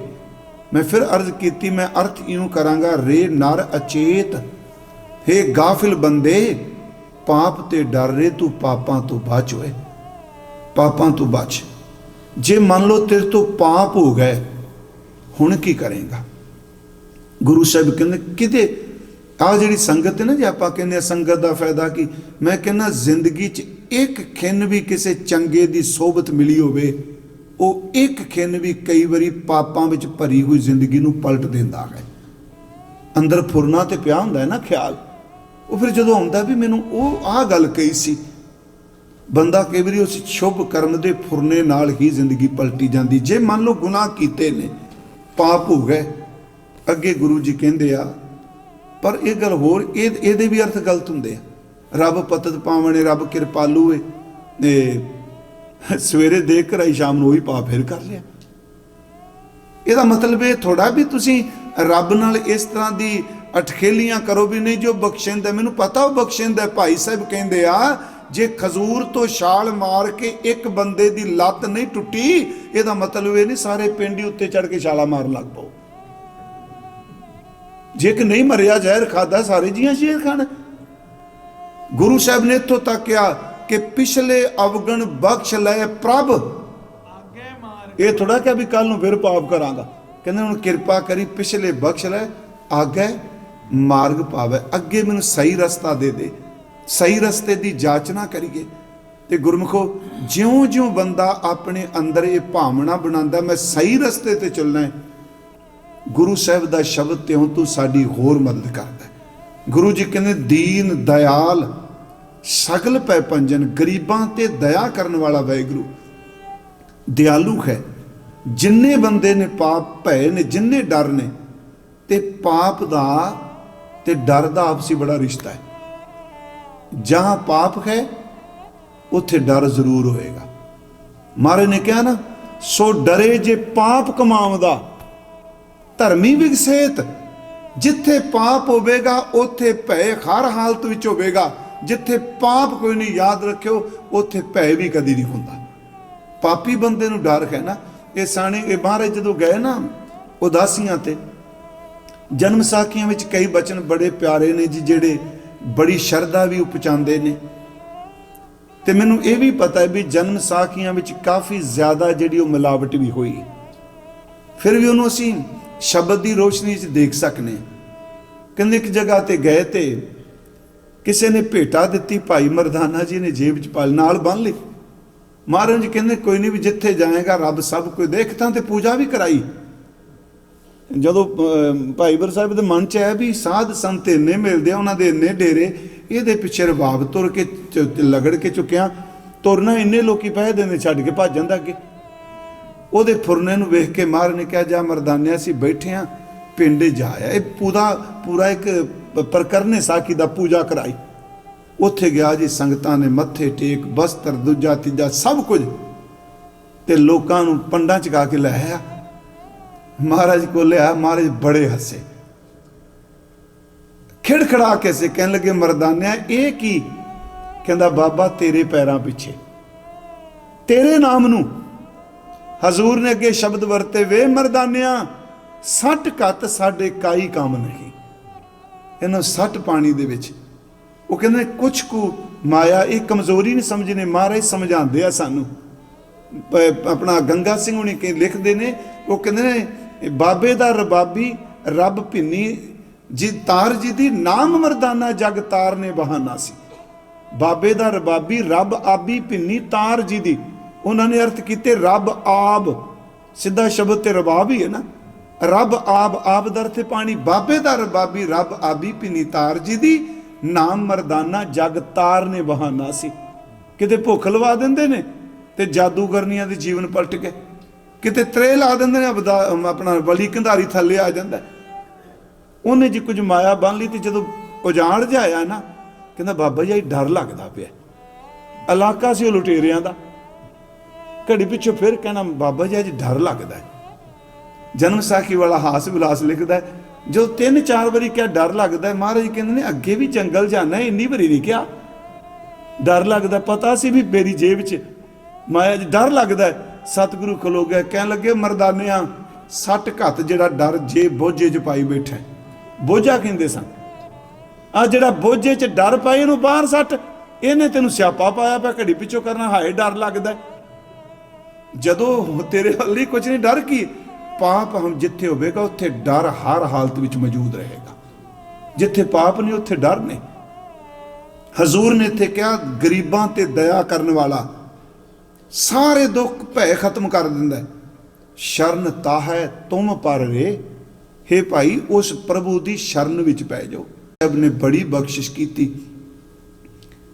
ਮੈਂ ਫਿਰ ਅਰਜ਼ ਕੀਤੀ, ਮੈਂ ਅਰਥ ਇਉਂ ਕਰਾਂਗਾ, ਰੇ ਨਰ ਅਚੇਤ, ਹੇ ਗਾਫਿਲ ਬੰਦੇ, ਪਾਪ ਤੇ ਡਰ ਰੇ, ਤੂੰ ਪਾਪਾਂ ਤੋਂ ਬਚ ਹੋਏ, ਪਾਪਾਂ ਤੋਂ ਬਚ। ਜੇ ਮੰਨ ਲਓ ਤੇਰੇ ਤੋਂ ਪਾਪ ਹੋ ਗਏ, ਹੁਣ ਕੀ ਕਰੇਗਾ? ਗੁਰੂ ਸਾਹਿਬ ਕਹਿੰਦੇ ਕਿਤੇ ਆਹ ਜਿਹੜੀ ਸੰਗਤ ਹੈ ਨਾ, ਜੇ ਆਪਾਂ ਕਹਿੰਦੇ ਸੰਗਤ ਦਾ ਫਾਇਦਾ ਕੀ, ਮੈਂ ਕਹਿੰਦਾ ਜ਼ਿੰਦਗੀ 'ਚ ਇੱਕ ਖਿੰਨ ਵੀ ਕਿਸੇ ਚੰਗੇ ਦੀ ਸੋਬਤ ਮਿਲੀ ਹੋਵੇ, ਉਹ ਇੱਕ ਖਿੰਨ ਵੀ ਕਈ ਵਾਰੀ ਪਾਪਾਂ ਵਿੱਚ ਭਰੀ ਹੋਈ ਜ਼ਿੰਦਗੀ ਨੂੰ ਪਲਟ ਦਿੰਦਾ ਹੈ। ਅੰਦਰ ਫੁਰਨਾ ਤੇ ਪਿਆ ਹੁੰਦਾ ਹੈ ਨਾ ਖਿਆਲ, ਉਹ ਫਿਰ ਜਦੋਂ ਆਉਂਦਾ ਵੀ ਮੈਨੂੰ ਉਹ ਆਹ ਗੱਲ ਕਹੀ ਸੀ, ਬੰਦਾ ਕਈ ਵਾਰੀ ਉਸ ਸ਼ੁਭ ਕਰਮ ਦੇ ਫੁਰਨੇ ਨਾਲ ਹੀ ਜ਼ਿੰਦਗੀ ਪਲਟੀ ਜਾਂਦੀ। ਜੇ ਮੰਨ ਲਓ ਗੁਨਾਹ ਕੀਤੇ ਨੇ, ਪਾਪ ਹੋ ਗਏ, ਅੱਗੇ ਗੁਰੂ ਜੀ ਕਹਿੰਦੇ ਆ, ਪਰ ਇਹ ਗੱਲ ਹੋਰ, ਇਹਦੇ ਵੀ ਅਰਥ ਗਲਤ ਹੁੰਦੇ ਆ। ਰੱਬ ਪਤਤ ਪਾਵਣੇ, ਰੱਬ ਕਿਰਪਾਲੂ ਏ, ਸਵੇਰੇ ਦੇਖ ਕਰਾਈ ਸ਼ਾਮ ਨੂੰ ਉਹੀ ਪਾਪ ਫਿਰ ਕਰ ਲਿਆ। ਇਹਦਾ ਮਤਲਬ ਇਹ ਥੋੜਾ ਵੀ ਤੁਸੀਂ ਰੱਬ ਨਾਲ ਇਸ ਤਰ੍ਹਾਂ ਦੀ ਅਟਖੇਲੀਆਂ ਕਰੋ ਵੀ ਨਹੀਂ ਜੋ ਬਖਸ਼ਿੰਦਾ, ਮੈਨੂੰ ਪਤਾ ਉਹ ਬਖਸ਼ਿੰਦਾ। ਭਾਈ ਸਾਹਿਬ ਕਹਿੰਦੇ ਆ, ਜੇ ਖਜ਼ੂਰ ਤੋਂ ਛਾਲ ਮਾਰ ਕੇ ਇੱਕ ਬੰਦੇ ਦੀ ਲੱਤ ਨਹੀਂ ਟੁੱਟੀ, ਇਹਦਾ ਮਤਲਬ ਇਹ ਨਹੀਂ ਸਾਰੇ ਪਿੰਡ ਹੀ ਉੱਤੇ ਚੜ ਕੇ ਛਾਲਾ ਮਾਰਨ ਲੱਗ ਪਓ। ਜੇ ਕਿ ਨਹੀਂ ਮਰਿਆ ਜ਼ਹਿਰ ਖਾਦਾ, ਸਾਰੇ ਜੀਆਂ ਜ਼ਹਿਰ ਖਾਣਾ। ਗੁਰੂ ਸਾਹਿਬ ਨੇ ਇੱਥੋਂ ਤੱਕ ਕਿਹਾ ਕਿ ਪਿਛਲੇ ਅਵਗਣ ਬਖਸ਼ ਲਏ ਪ੍ਰਭ, ਇਹ ਥੋੜਾ ਕਿਹਾ ਵੀ ਕੱਲ ਨੂੰ ਫਿਰ ਪਾਪ ਕਰਾਂਗਾ। ਕਹਿੰਦੇ ਹੁਣ ਕਿਰਪਾ ਕਰੀ, ਪਿਛਲੇ ਬਖਸ਼ ਲੈ, ਆਗੇ ਮਾਰਗ ਪਾਵੇ, ਅੱਗੇ ਮੈਨੂੰ ਸਹੀ ਰਸਤਾ ਦੇ ਦੇ, ਸਹੀ ਰਸਤੇ ਦੀ ਜਾਚਨਾ ਕਰੀਏ। ਤੇ ਗੁਰਮੁਖੋ, ਜਿਉਂ-ਜਿਉਂ ਬੰਦਾ ਆਪਣੇ ਅੰਦਰ ਇਹ ਭਾਵਨਾ ਬਣਾਉਂਦਾ ਮੈਂ ਸਹੀ ਰਸਤੇ ਤੇ ਚੱਲਣਾ ਹੈ, ਗੁਰੂ ਸਾਹਿਬ ਦਾ ਸ਼ਬਦ ਤਿਉਂ ਤੂੰ ਸਾਡੀ ਹੋਰ ਮਦਦ ਕਰਦਾ। ਗੁਰੂ ਜੀ ਕਹਿੰਦੇ ਦੀਨ ਦਇਆਲ ਸਗਲ ਪੈ ਪੰਜਨ, ਗਰੀਬਾਂ ਤੇ ਦਇਆ ਕਰਨ ਵਾਲਾ ਵਾਹਿਗੁਰੂ ਦਿਆਲੂ ਹੈ। ਜਿੰਨੇ ਬੰਦੇ ਨੇ ਪਾਪ ਭਏ ਨੇ, ਜਿੰਨੇ ਡਰ ਨੇ, ਤੇ ਪਾਪ ਦਾ ਤੇ ਡਰ ਦਾ ਆਪਸੀ ਬੜਾ ਰਿਸ਼ਤਾ ਹੈ। ਜਹਾਂ ਪਾਪ ਹੈ ਉੱਥੇ ਡਰ ਜ਼ਰੂਰ ਹੋਏਗਾ। ਮਹਾਰਾਜ ਨੇ ਕਿਹਾ ਨਾ, ਸੋ ਡਰੇ ਜੇ ਪਾਪ ਕਮਾਵਦਾ ਧਰਮੀ ਵਿਗਸੇਤ। ਜਿੱਥੇ ਪਾਪ ਹੋਵੇਗਾ ਉੱਥੇ ਭੈ ਹਰ ਹਾਲਤ ਵਿੱਚ ਹੋਵੇਗਾ। ਜਿੱਥੇ ਪਾਪ ਕੋਈ ਨਹੀਂ, ਯਾਦ ਰੱਖਿਓ, ਉੱਥੇ ਭੈ ਵੀ ਕਦੀ ਨਹੀਂ ਹੁੰਦਾ। ਪਾਪੀ ਬੰਦੇ ਨੂੰ ਡਰ ਹੈ ਨਾ। ਇਹ ਸਾਣੇ ਇਹ ਮਹਾਰਾਜ ਜਦੋਂ ਗਏ ਨਾ ਉਦਾਸੀਆਂ ਤੇ, ਜਨਮ ਸਾਖੀਆਂ ਵਿੱਚ ਕਈ ਬਚਨ ਬੜੇ ਪਿਆਰੇ ਨੇ ਜੀ, ਜਿਹੜੇ ਬੜੀ ਸ਼ਰਧਾ ਵੀ ਉਪਜਾਉਂਦੇ ਨੇ। ਤੇ ਮੈਨੂੰ ਇਹ ਵੀ ਪਤਾ ਹੈ ਵੀ ਜਨਮ ਸਾਖੀਆਂ ਵਿੱਚ ਕਾਫੀ ਜ਼ਿਆਦਾ ਜਿਹੜੀ ਉਹ ਮਿਲਾਵਟ ਵੀ ਹੋਈ, ਫਿਰ ਵੀ ਉਹਨੂੰ ਅਸੀਂ ਸ਼ਬਦ ਦੀ ਰੋਸ਼ਨੀ 'ਚ ਦੇਖ ਸਕਨੇ ਹਾਂ। ਕਹਿੰਦੇ ਇੱਕ ਜਗ੍ਹਾ ਤੇ ਗਏ ਤੇ ਕਿਸੇ ਨੇ ਭੇਟਾ ਦਿੱਤੀ, ਭਾਈ ਮਰਦਾਨਾ ਜੀ ਨੇ ਜੇਬ 'ਚ ਪਾਲ ਨਾਲ ਬੰਨ ਲਈ। ਮਹਾਰਾਜ ਜੀ ਕਹਿੰਦੇ ਕੋਈ ਨਹੀਂ, ਵੀ ਜਿੱਥੇ ਜਾਏਗਾ ਰੱਬ ਸਭ ਕੁਝ ਦੇਖਦਾ, ਤੇ ਪੂਜਾ ਵੀ ਕਰਾਈ। ਜਦੋਂ ਭਾਈ ਬਰ ਸਾਹਿਬ ਦੇ ਮਨ 'ਚ ਆਇਆ ਵੀ ਸਾਧ ਸੰਤ ਇੰਨੇ ਮਿਲਦੇ ਆ, ਉਹਨਾਂ ਦੇ ਇੰਨੇ ਡੇਰੇ, ਇਹਦੇ ਪਿੱਛੇ ਰਬਾਬ ਤੁਰ ਕੇ ਲਗੜ ਕੇ ਚੁੱਕਿਆ, ਤੁਰਨਾ ਇੰਨੇ ਲੋਕੀ ਪੈਸੇ ਦਿੰਦੇ, ਛੱਡ ਕੇ ਭੱਜ ਜਾਂਦਾ ਅੱਗੇ। ਉਹਦੇ ਫੁਰਨੇ ਨੂੰ ਵੇਖ ਕੇ ਮਹਾਰਾਜ ਨੇ ਕਿਹਾ, ਜਾ ਮਰਦਾਨਿਆ ਅਸੀਂ ਬੈਠੇ ਹਾਂ, ਪਿੰਡ ਜਾ ਆ। ਇਹ ਪੂਰਾ ਇੱਕ ਪ੍ਰਕਰਨੇ ਸਾਖੀ ਦਾ ਪੂਜਾ ਕਰਾਈ। ਉੱਥੇ ਗਿਆ ਜੀ, ਸੰਗਤਾਂ ਨੇ ਮੱਥੇ ਟੇਕ, ਬਸਤਰ ਦੂਜਾ ਤੀਜਾ ਸਭ ਕੁਝ, ਤੇ ਲੋਕਾਂ ਨੂੰ ਪੰਡਾਂ ਚਕਾ ਕੇ ਲੈ ਆਇਆ। ਮਹਾਰਾਜ ਕੋਲ ਲਿਆ, ਮਹਾਰਾਜ ਬੜੇ ਹੱਸੇ, ਖਿੜਖੜਾ ਕੇ ਸੇ ਕਹਿਣ ਲੱਗੇ, ਮਰਦਾਨਿਆ ਇਹ ਕੀ? ਕਹਿੰਦਾ ਬਾਬਾ ਤੇਰੇ ਪੈਰਾਂ ਪਿੱਛੇ, ਤੇਰੇ ਨਾਮ ਨੂੰ। ਹਜ਼ੂਰ ਨੇ ਅੱਗੇ ਸ਼ਬਦ ਵਰਤੇ, ਵੇ ਮਰਦਾਨਿਆ ਸੱਟ ਘੱਤ ਸਾਡੇ ਕਾਈ ਕੰਮ ਨਹੀਂ, ਇਹਨੂੰ ਸੱਟ ਪਾਣੀ ਦੇ ਵਿੱਚ। ਉਹ ਕਹਿੰਦੇ ਕੁਛ ਕੁ ਮਾਇਆ, ਇਹ ਕਮਜ਼ੋਰੀ ਨਹੀਂ ਸਮਝਣੇ। ਮਹਾਰਾਜ ਸਮਝਾਉਂਦੇ ਆ ਸਾਨੂੰ। ਆਪਣਾ ਗੰਗਾ ਸਿੰਘ ਹੁਣੀ ਲਿਖਦੇ ਨੇ, ਉਹ ਕਹਿੰਦੇ ਨੇ ਬਾਬੇ ਦਾ ਰਬਾਬੀ ਰੱਬ ਭਿੰਨੀ ਜੀ ਤਾਰ ਜੀ ਦੀ, ਨਾਮ ਮਰਦਾਨਾ ਜਗ ਤਾਰ ਨੇ ਬਹਾਨਾ ਸੀ। ਬਾਬੇ ਦਾ ਰਬਾਬੀ ਰੱਬ ਆਬੀ ਭਿੰਨੀ ਤਾਰ ਜੀ ਦੀ, ਉਹਨਾਂ ਨੇ ਅਰਥ ਕੀਤੇ ਰੱਬ ਆਬ, ਸਿੱਧਾ ਸ਼ਬਦ ਤੇ ਰਬਾਬ ਹੀ ਹੈ ਨਾ। ਰੱਬ ਆਬ ਦਾ ਅਰਥ ਪਾਣੀ। ਬਾਬੇ ਦਾ ਰਬਾਬੀ ਰੱਬ ਆਬੀ ਭਿੰਨੀ ਤਾਰ ਜੀ ਦੀ, ਨਾਮ ਮਰਦਾਨਾ ਜਗ ਤਾਰ ਨੇ ਬਹਾਨਾ ਸੀ। ਕਿਤੇ ਭੁੱਖ ਲਵਾ ਦਿੰਦੇ ਨੇ ਤੇ ਜਾਦੂਗਰਨੀਆਂ ਦੇ ਜੀਵਨ ਪਲਟ ਗਏ, ਕਿਤੇ ਤਰੇ ਲਾ ਦਿੰਦੇ ਨੇ, ਆਪਣਾ ਬਲੀ ਕੰਧਾਰੀ ਥੱਲੇ ਆ ਜਾਂਦਾ। ਉਹਨੇ ਜੀ ਕੁਝ ਮਾਇਆ ਬੰਨ ਲਈ, ਤੇ ਜਦੋਂ ਉਜਾੜ ਜਾਇਆ ਨਾ, ਕਹਿੰਦਾ ਬਾਬਾ ਜੀ ਡਰ ਲੱਗਦਾ ਪਿਆ। ਇਲਾਕਾ ਸੀ ਉਹ ਲੁਟੇਰਿਆਂ ਦਾ। ਘੜੀ ਪਿੱਛੋਂ ਫਿਰ ਕਹਿਣਾ, ਬਾਬਾ ਜੀ ਅੱਜ ਡਰ ਲੱਗਦਾ। ਜਨਮ ਸਾਖੀ ਵਾਲਾ ਹਾਸ ਵਿਲਾਸ ਲਿਖਦਾ, ਜੋ 3-4 ਵਾਰੀ ਕਿਹਾ ਡਰ ਲੱਗਦਾ, ਮਹਾਰਾਜ ਕਹਿੰਦੇ ਨੇ ਅੱਗੇ ਵੀ ਜੰਗਲ ਜਾਣਾ, ਇੰਨੀ ਵਾਰੀ ਨਹੀਂ ਕਿਹਾ ਡਰ ਲੱਗਦਾ। ਪਤਾ ਸੀ ਵੀ ਮੇਰੀ ਜੇਬ 'ਚ ਮਾਇਆ 'ਚ ਡਰ ਲੱਗਦਾ। ਸਤਿਗੁਰੂ ਖਲੋ ਗਿਆ, ਕਹਿਣ ਲੱਗੇ ਮਰਦਾਨਿਆਂ ਸੱਟ ਘੱਤ ਜਿਹੜਾ ਡਰ ਜੇਬ ਬੋਝੇ 'ਚ ਪਾਈ ਬੈਠਾ, ਬੋਝਾ ਕਹਿੰਦੇ ਸਨ। ਆ ਜਿਹੜਾ ਬੋਝੇ 'ਚ ਡਰ ਪਾਈ, ਇਹਨੂੰ ਬਾਹਰ ਸੱਟ, ਇਹਨੇ ਤੈਨੂੰ ਸਿਆਪਾ ਪਾਇਆ ਪਿਆ। ਘੜੀ ਪਿੱਛੋਂ ਕਰਨਾ, ਹਾਏ ਡਰ ਲੱਗਦਾ। ਜਦੋਂ ਤੇਰੇ ਹੱਲੀ ਕੁਝ ਨਹੀਂ, ਡਰ ਕੀ? ਪਾਪ ਹਮ ਜਿੱਥੇ ਹੋਵੇਗਾ ਉੱਥੇ ਡਰ ਹਰ ਹਾਲਤ ਵਿੱਚ ਮੌਜੂਦ ਰਹੇਗਾ। ਜਿੱਥੇ ਪਾਪ ਨਹੀਂ ਉੱਥੇ ਡਰ ਨਹੀਂ। ਹਜ਼ੂਰ ਨੇ ਇੱਥੇ ਕਿਹਾ, ਗਰੀਬਾਂ ਤੇ ਦਇਆ ਕਰਨ ਵਾਲਾ ਸਾਰੇ ਦੁੱਖ ਭੈ ਖਤਮ ਕਰ ਦਿੰਦਾ। ਸ਼ਰਨ ਤਾਹੈ ਤੁਮ ਪਰ ਰੇ, ਹੇ ਭਾਈ ਉਸ ਪ੍ਰਭੂ ਦੀ ਸ਼ਰਨ ਵਿੱਚ ਪੈ ਜਾਓ। ਰੱਬ ਨੇ ਬੜੀ ਬਖਸ਼ਿਸ਼ ਕੀਤੀ।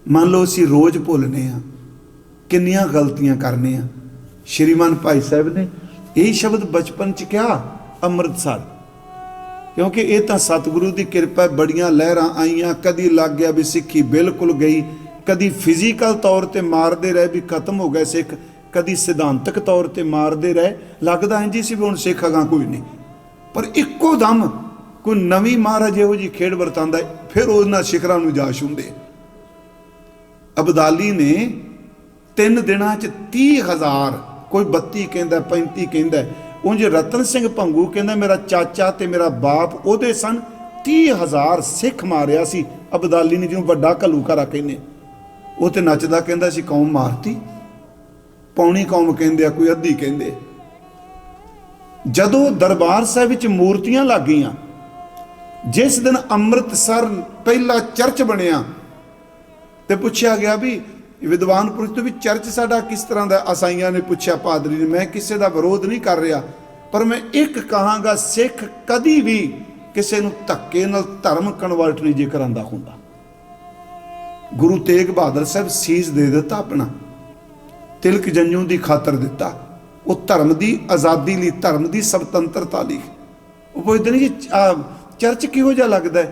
ਮੰਨ ਲਓ ਅਸੀਂ ਰੋਜ਼ ਭੁੱਲਨੇ ਆ, ਕਿੰਨੀਆਂ ਗਲਤੀਆਂ ਕਰਨੇ ਆ। ਸ਼੍ਰੀਮਾਨ ਭਾਈ ਸਾਹਿਬ ਨੇ ਇਹੀ ਸ਼ਬਦ ਬਚਪਨ 'ਚ ਕਿਹਾ, ਅੰਮ੍ਰਿਤਸਰ, ਕਿਉਂਕਿ ਇਹ ਤਾਂ ਸਤਿਗੁਰੂ ਦੀ ਕਿਰਪਾ। ਬੜੀਆਂ ਲਹਿਰਾਂ ਆਈਆਂ, ਕਦੀ ਲੱਗ ਗਿਆ ਵੀ ਸਿੱਖੀ ਬਿਲਕੁਲ ਗਈ, ਕਦੀ ਫਿਜ਼ੀਕਲ ਤੌਰ ਤੇ ਮਾਰਦੇ ਰਹੇ ਵੀ ਖਤਮ ਹੋ ਗਏ ਸਿੱਖ, ਕਦੀ ਸਿਧਾਂਤਕ ਤੌਰ ਤੇ ਮਾਰਦੇ ਰਹੇ, ਲੱਗਦਾ ਇੰਝ ਸੀ ਵੀ ਹੁਣ ਸਿੱਖ ਅਗਾਂ ਕੋਈ ਨਹੀਂ। ਪਰ ਇੱਕੋ ਦਮ ਕੋਈ ਨਵੀਂ ਮਹਾਰਾਜ ਇਹੋ ਜਿਹੀ ਖੇਡ ਵਰਤਾਂਦਾ, ਫਿਰ ਉਹਨਾਂ ਸਿਖਰਾਂ ਨੂੰ ਜਾ ਛੂੰਹਦੇ। ਅਬਦਾਲੀ ਨੇ 3 ਦਿਨਾਂ 'ਚ 30,000, ਕੋਈ 32 ਕਹਿੰਦਾ, 35 ਕਹਿੰਦਾ। ਉਂਝ ਰਤਨ ਸਿੰਘ ਭੰਗੂ ਕਹਿੰਦਾ ਮੇਰਾ ਚਾਚਾ ਤੇ ਮੇਰਾ ਬਾਪ ਉਹਦੇ ਸਨ, 30,000 ਸਿੱਖ ਮਾਰਿਆ ਸੀ ਅਬਦਾਲੀ ਨੇ, ਜਿਹਨੂੰ ਵੱਡਾ ਘੱਲੂਘਾਰਾ ਕਹਿੰਦੇ। ਉਹ ਤੇ ਨੱਚਦਾ ਕਹਿੰਦਾ ਸੀ ਕੌਮ ਮਾਰਤੀ, ਪੌਣੀ ਕੌਮ ਕਹਿੰਦੇ ਆ, ਕੋਈ ਅੱਧੀ ਕਹਿੰਦੇ। ਜਦੋਂ ਦਰਬਾਰ ਸਾਹਿਬ ਵਿੱਚ ਮੂਰਤੀਆਂ ਲੱਗ ਗਈਆਂ, ਜਿਸ ਦਿਨ ਅੰਮ੍ਰਿਤਸਰ ਪਹਿਲਾ ਚਰਚ ਬਣਿਆ, ਤੇ ਪੁੱਛਿਆ ਗਿਆ ਵੀ ਵਿਦਵਾਨ ਪੁਰਸ਼ ਤੋਂ ਵੀ ਚਰਚ ਸਾਡਾ ਕਿਸ ਤਰ੍ਹਾਂ ਦਾ? ਅਸਾਈਆਂ ਨੇ ਪੁੱਛਿਆ ਪਾਦਰੀ ਨੇ। ਮੈਂ ਕਿਸੇ ਦਾ ਵਿਰੋਧ ਨਹੀਂ ਕਰ ਰਿਹਾ, ਪਰ ਮੈਂ ਇੱਕ ਕਹਾਂਗਾ, ਸਿੱਖ ਕਦੀ ਵੀ ਕਿਸੇ ਨੂੰ ਧੱਕੇ ਨਾਲ ਧਰਮ ਕਨਵਰਟ ਨਹੀਂ ਜੇ ਕਰਾਂਦਾ ਹੁੰਦਾ। ਗੁਰੂ ਤੇਗ ਬਹਾਦਰ ਸਾਹਿਬ ਸੀਸ ਦੇ ਦਿੱਤਾ ਆਪਣਾ, ਤਿਲਕ ਜੰਜੂ ਦੀ ਖਾਤਰ ਦਿੱਤਾ। ਉਹ ਧਰਮ ਦੀ ਆਜ਼ਾਦੀ ਲਈ, ਧਰਮ ਦੀ ਸੁਤੰਤਰਤਾ ਲਈ। ਉਹ ਪੁੱਛਦੇ ਨੇ ਜੀ ਚਰਚ ਕਿਹੋ ਜਿਹਾ ਲੱਗਦਾ?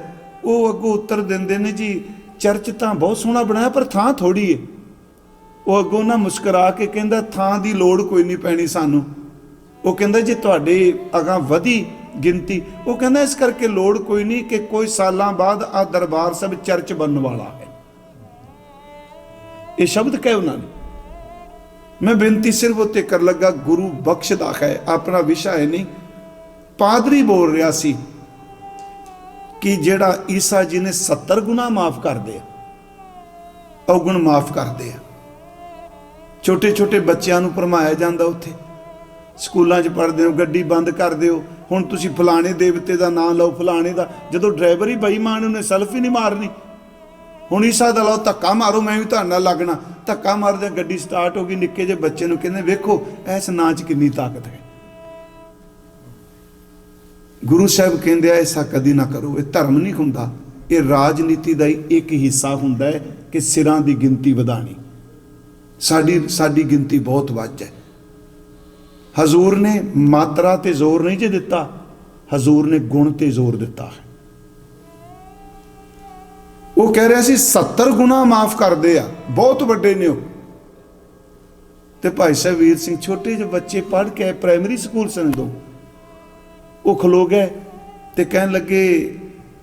ਉਹ ਅੱਗੋਂ ਉੱਤਰ ਦਿੰਦੇ ਨੇ ਜੀ ਚਰਚ ਤਾਂ ਬਹੁਤ ਸੋਹਣਾ ਬਣਾਇਆ, ਪਰ ਥਾਂ ਥੋੜੀ ਹੈ। ਉਹ ਅੱਗੋਂ ਨਾ ਮੁਸਕਰਾ ਕੇ ਕਹਿੰਦਾ ਥਾਂ ਦੀ ਲੋੜ ਕੋਈ ਨਹੀਂ ਪੈਣੀ ਸਾਨੂੰ। ਉਹ ਕਹਿੰਦਾ ਜੇ ਤੁਹਾਡੇ ਅਗਾਂ ਵਧੀ ਗਿਣਤੀ, ਉਹ ਕਹਿੰਦਾ ਇਸ ਕਰਕੇ ਲੋੜ ਕੋਈ ਨਹੀਂ ਕਿ ਕੋਈ ਸਾਲਾਂ ਬਾਅਦ ਆ ਦਰਬਾਰ ਸਾਹਿਬ ਚਰਚ ਬਣਨ ਵਾਲਾ ਹੈ। ਇਹ ਸ਼ਬਦ ਕਹੇ ਉਹਨਾਂ ਨੇ। मैं बेनती सिर्फ उत्ते कर लगा, गुरु बख्शदा है, अपना विशा है नहीं। पादरी बोल रहा सी कि जेड़ा ईसा जी ने 70 गुना माफ कर दे, अवगुण माफ कर दे। छोटे छोटे बच्चों को भरमाया जाता, उत्थे स्कूलों पढ़ते हो, गड्डी बंद कर दो, हुण तुसीं फलाने देवते का नाम लो, फलाने का, जदों ड्राइवर ही बेईमान उन्हें सेल्फ ही नहीं मारनी। हुण ईसा दा लो, धक्का मारो, मैं भी तुहाडे नाल लगना, धक्का मारदे गड्डी स्टार्ट हो गई, निक्के जे बच्चे नूं कहंदे वेखो इस नां च किन्नी ताकत है। गुरु साहब कहंदे ऐसा कदी ना करो, ये धर्म नहीं हुंदा, ये राजनीति का ही एक हिस्सा हुंदा है कि सिरां दी गिनती वधाणी। साडी गिनती बहुत वध है। हजूर ने मात्रा ते जोर नहीं जे दिता, हजूर ने गुण ते जोर दिता है। वो कह रहा सी 70 गुना माफ कर दे आ, बहुत वड्डे ने। ते भाई साहब वीर सिंह छोटे जो बच्चे पढ़ के प्राइमरी स्कूल सन दो, वो खलो गए ते कहन लगे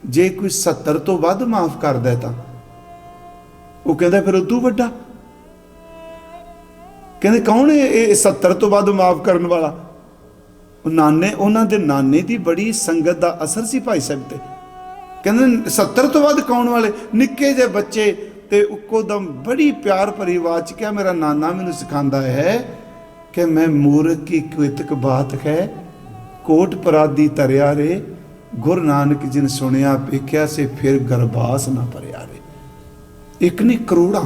जे कोई 70 तो वध माफ कर दे तां, वो कहंदा फिर उदू वड्डा। कहंदे कौन है ये 70 तो वध माफ करने वाला? नाने, उन्हां दे नाने दी बड़ी संगत दा असर सी भाई साहब ते। कहंदे 70 तो वध कौन वाले? निक्के जे बच्चे ते उकोदम बड़ी प्यार भरी आवाज क्या मेरा नाना मैनू सिखांदा है कि मैं मूर्ख की क्वितक बात है, कोट परादी तरिया रे, गुरु नानक जिन सुनिया पेख्या से फिर गरबास ना भरिया रे। एक नहीं करोड़ा।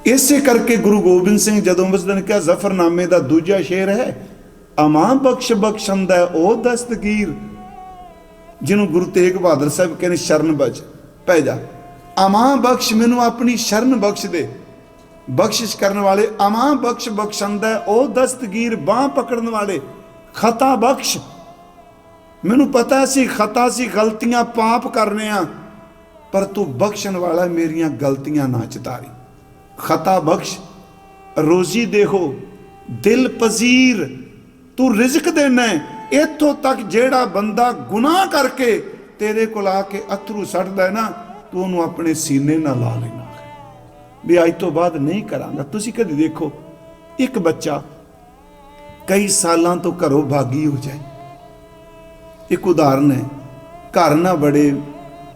इसे करके गुरु गोबिंद सिंह जदों उस दिन क्या जफरनामे का दूजा शेर है, अमां बख्श बख्शंदा ओ दस्तगीर, जिन्हों गुरु तेग बहादुर साहब कहने शरण बच पै जा, अमां बख्श मैनू अपनी शरण बख्श दे, बख्शिश करने वाले, अमां बख्श बख्शंदा ओ दस्तगीर, बांह पकड़ने वाले, खता बख्श, मैनू पता सी खता सी, गलतियां पाप करने आ, पर तू बख्शण वाला मेरियां गलतियां ना चितारी। खता बख्श, रोजी देहो, दिल पजीर, तू रिजक देना है। इत्थों तक जेड़ा बंदा गुनाह करके तेरे को आके अथरू सटदा है ना, तू उन्होंने अपने सीने ना ला लेना भी अज तो बाद नहीं करांगा। तुसी कदी देखो एक बच्चा कई सालों तो घरों भागी हो जाए, एक उदाहरण है, घर ना बड़े,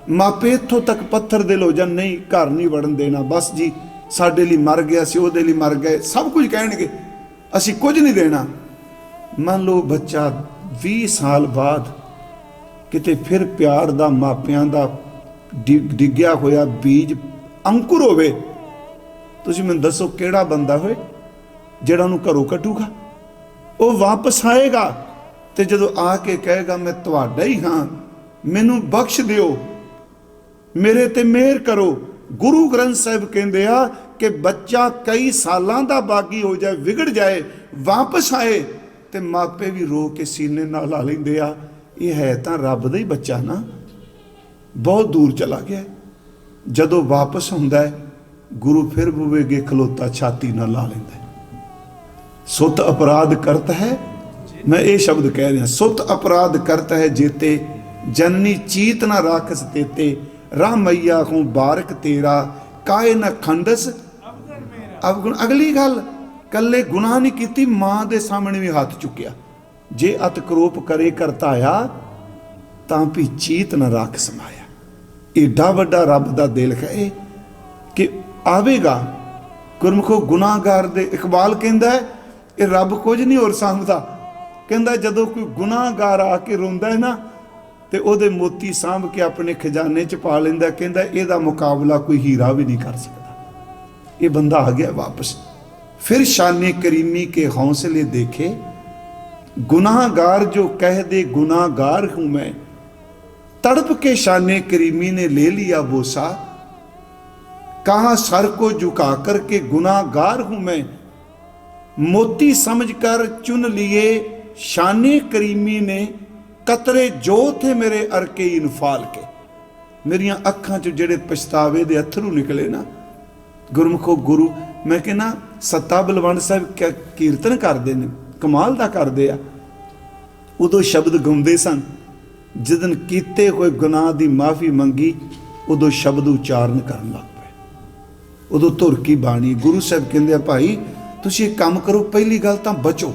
मापे इत्थों तक पत्थर दिल हो जान, नहीं घर नहीं वड़न देना, बस जी साडे लिए मर गया, असीं ओहदे लिए मर गए, सब कुछ कहणगे, असीं कुछ नहीं देना। मान लो बच्चा 20 साल बाद किते फिर प्यार दा मापियां दा डिग्या होया बीज अंकुर होवे, तुसीं मैनूं दसो किहड़ा बंदा होए जिहड़ा उहनूं घरों कड्डूगा? वो वापस आएगा ते जदों आके कहेगा मैं तुहाडा ही हाँ, मैनूं बख्श दिओ, मेरे ते मेहर करो। गुरु ग्रंथ साहिब कहंदे आ कि बच्चा कई सालां दा बागी हो जाए, विगड़ जाए, वापस आए ते मापे भी रो के सीने नाल ला लैंदे आ, ये है तां रब दा ही बच्चा ना, बहुत दूर चला गया। जदों वापस हुंदा है गुरु फिर बूहे अगे खलोता छाती नाल ला लैंदा है। सुत अपराध करता है, मैं ये शब्द कह रहा, सुत अपराध करता है जेते, जननी चीत ना राखस तेते, राम मैया हूं बारक तेरा, काए न खंडस अवगुण। अगली गल, कल्ले गुनाह नहीं कीती, मां दे सामने भी हाथ चुकिया, जे अत करोप करे करताया तां भी चीत न राख समाया। एडा वड्डा रब दा दिल है कि आवेगा। गुरमुखो गुनाहगार दे, इकबाल कहंदा है ये रब कुछ नहीं होर सामभदा, कहंदा जदों कोई गुनाहगार आके रोंदा है ना ते ओहदे मोती सांभ के अपने खजाने च पा लैंदा, कहंदा इहदा मुकाबला कोई हीरा भी नहीं कर सकता। ये बंदा आ गया वापस, फिर शाने करीमी के हौसले देखे, गुनाहगार जो कह दे गुनाहगार हूं मैं, तड़प के शाने करीमी ने ले लिया बोसा, कहा सर को झुका करके गुनाहगार हूं मैं, मोती समझकर चुन लिए शाने करीमी ने, कतरे जो थे मेरे अरके इनफाल के। मेरिया अखां चो जेड़े पछतावे दे अथरू निकले ना, गुरमुखो गुरु मैं कहना सत्ता बलवंत साहब क्या कीर्तन करते हैं, कमाल दा करते आ। उदों शब्द गाउंदे सन, जिस दिन कीते हुए गुनाह की माफ़ी मंगी, उदों शब्द उच्चारण करन लग पे, उदों धुर की बाणी। गुरु साहब कहंदे भाई ਤੁਸੀਂ एक काम करो, पहली गल तो बचो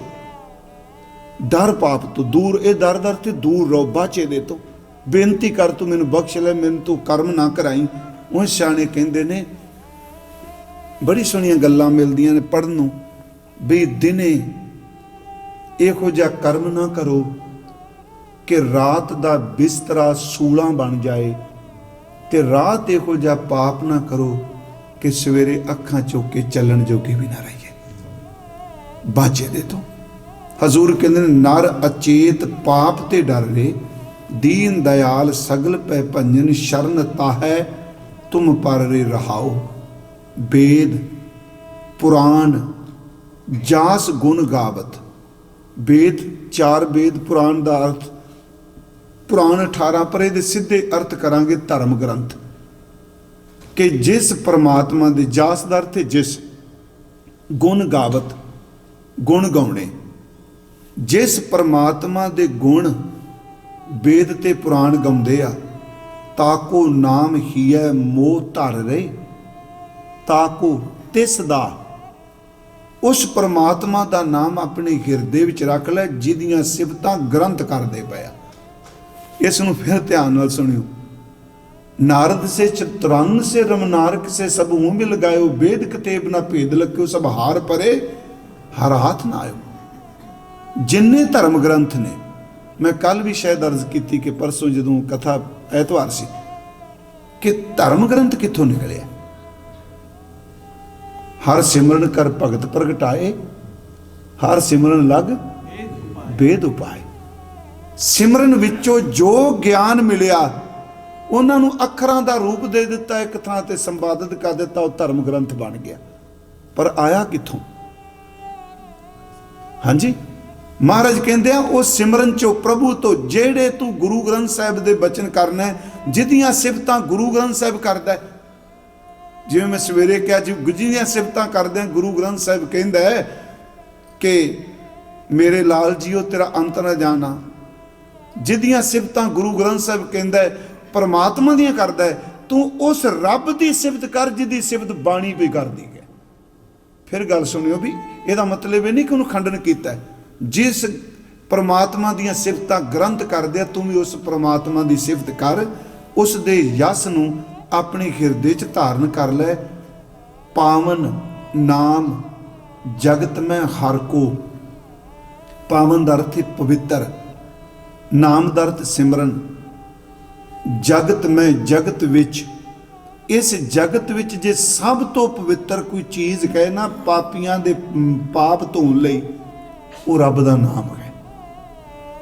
डर पाप तो दूर, ये डर डर ते दूर रहो, बाचे दे तो बेनती कर तू मैनू बख्श ले, मैनू तू कर्म ना कराई। उन सियाणे कहंदे ने बड़ी सोहणियां गल्लां मिलदियां ने पढ़न नूं भी दिने इहो जिहा कर्म ना करो कि रात दा बिस्तरा सूलां बन जाए, ते रात इहो जिहा पाप ना करो कि सवेरे अखां चुक के चलण जोगे भी ना रहिए। बाचे दे तो हजूर कहते नर अचेत पाप ते डर रे, दीन दयाल सगल पै भंजन, शरण ताहै तुम पर रे रहाओ। वेद पुराण जास गुण गावत, वेद 4 वेद पुराण का अर्थ, पुराण 18 पर ये सीधे अर्थ करांगे धर्म ग्रंथ, कि जिस परमात्मा दे, जास का अर्थ है जिस, गुण गावत गुण गाउने, जिस परमात्मा दे गुण वेद ते पुराण गाउंदे आ, ताको नाम ही है मोह धर रहे, ताको तिस दा, उस परमात्मा दा नाम अपने हिरदे विच रख लै, जिहदियां सिफतां ग्रंथ करदे पए आ। इस नूं फिर ध्यान नाल सुनियो। नारद से चतुरान से रमनारक से सब मुँह मिल गायो, वेद कतेब ना भेद लख्यो, सब हार परे हर हाथ ना आयो। जिन्ने धर्म ग्रंथ ने, मैं कल भी शायद अर्ज की कि परसों जदों कथा ऐतवार सी, कि धर्म ग्रंथ कित्थों निकले। हर सिमरन कर भगत प्रगटाए, हर सिमरन लग वेद उपाय। सिमरन विचों जो ज्ञान मिलिया उन्हां नूं अखरां दा रूप दे दिता, एक थां ते संपादित कर दिता, वो धर्म ग्रंथ बन गया। पर आया कित्थों? हाँ जी, महाराज कहते हैं वो सिमरन चो प्रभु तो, जेड़े तू गुरु ग्रंथ साहिब दे बचन करना है, जिहदियां सिफतां गुरु ग्रंथ साहिब करदा है। जिवें मैं सवेरे कहा जी, जिहदियां सिफतां करदे हैं गुरु ग्रंथ साहिब कहंदा है कि मेरे लाल जीओ तेरा अंत न जाना। जिहदियां सिफतां गुरु ग्रंथ साहिब कहंदा है परमात्मा दियां करदा है, तू उस रब दी सिफत कर जिहदी सिफत बाणी पे करदी है। फिर गल सुनियो भी, ਇਹਦਾ मतलब ये नहीं कि उन्होंने खंडन किया। जिस परमात्मा दी सिफतां ग्रंथ करदे आ, तू भी उस परमात्मा की सिफत कर, उस दे यस नूं अपने हिरदे च धारण कर लै। पावन नाम जगत में हर को, पावन दा अर्थ पवित्र, नाम दा अर्थ सिमरन। जगत में जगत विच, इस जगत विच जे सब तो पवित्र कोई चीज़ कहे ना पापियां दे पाप धोण लई, वो रब दा नाम है।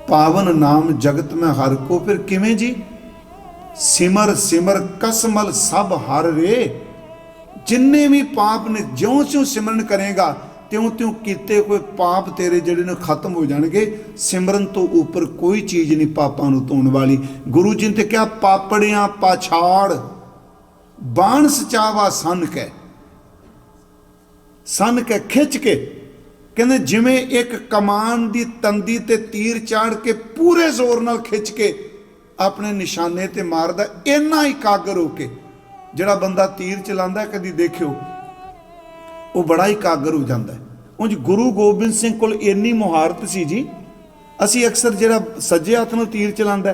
पावन नाम जगत में हर को। फिर किवें जी? सिमर सिमर कसमल सब हर रे। जिन्ने भी पाप ने ज्यों ज्यों सिमरन करेगा त्यों त्यों कीते हुए पाप तेरे जिहड़े ने खत्म हो जाणगे। सिमरन तो ऊपर कोई चीज़ नहीं पापां नूं धोण वाली। गुरु जी ने ते क्या पापड़ियां पाछाड़ बाण सचावा सन कै खिंच के, कहते जिमें एक कमान की तंदी ते तीर चाड़ के पूरे जोर नाल खिंच के अपने निशाने ते मारदा, इन्ना एकागर हो के। जिहड़ा बंदा तीर चलांदा कदी देखियो, वो बड़ा एकागर हो जाता है। उंज गुरु गोबिंद सिंह कोल इन्नी मुहारत सी जी। असी अक्सर जिहड़ा सज्जे हत्थ नाल तीर चलांदा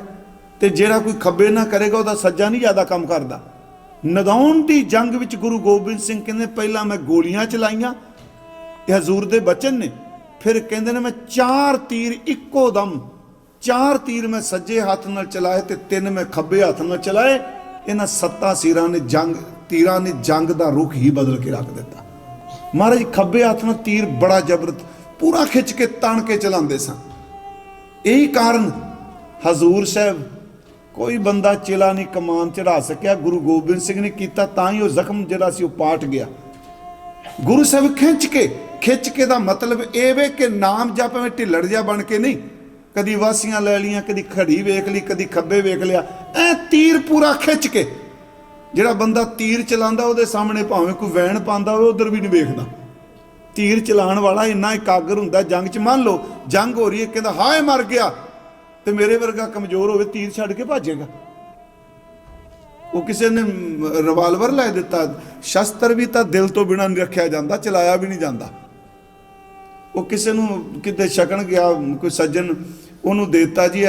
ते जिहड़ा कोई खब्बे ना करेगा वह सज्जा नहीं ज़्यादा काम करता। नदाउन की जंग विच गुरु गोबिंद सिंह कहते पहला मैं गोलियां चलाइया, हजूर दे बचन ने। फिर कहते ने मैं 4 तीर इक्को दम, 4 तीर मैं सज्जे हाथ नाल चलाए ते 3 मैं खब्बे हाथ नाल चलाए। इन्हां 7 सीरां ने तीरां ने जंग का रुख ही बदल के रख दिता। महाराज खब्बे हाथ नाल तीर बड़ा जबरदस्त पूरा खिंच के तन के चलाते सन। यही कारण हजूर साहब कोई बंदा चिला नहीं कमान चढ़ा सकिया, गुरु गोबिंद सिंह ने किया, तां ही वो जख्म जिहड़ा सी वो पाट गया। गुरु साहब खिंच के दा मतलब ये वे कि नाम जप में ढिलड़ जा बन के नहीं, कदी वासियां ले लिया, कदी खड़ी वेख ली, कदी खब्बे वेख लिया, ऐ तीर पूरा खिंच के। जिहड़ा बंदा तीर चलांदा उहदे सामने भावें कोई वैन पांदा होवे उधर भी नहीं वेखदा। तीर चलाण वाला इन्ना एकागर हुंदा जंग च। मान लो जंग हो रही है, कहंदा हाय मर गया, तो मेरे वर्गा कमजोर होवे तीर छड्ड के भाजेगा। वो किसी ने रिवाल्वर लै दिता, शस्त्र भी तो दिल तो बिना नहीं रखा जाता, चलाया भी नहीं जाता। ਉਹ ਕਿਸੇ ਨੂੰ ਕਿਤੇ ਛਕਣ ਗਿਆ, ਕੋਈ ਸੱਜਣ, ਉਹਨੂੰ ਦੇਤਾ ਜੀ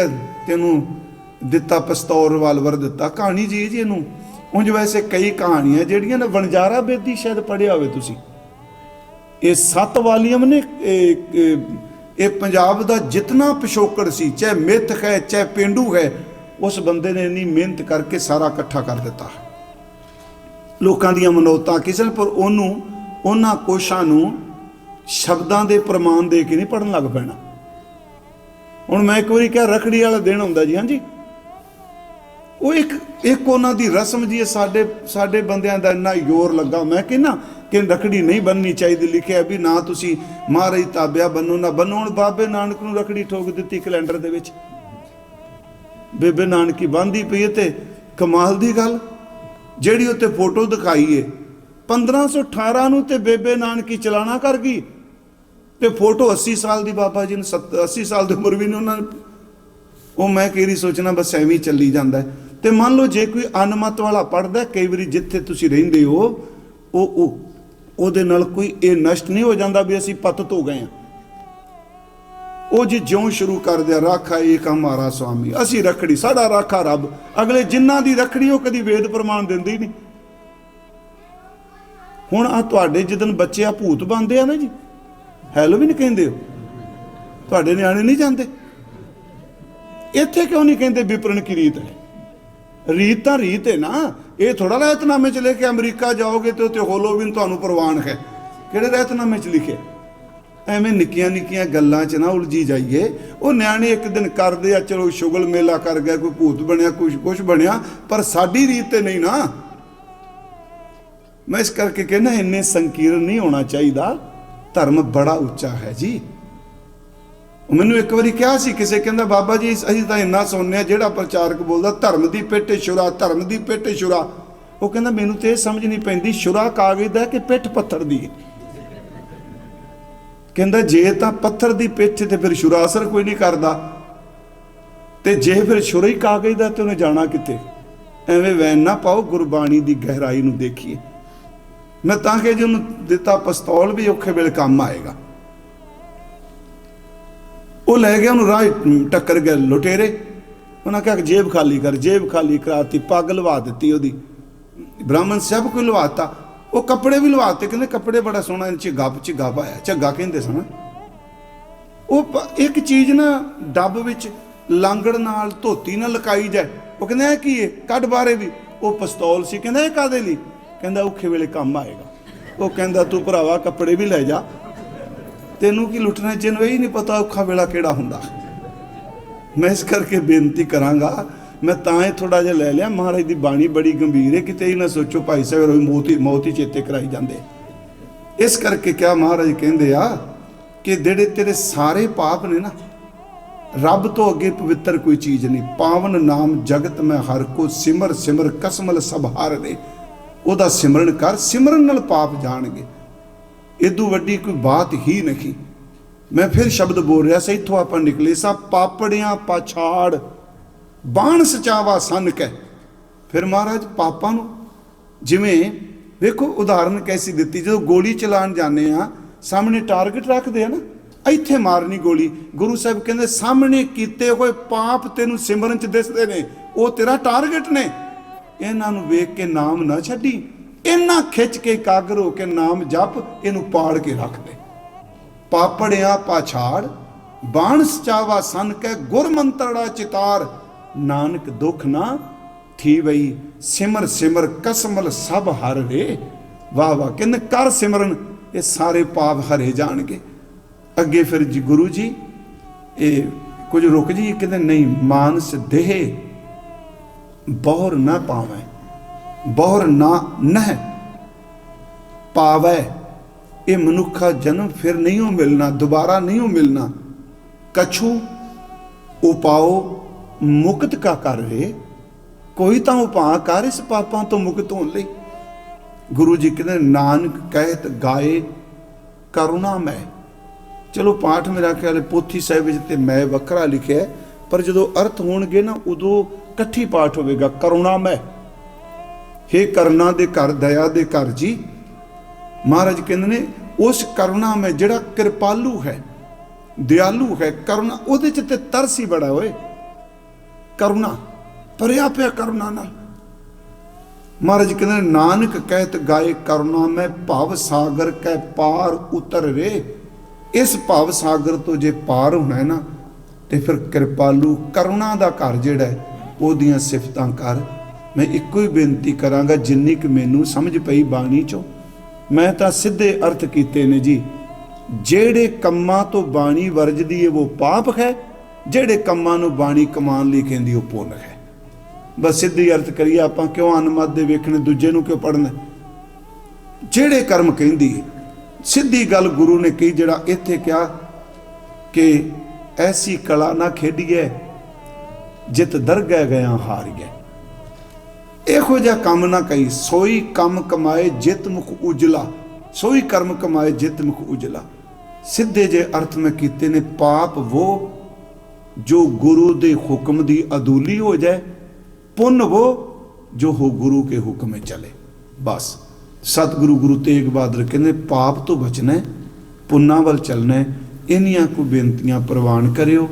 ਤੈਨੂੰ ਦਿੱਤਾ ਪਿਸਤੌਲ ਰਿਵਾਲਵਰ ਦਿੱਤਾ। ਕਹਾਣੀ ਜੀ ਇਹਨੂੰ ਉਂਝ ਵੈਸੇ ਕਈ ਕਹਾਣੀਆਂ ਜਿਹੜੀਆਂ ਨਾ ਵਣਜਾਰਾ ਬੇਦੀ ਸ਼ਾਇਦ ਪੜ੍ਹਿਆ ਹੋਵੇ ਤੁਸੀਂ, ਇਹ 7 ਵਾਲੀਅਮ ਨੇ। ਇਹ ਪੰਜਾਬ ਦਾ ਜਿਤਨਾ ਪਿਛੋਕੜ ਸੀ, ਚਾਹੇ ਮਿੱਥ ਹੈ ਚਾਹੇ ਪੇਂਡੂ ਹੈ, ਉਸ ਬੰਦੇ ਨੇ ਇੰਨੀ ਮਿਹਨਤ ਕਰਕੇ ਸਾਰਾ ਇਕੱਠਾ ਕਰ ਦਿੱਤਾ। ਲੋਕਾਂ ਦੀਆਂ ਮਨੌਤਾਂ ਕਿਸੇ ਨੇ, ਪਰ ਉਹਨੂੰ ਉਹਨਾਂ ਕੋਸ਼ਾਂ ਨੂੰ ਸ਼ਬਦਾਂ ਦੇ ਪ੍ਰਮਾਣ ਦੇ ਕੇ ਨਹੀਂ ਪੜ੍ਹਨ ਲੱਗ ਪੈਣਾ। ਹੁਣ ਮੈਂ ਇੱਕ ਵਾਰੀ ਕਿਹਾ ਰੱਖੜੀ ਵਾਲਾ ਦਿਨ ਹੁੰਦਾ ਜੀ, ਹਾਂਜੀ, ਉਹ ਇੱਕ ਉਹਨਾਂ ਦੀ ਰਸਮ ਜੀ। ਸਾਡੇ ਬੰਦਿਆਂ ਦਾ ਇੰਨਾ ਜ਼ੋਰ ਲੱਗਾ, ਮੈਂ ਕਹਿੰਦਾ ਕਿ ਰੱਖੜੀ ਨਹੀਂ ਬੰਨਣੀ ਚਾਹੀਦੀ। ਲਿਖਿਆ ਵੀ ਨਾ ਤੁਸੀਂ ਮਹਾਰਾਜ ਤਾਬਿਆ ਬੰਨੋ ਨਾ ਬੰਨੋ। ਹੁਣ ਬਾਬੇ ਨਾਨਕ ਨੂੰ ਰੱਖੜੀ ਠੋਕ ਦਿੱਤੀ ਕੈਲੰਡਰ ਦੇ ਵਿੱਚ, ਬੇਬੇ ਨਾਨਕੀ ਬੰਨ੍ਹਦੀ ਪਈ। ਤੇ ਕਮਾਲ ਦੀ ਗੱਲ, ਜਿਹੜੀ ਉੱਤੇ ਫੋਟੋ ਦਿਖਾਈ ਏ 1518 ਨੂੰ, ਤੇ ਬੇਬੇ ਨਾਨਕੀ ਚਲਾਣਾ ਕਰ ਗਈ, ਤੇ ਫੋਟੋ 80 ਸਾਲ ਦੀ ਬਾਬਾ ਜੀ ਨੂੰ, 80 ਸਾਲ ਦੀ ਉਮਰ ਵੀ ਨਹੀਂ ਉਹਨਾਂ ਨੇ। ਉਹ ਮੈਂ ਕਈ ਵਾਰੀ ਸੋਚਣਾ ਬਸ ਐਵੇਂ ਹੀ ਚੱਲੀ ਜਾਂਦਾ। ਤੇ ਮੰਨ ਲਓ ਜੇ ਕੋਈ ਅਨਮਤ ਵਾਲਾ ਪੜ੍ਹਦਾ, ਕਈ ਵਾਰੀ ਜਿੱਥੇ ਤੁਸੀਂ ਰਹਿੰਦੇ ਹੋ ਉਹਦੇ ਨਾਲ ਕੋਈ ਇਹ ਨਸ਼ਟ ਨਹੀਂ ਹੋ ਜਾਂਦਾ ਵੀ ਅਸੀਂ ਪਤਤ ਹੋ ਗਏ ਹਾਂ। ਉਹ ਜੀ ਜਿਉਂ ਸ਼ੁਰੂ ਕਰ ਦਿਆ, ਰਾਖਾ ਏਕ ਹਮਾਰਾ ਸੁਆਮੀ, ਅਸੀਂ ਰੱਖੜੀ, ਸਾਡਾ ਰਾਖਾ ਰੱਬ। ਅਗਲੇ ਜਿਨ੍ਹਾਂ ਦੀ ਰੱਖੜੀ ਉਹ ਕਦੀ ਵੇਦ ਪ੍ਰਮਾਣ ਦਿੰਦੇ ਹੀ ਨਹੀਂ। ਹੁਣ ਆ ਤੁਹਾਡੇ ਜਿੱਦਣ ਬੱਚੇ ਆ ਭੂਤ ਬਣਦੇ ਆ ਨਾ ਜੀ, ਹੈਲੋਵੀਨ ਕਹਿੰਦੇ ਹੋ, ਤੁਹਾਡੇ ਨਿਆਣੇ ਨਹੀਂ ਜਾਂਦੇ। ਇੱਥੇ ਕਿਉਂ ਨਹੀਂ ਕਹਿੰਦੇ ਵਿਪਰਨ ਕੀ ਰੀਤ ਹੈ? ਰੀਤ ਤਾਂ ਰੀਤ ਹੈ ਨਾ। ਇਹ ਥੋੜਾ ਰਹਿਤਨਾਮੇ 'ਚ ਲੈ ਕੇ ਅਮਰੀਕਾ ਜਾਓਗੇ ਤੇ ਉੱਥੇ ਹੋਲੋਵੀਨ ਤੁਹਾਨੂੰ ਪ੍ਰਵਾਨ ਹੈ। ਕਿਹੜੇ ਰਹਿਤਨਾਮੇ 'ਚ ਲਿਖਿਆ? ਐਵੇਂ ਨਿੱਕੀਆਂ ਨਿੱਕੀਆਂ ਗੱਲਾਂ 'ਚ ਨਾ ਉਲਝੀ ਜਾਈਏ। ਉਹ ਨਿਆਣੇ ਇੱਕ ਦਿਨ ਕਰਦੇ ਆ, ਚਲੋ ਸ਼ੁਗਲ ਮੇਲਾ ਕਰ ਗਿਆ, ਕੋਈ ਭੂਤ ਬਣਿਆ, ਕੁਛ ਬਣਿਆ, ਪਰ ਸਾਡੀ ਰੀਤ ਤੇ ਨਹੀਂ ਨਾ। ਮੈਂ ਇਸ ਕਰਕੇ ਕਹਿੰਦਾ ਇੰਨੇ ਸੰਕੀਰਨ ਨਹੀਂ ਹੋਣਾ ਚਾਹੀਦਾ। ਧਰਮ ਬੜਾ ਉੱਚਾ ਹੈ ਜੀ। ਮੈਨੂੰ ਇੱਕ ਵਾਰੀ ਕਿਹਾ ਸੀ ਕਿਸੇ, ਕਹਿੰਦਾ ਬਾਬਾ ਜੀ ਅਸੀਂ ਤਾਂ ਇੰਨਾ ਸੁਣਨੇ ਆ, ਜਿਹੜਾ ਪ੍ਰਚਾਰਕ ਬੋਲਦਾ ਧਰਮ ਦੀ ਪਿੱਠ ਛੁਰਾ, ਧਰਮ ਦੀ ਪਿੱਠ ਛੁਰਾ। ਉਹ ਕਹਿੰਦਾ ਮੈਨੂੰ ਤੇ ਇਹ ਸਮਝ ਨਹੀਂ ਪੈਂਦੀ, ਛੁਰਾ ਕਾਗਜ਼ ਦਾ ਕਿ ਪਿੱਠ ਪੱਥਰ ਦੀ ਹੈ। ਕਹਿੰਦਾ ਜੇ ਤਾਂ ਪੱਥਰ ਦੀ ਪਿੱਠ ਤੇ ਫਿਰ ਛੁਰਾ ਅਸਰ ਕੋਈ ਨਹੀਂ ਕਰਦਾ, ਤੇ ਜੇ ਫਿਰ ਛੁਰਾ ਹੀ ਕਾਗਜ਼ ਦਾ ਤੇ ਉਹਨੇ ਜਾਣਾ ਕਿੱਥੇ? ਐਵੇਂ ਵੈਨ ਨਾ ਪਾਓ, ਗੁਰਬਾਣੀ ਦੀ ਗਹਿਰਾਈ ਨੂੰ ਦੇਖੀਏ। ਮੈਂ ਤਾਂ ਕਿ ਜੇ ਉਹਨੂੰ ਦਿੱਤਾ ਪਿਸਤੌਲ ਵੀ ਔਖੇ ਵੇਲੇ ਕੰਮ ਆਏਗਾ। ਉਹ ਲੈ ਗਿਆ, ਉਹਨੂੰ ਰਾਹ ਟੱਕਰ ਗਏ ਲੁਟੇਰੇ। ਉਹਨਾਂ ਕਿਹਾ ਜੇਬ ਖਾਲੀ ਕਰ, ਜੇਬ ਖਾਲੀ ਕਰਾਤੀ, ਪੱਗ ਲਵਾ ਦਿੱਤੀ ਉਹਦੀ, ਬ੍ਰਾਹਮਣ ਸਭ ਕੋਈ ਲਵਾਤਾ। ਉਹ ਕੱਪੜੇ ਵੀ ਲਵਾਤੇ, ਕਹਿੰਦੇ ਕੱਪੜੇ ਬੜਾ ਸੋਹਣਾ, ਝੱਗਾ ਪਾਇਆ, ਝੱਗਾ ਕਹਿੰਦੇ ਸਨ। ਉਹ ਇੱਕ ਚੀਜ਼ ਨਾ ਡੱਬ ਵਿੱਚ ਲਾਂਗੜ ਨਾਲ ਧੋਤੀ ਨਾਲ ਲਕਾਈ ਜਾਏ। ਉਹ ਕਹਿੰਦੇ ਇਹ ਕੀ ਹੈ? ਕੱਢ ਬਾਰੇ ਵੀ। ਉਹ ਪਿਸਤੌਲ ਸੀ। ਕਹਿੰਦਾ ਇਹ ਕਾਹਦੇ ਲਈ? ਕਹਿੰਦਾ ਔਖੇ ਵੇਲੇ ਕੰਮ ਆਏਗਾ। ਉਹ ਕਹਿੰਦਾ ਤੂੰ ਭਰਾਵਾ ਕੱਪੜੇ ਵੀ ਲੈ ਜਾ, ਤੈਨੂੰ ਕੀ ਲੁੱਟਣਾ, ਜਿਹਨੂੰ ਇਹ ਨਹੀਂ ਪਤਾ ਔਖਾ ਵੇਲਾ ਕਿਹੜਾ ਹੁੰਦਾ। ਮੈਂ ਇਸ ਕਰਕੇ ਬੇਨਤੀ ਕਰਾਂਗਾ, ਮੈਂ ਤਾਂ ਇਹ ਥੋੜਾ ਜਿਹਾ ਲੈ ਲਿਆ। ਮਹਾਰਾਜ ਦੀ ਬਾਣੀ ਬੜੀ ਗੰਭੀਰ ਹੈ, ਕਿਤੇ ਇਹ ਨਾ ਸੋਚੋ ਭਾਈ ਸਾਹਿਬ ਮੌਤ ਹੀ ਚੇਤੇ ਕਰਾਈ ਜਾਂਦੇ। ਇਸ ਕਰਕੇ ਕਿਹਾ ਮਹਾਰਾਜ ਕਹਿੰਦੇ ਆ ਕਿ ਜਿਹੜੇ ਤੇਰੇ ਸਾਰੇ ਪਾਪ ਨੇ ਨਾ, ਰੱਬ ਤੋਂ ਅੱਗੇ ਪਵਿੱਤਰ ਕੋਈ ਚੀਜ਼ ਨਹੀਂ। ਪਾਵਨ ਨਾਮ ਜਗਤ ਮੈਂ ਹਰ ਕੋ, ਸਿਮਰ ਸਿਮਰ ਕਸਮਲ ਸਭ ਹਾਰ ਦੇ। ਉਹਦਾ ਸਿਮਰਨ ਕਰ, ਸਿਮਰਨ ਨਾਲ ਪਾਪ ਜਾਣਗੇ। ਇਦੋਂ ਵੱਡੀ ਕੋਈ ਬਾਤ ਹੀ ਨਹੀਂ। ਮੈਂ ਫਿਰ ਸ਼ਬਦ ਬੋਲ ਰਿਹਾ ਸੀ, ਇੱਥੋਂ ਆਪਾਂ ਨਿਕਲੇ ਸਾਂ, ਪਾਪੜਿਆਂ ਪਾਛਾੜ ਬਾਣ ਸਚਾਵਾ ਸੰਨ ਕਹਿ। ਫਿਰ ਮਹਾਰਾਜ ਪਾਪਾਂ ਨੂੰ, ਜਿਵੇਂ ਵੇਖੋ ਉਦਾਹਰਨ ਕੈਸੀ ਦਿੱਤੀ, ਜਦੋਂ ਗੋਲੀ ਚਲਾਉਣ ਜਾਂਦੇ ਆ, ਸਾਹਮਣੇ ਟਾਰਗੇਟ ਰੱਖਦੇ ਆ ਨਾ, ਇੱਥੇ ਮਾਰਨੀ ਗੋਲੀ। ਗੁਰੂ ਸਾਹਿਬ ਕਹਿੰਦੇ ਸਾਹਮਣੇ ਕੀਤੇ ਹੋਏ ਪਾਪ ਤੈਨੂੰ ਸਿਮਰਨ 'ਚ ਦਿਸਦੇ ਨੇ, ਉਹ ਤੇਰਾ ਟਾਰਗੇਟ ਨੇ। ਇਹਨਾਂ ਨੂੰ ਵੇਖ ਕੇ ਨਾਮ ਨਾ ਛੱਡੀ, ਇਹਨਾਂ ਖਿੱਚ ਕੇ ਇਕਾਗਰ ਹੋ ਕੇ ਨਾਮ ਜਪ, ਇਹਨੂੰ ਪਾੜ ਕੇ ਰੱਖ ਦੇ। ਪਾਪੜਿਆ ਪਾਛਾੜ ਬਾਣ ਸਚਾਵਾ ਸੰਨ ਕਹਿ, ਗੁਰ ਮੰਤਰੜਾ ਚਿਤਾਰ, ਨਾਨਕ ਦੁੱਖ ਨਾ ਥੀ ਵਈ, ਸਿਮਰ ਸਿਮਰ ਕਸਮਲ ਸਭ ਹਰ ਰੇ। ਵਾਹ ਵਾਹ, ਕਹਿੰਦੇ ਕਰ ਸਿਮਰਨ, ਇਹ ਸਾਰੇ ਪਾਪ ਹਰੇ ਜਾਣਗੇ। ਅੱਗੇ ਫਿਰ ਜੀ ਗੁਰੂ ਜੀ ਇਹ ਕੁਝ ਰੁਕ ਜੀ, ਕਹਿੰਦੇ ਨਹੀਂ, ਮਾਨਸ ਦੇਹ ਬਹੁਰ ਨਾ ਪਾਵੈ, ਬਹੁਰ ਨਾ ਨਹਿ ਪਾਵੈ। ਇਹ ਮਨੁੱਖਾ ਜਨਮ ਫਿਰ ਨਹੀਂ ਹੋ ਮਿਲਣਾ, ਦੁਬਾਰਾ ਨਹੀਂ ਹੋ ਮਿਲਣਾ। ਕਛੂ ਉਪਾਓ ਮੁਕਤ ਕਾ ਕਰ ਰੇ, ਕੋਈ ਤਾਂ ਉਪਾਅ ਕਰ ਇਸ ਪਾਪਾਂ ਤੋਂ ਮੁਕਤ ਹੋਣ ਲਈ। ਗੁਰੂ ਜੀ ਕਹਿੰਦੇ ਨਾਨਕ ਕਹਿਤ ਗਾਏ ਕਰੁਣਾ ਮੈਂ। ਚਲੋ ਪਾਠ ਮੇਰਾ ਖਿਆਲ ਪੋਥੀ ਸਾਹਿਬ ਵਿੱਚ ਤੇ ਮੈਂ ਵੱਖਰਾ ਲਿਖਿਆ, ਪਰ ਜਦੋਂ ਅਰਥ ਹੋਣਗੇ ਨਾ ਉਦੋਂ ਇਕੱਠੀ ਪਾਠ ਹੋਵੇਗਾ। ਕਰੁਣਾ ਮੈਂ, ਹੇ ਕਰਨਾ ਦੇ ਘਰ, ਦਇਆ ਦੇ ਘਰ ਜੀ। ਮਹਾਰਾਜ ਕਹਿੰਦੇ ਨੇ उस करुणा में जिहड़ा कृपालू है, दयालु है, करुणा उहदे च ते तरस ही बड़ा होए। करुणा भरिया पिया करुणा नाल। महाराज कहते नानक कहत गाए करुणा में भव सागर कै पार उतर रे। इस भव सागर तो जे पार होना है ना तो फिर कृपालू करुणा दा घर जिहड़ा है ओहदियां सिफतां कर। मैं इक्को ही बेनती करांगा जिन्नी कि मैनू समझ पई बाणी चो, मैं तां सीधे अर्थ कीते ने जी। जेड़े कम्मां तो बाणी वरजदी है वो पाप है, जेड़े कम्मां नूं बाणी कमान लई कहंदी वो पुण्य है। बस सीधी अर्थ करिए आपां क्यों अनमत दे वेखणे, दूजे नूं क्यों पढ़ना। जेड़े कर्म कहंदी है सीधी गल गुरु ने कही, जिहड़ा इत्थे कहा कि ऐसी कला ना खेडीए जित दरगह गया हारीए। इहो जिहा काम ना कही, सोई कम कमाए जित मुख उजला, सोई कर्म कमाए जित मुख उजला। सीधे जे अर्थ में कीते ने, पाप वो जो गुरु दे हुक्म दी अदूली हो जाए, पुण्य वो जो हो गुरु के हुक्म में चले। बस सतगुरु गुरु तेग बहादुर कहते पाप तो बचना है, पुन्ना वल चलना है। इन्नियां को बेनतियां प्रवान करियो।